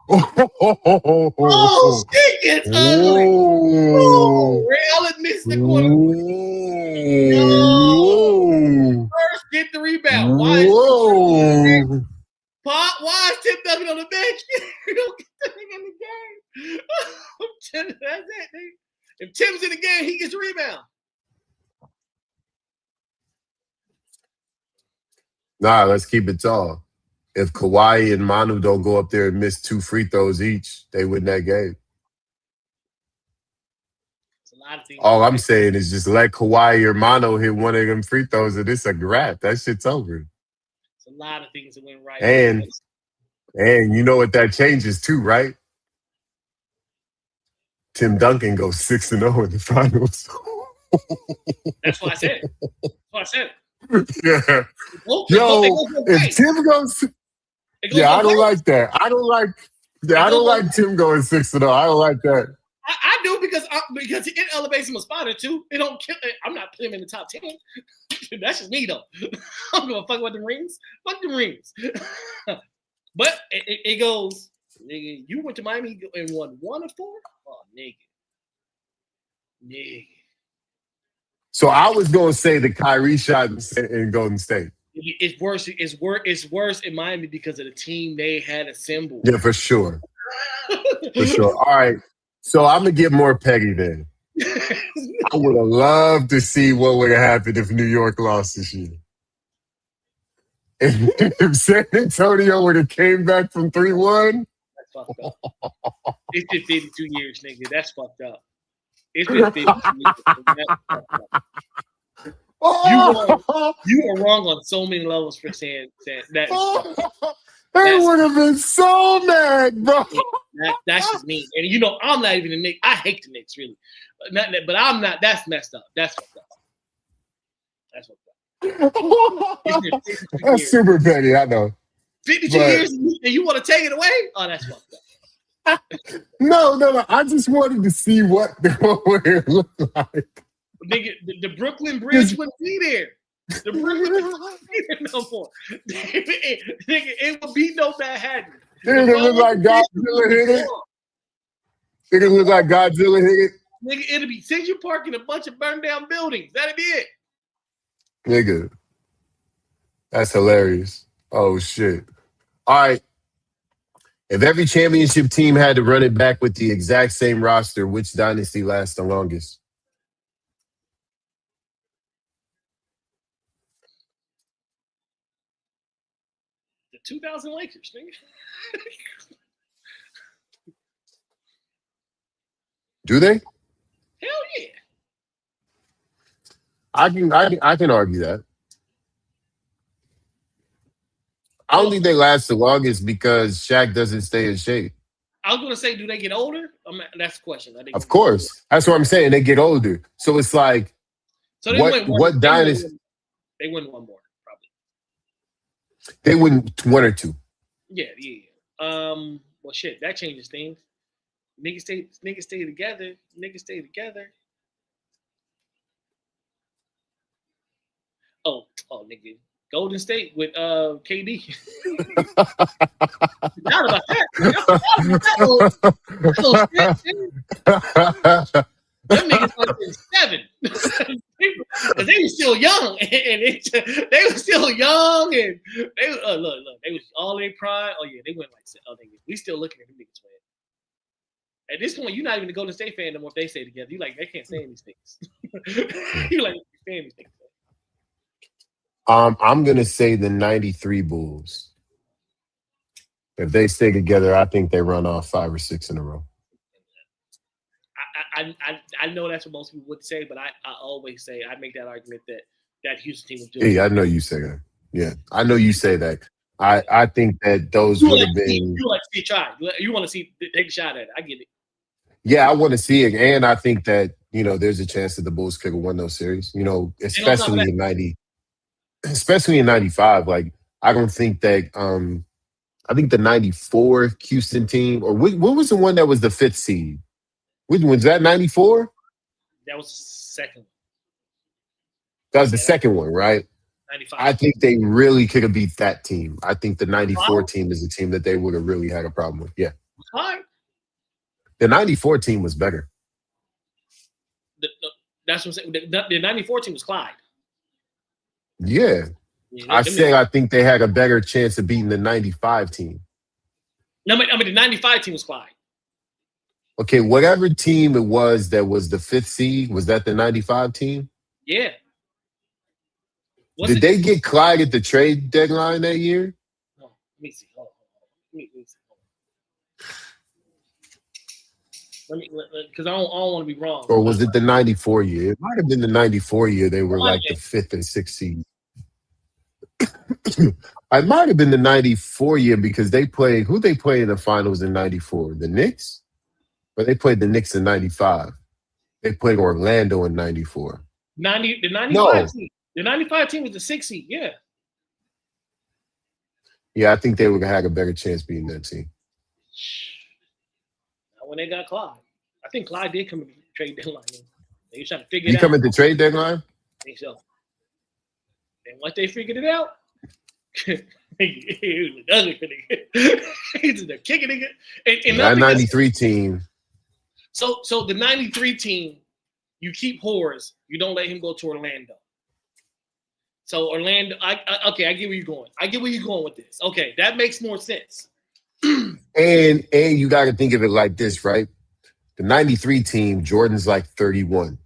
Oh, shit gets ugly. Oh, Ray Allen missed the corner three. No. First, get the rebound. Why is Tim Duncan on the bench? You don't get the nigga in the game. That's it, nigga. If Tim's in the game, he gets a rebound. Nah, let's keep it tall. If Kawhi and Manu don't go up there and miss 2 free throws each, they win that game. It's a lot of things. All I'm saying is just let Kawhi or Manu hit one of them free throws and it's a wrap. That shit's over. It's a lot of things that went right. And you know what that changes too, right? Tim Duncan goes 6-0 in the finals. That's what I said. Yeah. Yo, if Tim goes, I don't like that. I don't like Tim going 6-0. I don't like that. I do because it elevates him a spot or two. It don't kill. I'm not putting him in the top 10. That's just me though. I'm gonna fuck with the rings. Fuck the rings. But it goes. Nigga, you went to Miami and won 1 or 4. Oh, nigga. So I was gonna say the Kyrie shot in Golden State. It's worse. It's worse in Miami because of the team they had assembled. Yeah, for sure. For sure. All right. So I'm gonna get more petty then. I would have loved to see what would have happened if New York lost this year. If San Antonio would have came back from 3-1. That's fucked up. It's been 52 years, nigga. That's fucked up. It's been 52 years. You are wrong on so many levels for saying that. They would have been so mad, bro. That's just me. And you know, I'm not even a Knicks. I hate the Knicks, really. But I'm not. That's messed up. That's fucked up. That's fucked up. That's super petty, I know. 52 years and you want to take it away? Oh, that's fucked up. No. I just wanted to see what it looked like. Nigga, the Brooklyn Bridge wouldn't be there. The Brooklyn Bridge wouldn't be there no more. Nigga, it would be no Manhattan. It look like Godzilla hit it. It look like Godzilla hit it. Nigga, it'll be Central Park and a bunch of burned down buildings. That'd be it. Nigga. That's hilarious. Oh, shit. All right. If every championship team had to run it back with the exact same roster, which dynasty lasts the longest? The 2000 Lakers, nigga. Do they? Hell yeah. I can argue that. I don't think they last the longest because Shaq doesn't stay in shape. I was going to say, do they get older? That's the question. Of course. That's what I'm saying. They get older. So it's like, so what dynasty? They win one more, probably. They win 1 or 2. Yeah. Well, shit, that changes things. Niggas stay together. Oh, nigga. Golden State with KD. Not about that. Them niggas like 7. Because they were still young. And they were still young. And they look. They was all in prime. Oh, yeah. They went like, we still looking at them niggas, man. At this point, you're not even a Golden State fan no more if they stay together. You like, they can't stand these things. You like, stand these things. I'm gonna say the '93 Bulls. If they stay together, I think they run off 5 or 6 in a row. I know that's what most people would say, but I always say I make that argument that Houston team was doing. Yeah, I know you say that. Yeah, I know you say that. I think that those would have been. You want to see it try. You want to see take a shot at it. I get it. Yeah, I want to see it, and I think that there's a chance that the Bulls could have won those series. Especially in especially in '95. Like I don't think that. I think the '94 Houston team, or what was the one that was the 5th seed? Which was that '94? That was the second. That was the second one, right? 95. I think they really could have beat that team. I think the '94 team is a team that they would have really had a problem with. Yeah. Fine. The '94 team was better. That's what I'm saying. The '94 team was Clyde. Yeah. I think they had a better chance of beating the '95 team. No, I mean the '95 team was Clyde. Okay, whatever team it was that was the 5th seed, was that the '95 team? Yeah. Did they get Clyde at the trade deadline that year? Oh, let me see. Hold on. Let me see. Because I don't want to be wrong. Or was it the '94 year? It might have been the '94 year. They were like the 5th and 6th seed. It might have been the '94 year because they played. Who they played in the finals in '94? The Knicks? But they played the Knicks in '95. They played Orlando in '94. The '95 team. The '95 team was the 6th seed. Yeah. Yeah, I think they would have had a better chance beating that team. Not when they got Clyde. I think Clyde did come at the trade deadline. They were trying to figure it out. He come at the trade deadline? I think so. And once they figured it out, he was ugly for nigga. He's just kicking nigga. And that '93 team. So the '93 team, you keep Horace. You don't let him go to Orlando. So Orlando, I get where you're going. I get where you're going with this. Okay, that makes more sense. And you got to think of it like this, right? The '93 team, Jordan's like 31.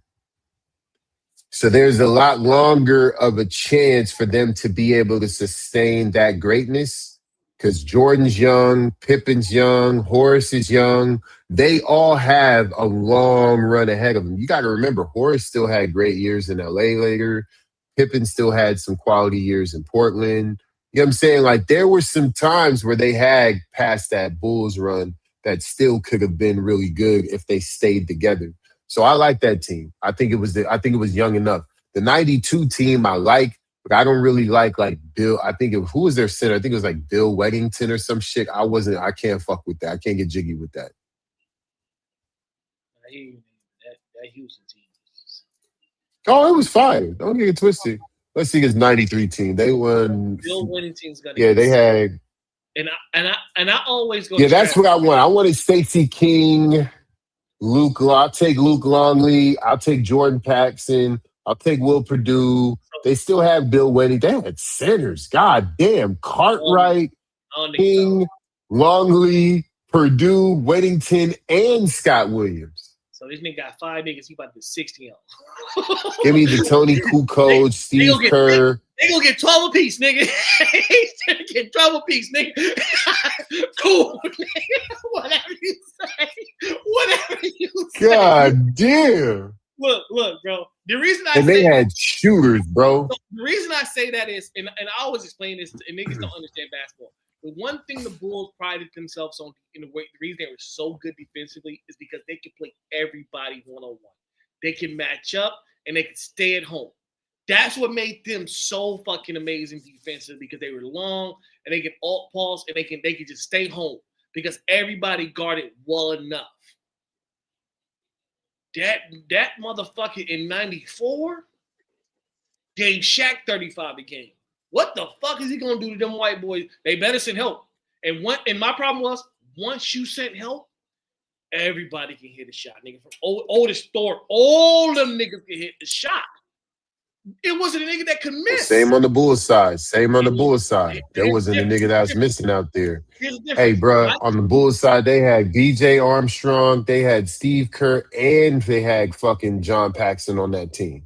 So there's a lot longer of a chance for them to be able to sustain that greatness because Jordan's young, Pippen's young, Horace is young. They all have a long run ahead of them. You got to remember, Horace still had great years in LA later. Pippen still had some quality years in Portland. You know what I'm saying? Like there were some times where they had past that Bulls run that still could have been really good if they stayed together. So I like that team. I think it was young enough. The '92 team I like, but I don't really like Bill. Who was their center? I think it was like Bill Weddington or some shit. I can't fuck with that. I can't get jiggy with that. That Houston team. Oh, it was fire. Don't get it twisted. Let's see his '93 team. They won. Bill Weddington's gonna. Yeah, they had. And I always go. Yeah, that's what I want. I wanted Stacey King, I'll take Luke Longley. I'll take Jordan Paxson. I'll take Will Perdue. They still have Bill Weddington. They had centers. God damn. Cartwright, King, Longley, Perdue, Weddington, and Scott Williams. So this nigga got 5 niggas. He about to 60 of them. Give me the Tony Kukoc, Steve Kerr. They gonna get 12 apiece, nigga. He's gonna get 12 apiece, nigga. Cool, nigga. Whatever you say. God damn. Look, bro. The reason they had shooters, bro. The reason I say that is, and I always explain this, and niggas don't understand basketball. The one thing the Bulls prided themselves on in the reason they were so good defensively is because they could play everybody one-on-one. They can match up and they can stay at home. That's what made them so fucking amazing defensively because they were long and they can alt pause and they can just stay home because everybody guarded well enough. That motherfucker in '94 gave Shaq 35 a game. What the fuck is he gonna do to them white boys? They better send help. And my problem was once you sent help, everybody can hit a shot, nigga. From oldest Thorpe, all them niggas can hit the shot. It wasn't a nigga that could miss. Same on the Bulls side. There wasn't a nigga that was missing out there. Hey, bro, on the Bulls side, they had B.J. Armstrong, they had Steve Kerr, and they had fucking John Paxson on that team.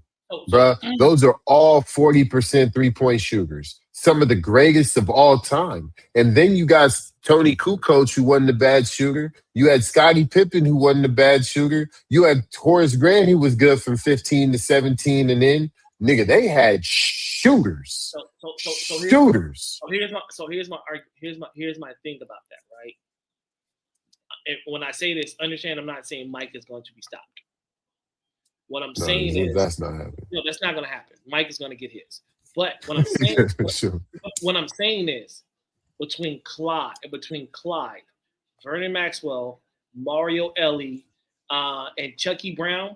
Bruh, those are all 40% three-point shooters. Some of the greatest of all time. And then you guys Tony Kukoc, who wasn't a bad shooter. You had Scottie Pippen, who wasn't a bad shooter. You had Horace Grant, who was good from 15 to 17 and in. Nigga, they had shooters. Shooters. Here's my thing about that, right? And when I say this, understand I'm not saying Mike is going to be stopped. What I'm saying is that's not happening. No, that's not going to happen. Mike is going to get his. But what I'm saying, what I'm saying is between Clyde, Vernon Maxwell, Mario Elie, and Chucky Brown,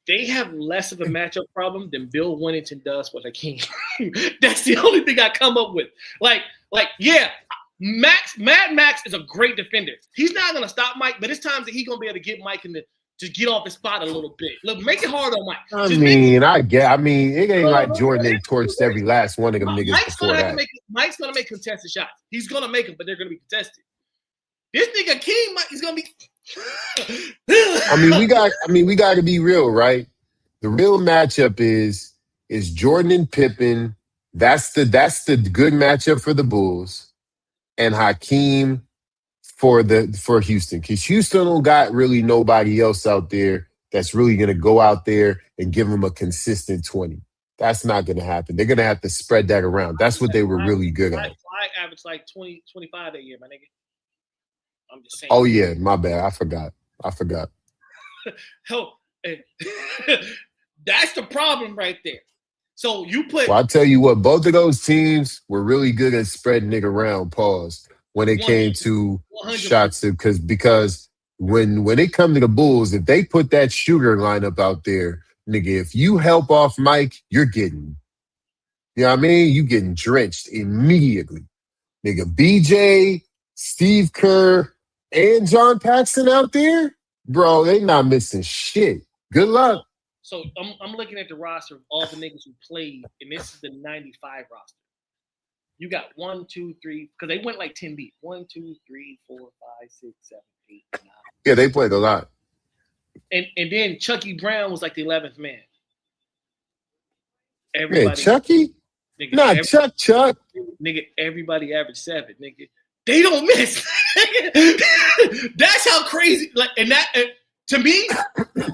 they have less of a matchup problem than Bill Winnington does with Hakeem. That's the only thing I come up with. Yeah, Mad Max is a great defender. He's not going to stop Mike, but it's times that he's going to be able to get Mike to get off his spot a little bit. Look, make it hard on Mike. It ain't like Jordan torched every last one of them niggas before that. Mike's going to make contested shots. He's going to make them, but they're going to be contested. This nigga King, he's going to be. we got to be real, right? The real matchup is Jordan and Pippen. That's the good matchup for the Bulls, and Hakeem for Houston, because Houston don't got really nobody else out there that's really gonna go out there and give them a consistent 20. That's not gonna happen. They're gonna have to spread that around. That's what they were really good at. I averaged like 20, 25 that year, my nigga. I'm just saying. Oh yeah, my bad. I forgot. Hell, that's the problem right there. So you put. Well, I tell you what, both of those teams were really good at spreading it around. Pause. When it came to 100%. Shots, because when it come to the Bulls, if they put that shooter lineup out there, nigga, if you help off Mike, you're getting, you know what I mean? You getting drenched immediately. Nigga, BJ, Steve Kerr, and John Paxson out there, bro, they not missing shit. Good luck. So I'm looking at the roster of all the niggas who played, and this is the 95 roster. You got 1, 2, 3, because they went like 10 deep. 1, 2, 3, 4, 5, 6, 7, 8, 9. Yeah, they played a lot. And then Chucky Brown was like the 11th man. Everybody, Chucky? Nigga, Chuck. Nigga, everybody averaged 7. Nigga, they don't miss. That's how crazy. To me,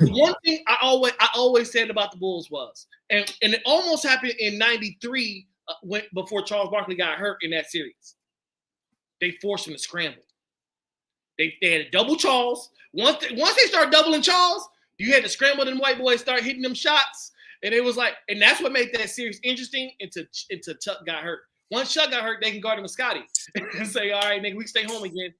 one thing I always said about the Bulls was, and it almost happened in '93. Before Charles Barkley got hurt in that series, they forced him to scramble. They had to double Charles. Once they start doubling Charles, you had to scramble them white boys, start hitting them shots, and it was like, and that's what made that series interesting. Until Chuck got hurt. Once Chuck got hurt, they can guard him with Scotty and say, "All right, nigga, we stay home again.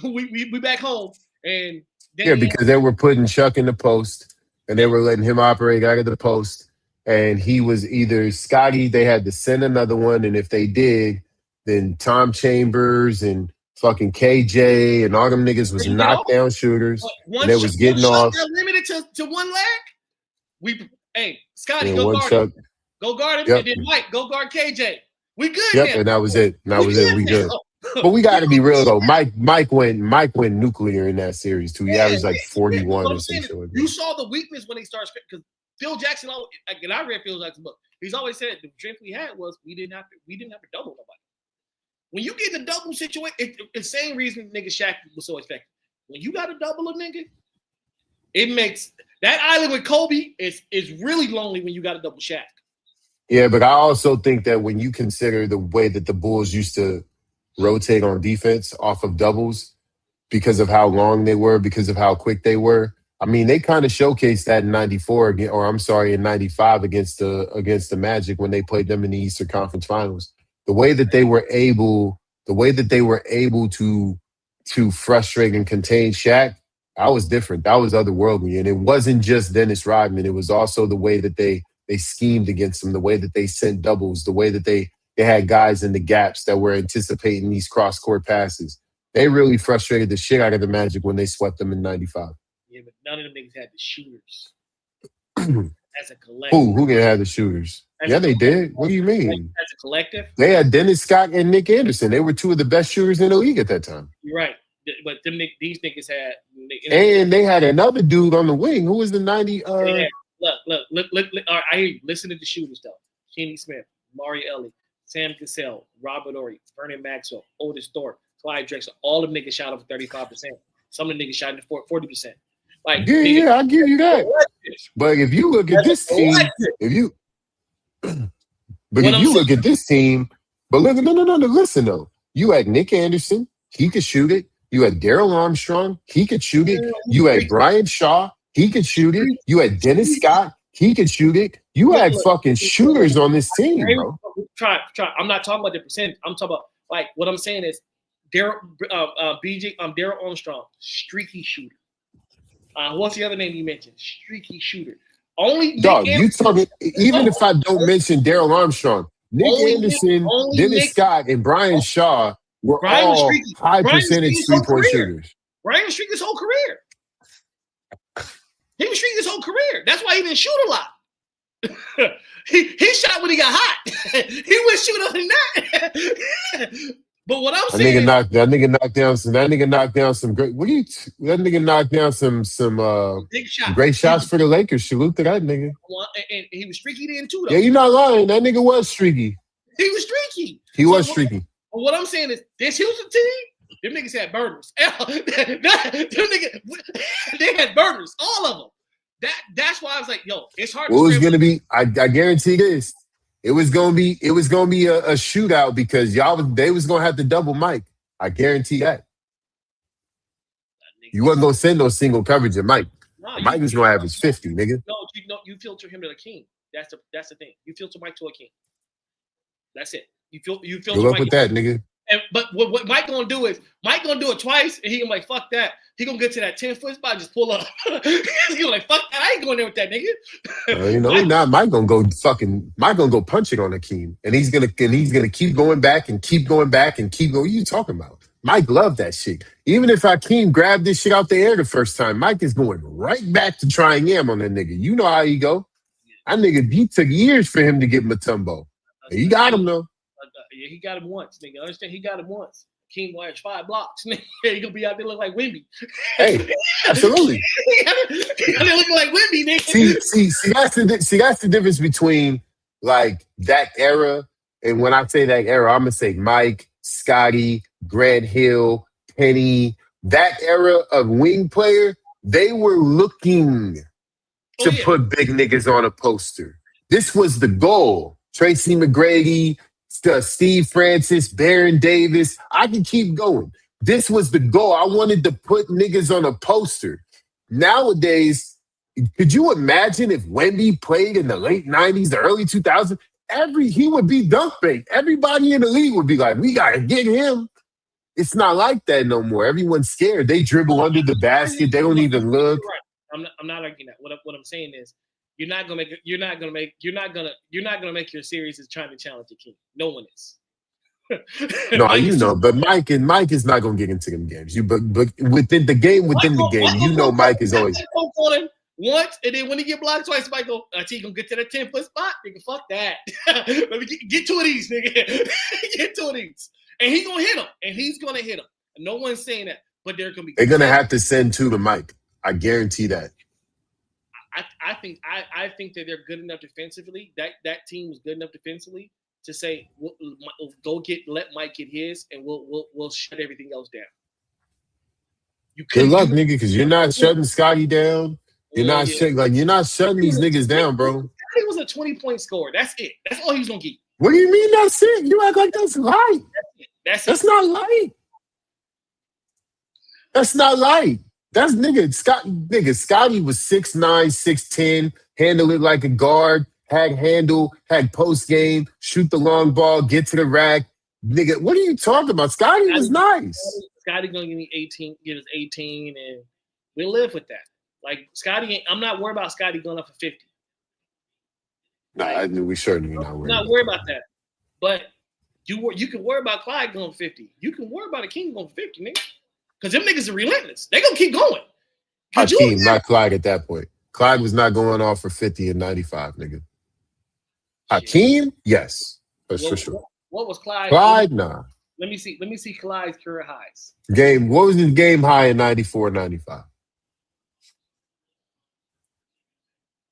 we back home." And then because they were putting Chuck in the post, and they were letting him operate out of the post. And he was either Scotty, they had to send another one. And if they did, then Tom Chambers and fucking KJ and all them niggas was knockdown shooters. And they was getting off. Limited to one leg. Scotty, go guard him. Go guard him. Yep. And then Mike, go guard KJ. We good now. and that was it. We good. But we got to be real though. Mike went nuclear in that series too. He averaged like 41 or something. You saw the weakness when they started, because Phil Jackson, and I read Phil Jackson's book. He's always said the strength we had was we didn't have to double nobody. When you get in a double situation, it's the same reason nigga Shaq was so effective. When you got to double a nigga, it makes that island with Kobe is really lonely when you got to double Shaq. Yeah, but I also think that when you consider the way that the Bulls used to rotate on defense off of doubles, because of how long they were, because of how quick they were. I mean, they kind of showcased that in '94 in '95 against the Magic when they played them in the Eastern Conference Finals. The way that they were able to frustrate and contain Shaq, that was different. That was otherworldly, and it wasn't just Dennis Rodman. It was also the way that they schemed against him, the way that they sent doubles, the way that they had guys in the gaps that were anticipating these cross-court passes. They really frustrated the shit out of the Magic when they swept them in '95. Yeah, but none of them niggas had the shooters. As a collective. Who can have the shooters? They did. What do you mean? As a collective? They had Dennis Scott and Nick Anderson. They were two of the best shooters in the league at that time. You're right. But these niggas had... And they had another dude on the wing. Who was the 90... Look. All right, I hear you. Listen to the shooters, though. Kenny Smith, Mario Elie, Sam Cassell, Robert Horry, Vernon Maxwell, Otis Thorpe, Clyde Drexler. All them niggas shot over 35%. Some of the niggas shot into 40%. Like, Yeah, nigga, yeah, I give you that. electric. But if you look at That's this team, electric. if you but What if I'm you saying, look at this team, but look, no, listen though. You had Nick Anderson, he could shoot it. You had Daryl Armstrong, he could shoot it. You had Brian Shaw, he could shoot it. You had Dennis Scott, he could shoot it. You had fucking shooters on this team, bro. Try. I'm not talking about the percentage. I'm talking about like what I'm saying is Daryl Daryl Armstrong, streaky shooter. What's the other name you mentioned? Streaky shooter. Only Dog, Nick you talking even if I don't mention Daryl Armstrong, Nick Anderson, Dennis Scott, and Brian Shaw were Brian was all streaky. high Brian was percentage streaky his whole 3-point career. shooters. Brian was streaky his whole career. He was streaky his whole career. That's why he didn't shoot a lot. he shot when he got hot. He would shoot other than that. But what I'm saying, that nigga knocked down some great. What do you? That nigga knocked down some big shot. great shots for the Lakers. Salute to that nigga. And he was streaky then too, though. Yeah, you're not lying. That nigga was streaky. He was streaky. He was streaky. But what I'm saying is, this Houston team, them niggas had burners. Them niggas, they had burners, all of them. That's why I was like, yo, it's hard. What was gonna be? I guarantee this. It was gonna be a shootout because they was gonna have to double Mike. I guarantee that. You wasn't gonna send no single coverage at Mike. No, Mike was gonna average 50, nigga. No, you filter him to the king. That's the thing. You filter Mike to a king. That's it. You filter. Good luck Mike with that, nigga. But what Mike gonna do is Mike gonna do it twice, and he gonna be like, fuck that. He gonna get to that 10-foot spot, and just pull up. He gonna like, fuck that. I ain't going there with that nigga. You know, Mike gonna go punch it on Akeem, and he's gonna keep going back and keep going back and keep going. What are you talking about? Mike loved that shit. Even if Akeem grabbed this shit out the air the first time, Mike is going right back to trying yam on that nigga. You know how he go. That nigga, he took years for him to get Mutombo. He got him though. Yeah, he got him once, nigga. Understand? He got him once. King will average 5 blocks. He gonna be out there looking like Wimby. Hey, absolutely. He out there looking like Wimby, nigga. See, that's the difference between like that era, and when I say that era, I'm gonna say Mike, Scotty, Grant Hill, Penny. That era of wing player, they were looking to put big niggas on a poster. This was the goal. Tracy McGrady, Steve Francis, Baron Davis. I can keep going. This was the goal. I wanted to put niggas on a poster. Nowadays, could you imagine if Wemby played in the late 90s, the early 2000s? He would be dunk bait. Everybody in the league would be like, we got to get him. It's not like that no more. Everyone's scared. They dribble under the basket. They don't even look. I'm not arguing that. What I'm saying is, you're not gonna make your series is trying to challenge the king. No one is. No, but Mike is not gonna get into them games. But within the game, Mike is always once, and then when he get blocked twice, Mike go, he gonna get to that 10-foot spot. Nigga, fuck that. Let me get 2 of these, nigga. Get 2 of these, and he's gonna hit him, and he's gonna hit him. No one's saying that, but they're gonna have to send 2 to Mike. I guarantee that. I think that they're good enough defensively. That team is good enough defensively to say, let Mike get his, and we'll shut everything else down. Good luck, nigga, because you're not shutting Scotty down. You're not shutting these niggas down, bro. Scotty was a 20-point scorer. That's it. That's all he was gonna get. What do you mean that's it? You act like that's light. That's not light. That's not light. That's Scotty was 6'9", 6'10", handled it like a guard, had post game, shoot the long ball, get to the rack. Nigga, what are you talking about? Scotty was nice. Scotty gonna give me 18, get us 18, and we'll live with that. Like Scotty, I'm not worried about Scotty going up for 50. Nah, we certainly not worried. Not worried about that. But you can worry about Clyde going 50. You can worry about a King going 50, nigga. Because them niggas are relentless. They gonna keep going. Hakeem, not Clyde at that point. Clyde was not going off for 50 and 95, nigga. Hakeem, yes. That's for sure. What was Clyde? Clyde, nah. Let me see Clyde's career highs. What was his game high in 94, 95?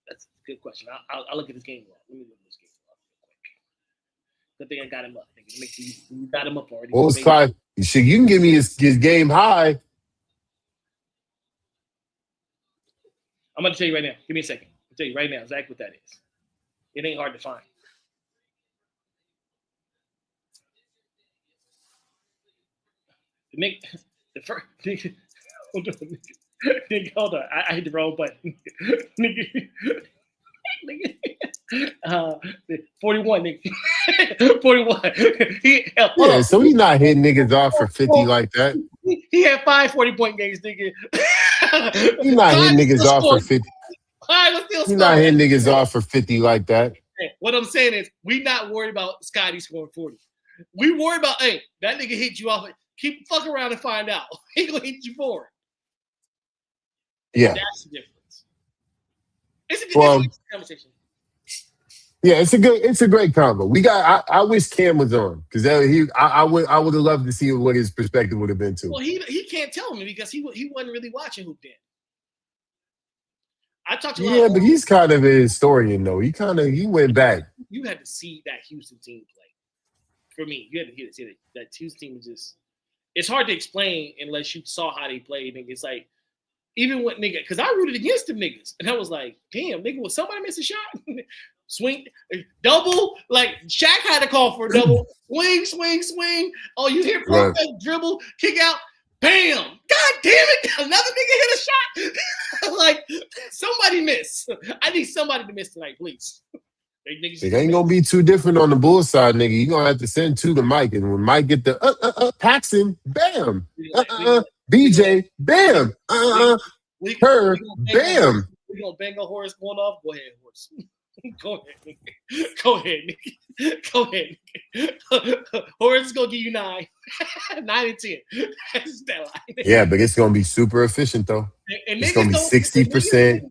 That's a good question. I'll look at his game log. Let me look at his game log real quick. Good thing I got him up. You got him up already. What was Clyde? Shit, you can give me his game high. I'm going to tell you right now. Give me a second. I'll tell you right now exactly what that is. It ain't hard to find. The first hold on. Nigga, hold on. I hit the wrong button. Nigga. 41, nigga. 41. Yeah, so he's not hitting niggas off for 50 like that. He had 5 40-point games, nigga. He's not hitting niggas off for 50. He's not hitting niggas off for 50 like that. What I'm saying is, we not worried about Scotty scoring 40. We worry about, hey, that nigga hit you off. Keep fuck around and find out. He gonna hit you for it. Yeah. That's the difference. It's a good conversation. Yeah, it's a great combo. We got. I wish Cam was on because I would have loved to see what his perspective would have been too. Well, he can't tell me because he wasn't really watching Hoop then. I talked to but he's kind of a historian though. He went back. You had to see that Houston team play. For me, you had to see that Houston team was just. It's hard to explain unless you saw how they played. Nigga, it's like even when nigga, because I rooted against them niggas, and I was like, damn, nigga, will somebody miss a shot? Swing, double, like Shaq had to call for a double. Swing. Oh, you hear perfect dribble, kick out, bam! God damn it! Another nigga hit a shot. Like somebody miss. I need somebody to miss tonight, please. It ain't gonna be too different on the Bulls side, nigga. You're gonna have to send 2 to Mike, and when Mike get the Paxson, bam, BJ, bam, her, bam. We gonna bang a horse going off. Go ahead, horse. Go ahead, nigga. Horse is gonna give you 9, 9 and 10. That's that line. Yeah, but it's gonna be super efficient though. And it's gonna be 60%.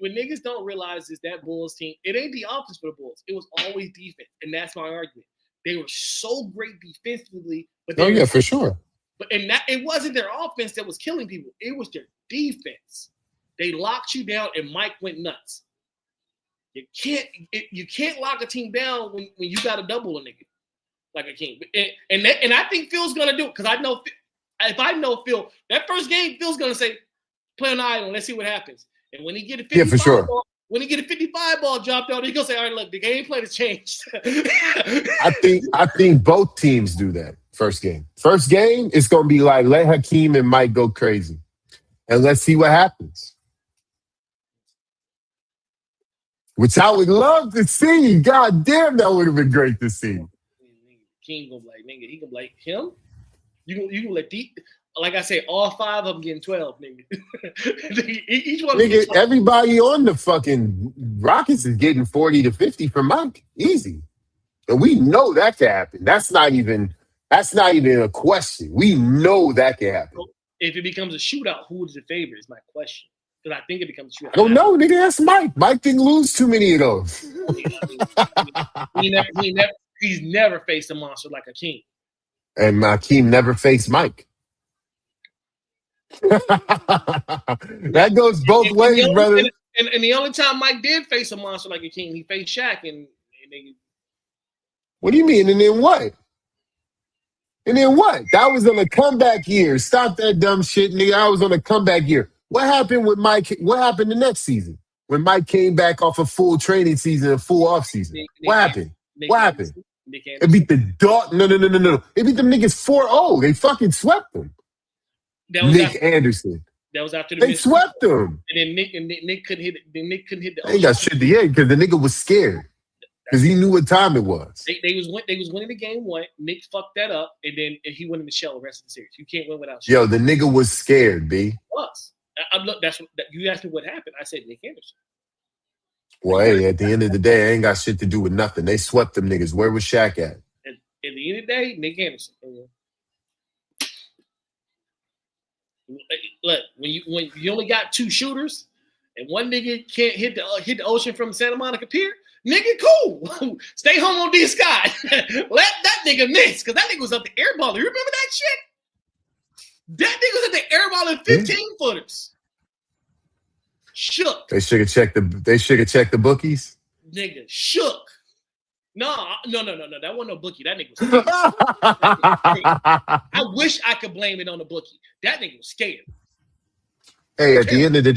When niggas don't realize is that Bulls team, it ain't the offense for the Bulls. It was always defense, and that's my argument. They were so great defensively, but for sure. But it wasn't their offense that was killing people. It was their defense. They locked you down, and Mike went nuts. You can't lock a team down when you got to double a nigga like a king. And I think Phil's gonna do it because I know if I know Phil, that first game Phil's gonna say, play on the island, let's see what happens. And when he get a 55 for sure. ball, when he get a 55 ball dropped out, he gonna say, all right, look, the game plan has changed. I think both teams do that first game. First game, it's gonna be like let Hakeem and Mike go crazy. And let's see what happens. Which I would love to see. God damn, that would have been great to see. King gonna be like, nigga, he gonna be like him. You gonna let like I said, all 5 of them getting 12, nigga. Each one. Nigga, everybody on the fucking Rockets is getting 40 to 50 from Mike, easy, and we know that can happen. That's not even a question. We know that can happen. If it becomes a shootout, who is the favorite? Is my question. Because I think it becomes a shootout. I don't know, nigga. That's Mike. Mike didn't lose too many of those. He's never faced a monster like Hakeem. And Hakeem never faced Mike. That goes both ways, brother. And the only time Mike did face a monster like Hakeem, he faced Shaq. And they, what do you mean? And then what? That was on a comeback year. Stop that dumb shit, nigga. I was on a comeback year. What happened with Mike? What happened the next season when Mike came back off a full training season and full off season? What happened? It beat the dog. No. It beat them niggas 4-0. They fucking swept them. Nick Anderson. That was after they swept them. And then Nick couldn't hit it. Then Nick couldn't hit the. They got shit to end because the nigga was scared because he knew what time it was. They was winning the game 1. Nick fucked that up, and then he went in the shell the rest of the series. You can't win without. Yo, the nigga was scared, B. Was. Look, you asked me what happened. I said Nick Anderson. Well, hey, at the end of the day, I ain't got shit to do with nothing. They swept them niggas. Where was Shaq at? At the end of the day, Nick Anderson. Look, when you only got 2 shooters and one nigga can't hit the ocean from Santa Monica Pier, nigga, cool. Stay home on D Scott. Let that nigga miss because that nigga was up the airballer. You remember that shit? That nigga was at the airballing 15-footers. Shook. They should have checked the bookies. Nigga, shook. No. That wasn't no bookie. That nigga was scared. I wish I could blame it on the bookie. That nigga was scared. Hey, at the end of the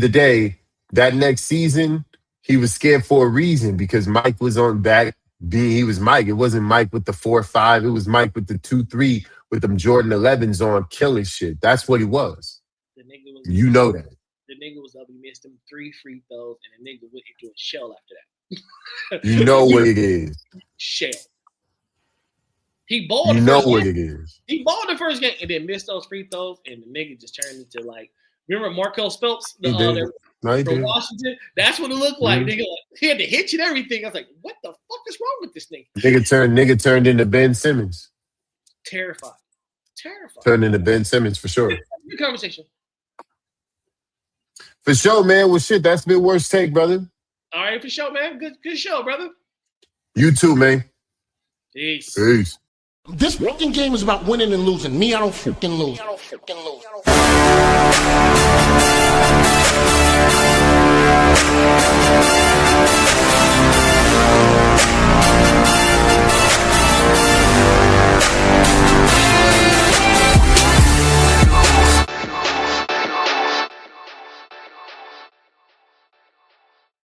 day, that next season, he was scared for a reason because Mike was on back. He was Mike. It wasn't Mike with the 4-5. It was Mike with the 2-3 with them Jordan 11s on killing shit. That's what he was. The nigga was. You know that. The nigga was up. He missed him 3 free throws, and the nigga went into a shell after that. You know what it is. Shell. He balled. You know what it is. He balled the first game and then missed those free throws, and the nigga just turned into like. Remember Markel Phelps, from Washington? That's what it looked like. Nigga, like, he had to hit you and everything. I was like, what the fuck is wrong with this nigga? Nigga turned into Ben Simmons. Terrified. Turned into Ben Simmons for sure. Good conversation. For sure, man. Well, shit, that's been worst take, brother. All right, for sure, man. Good show, brother. You too, man. Peace. This fucking game is about winning and losing. Me, I don't fucking lose.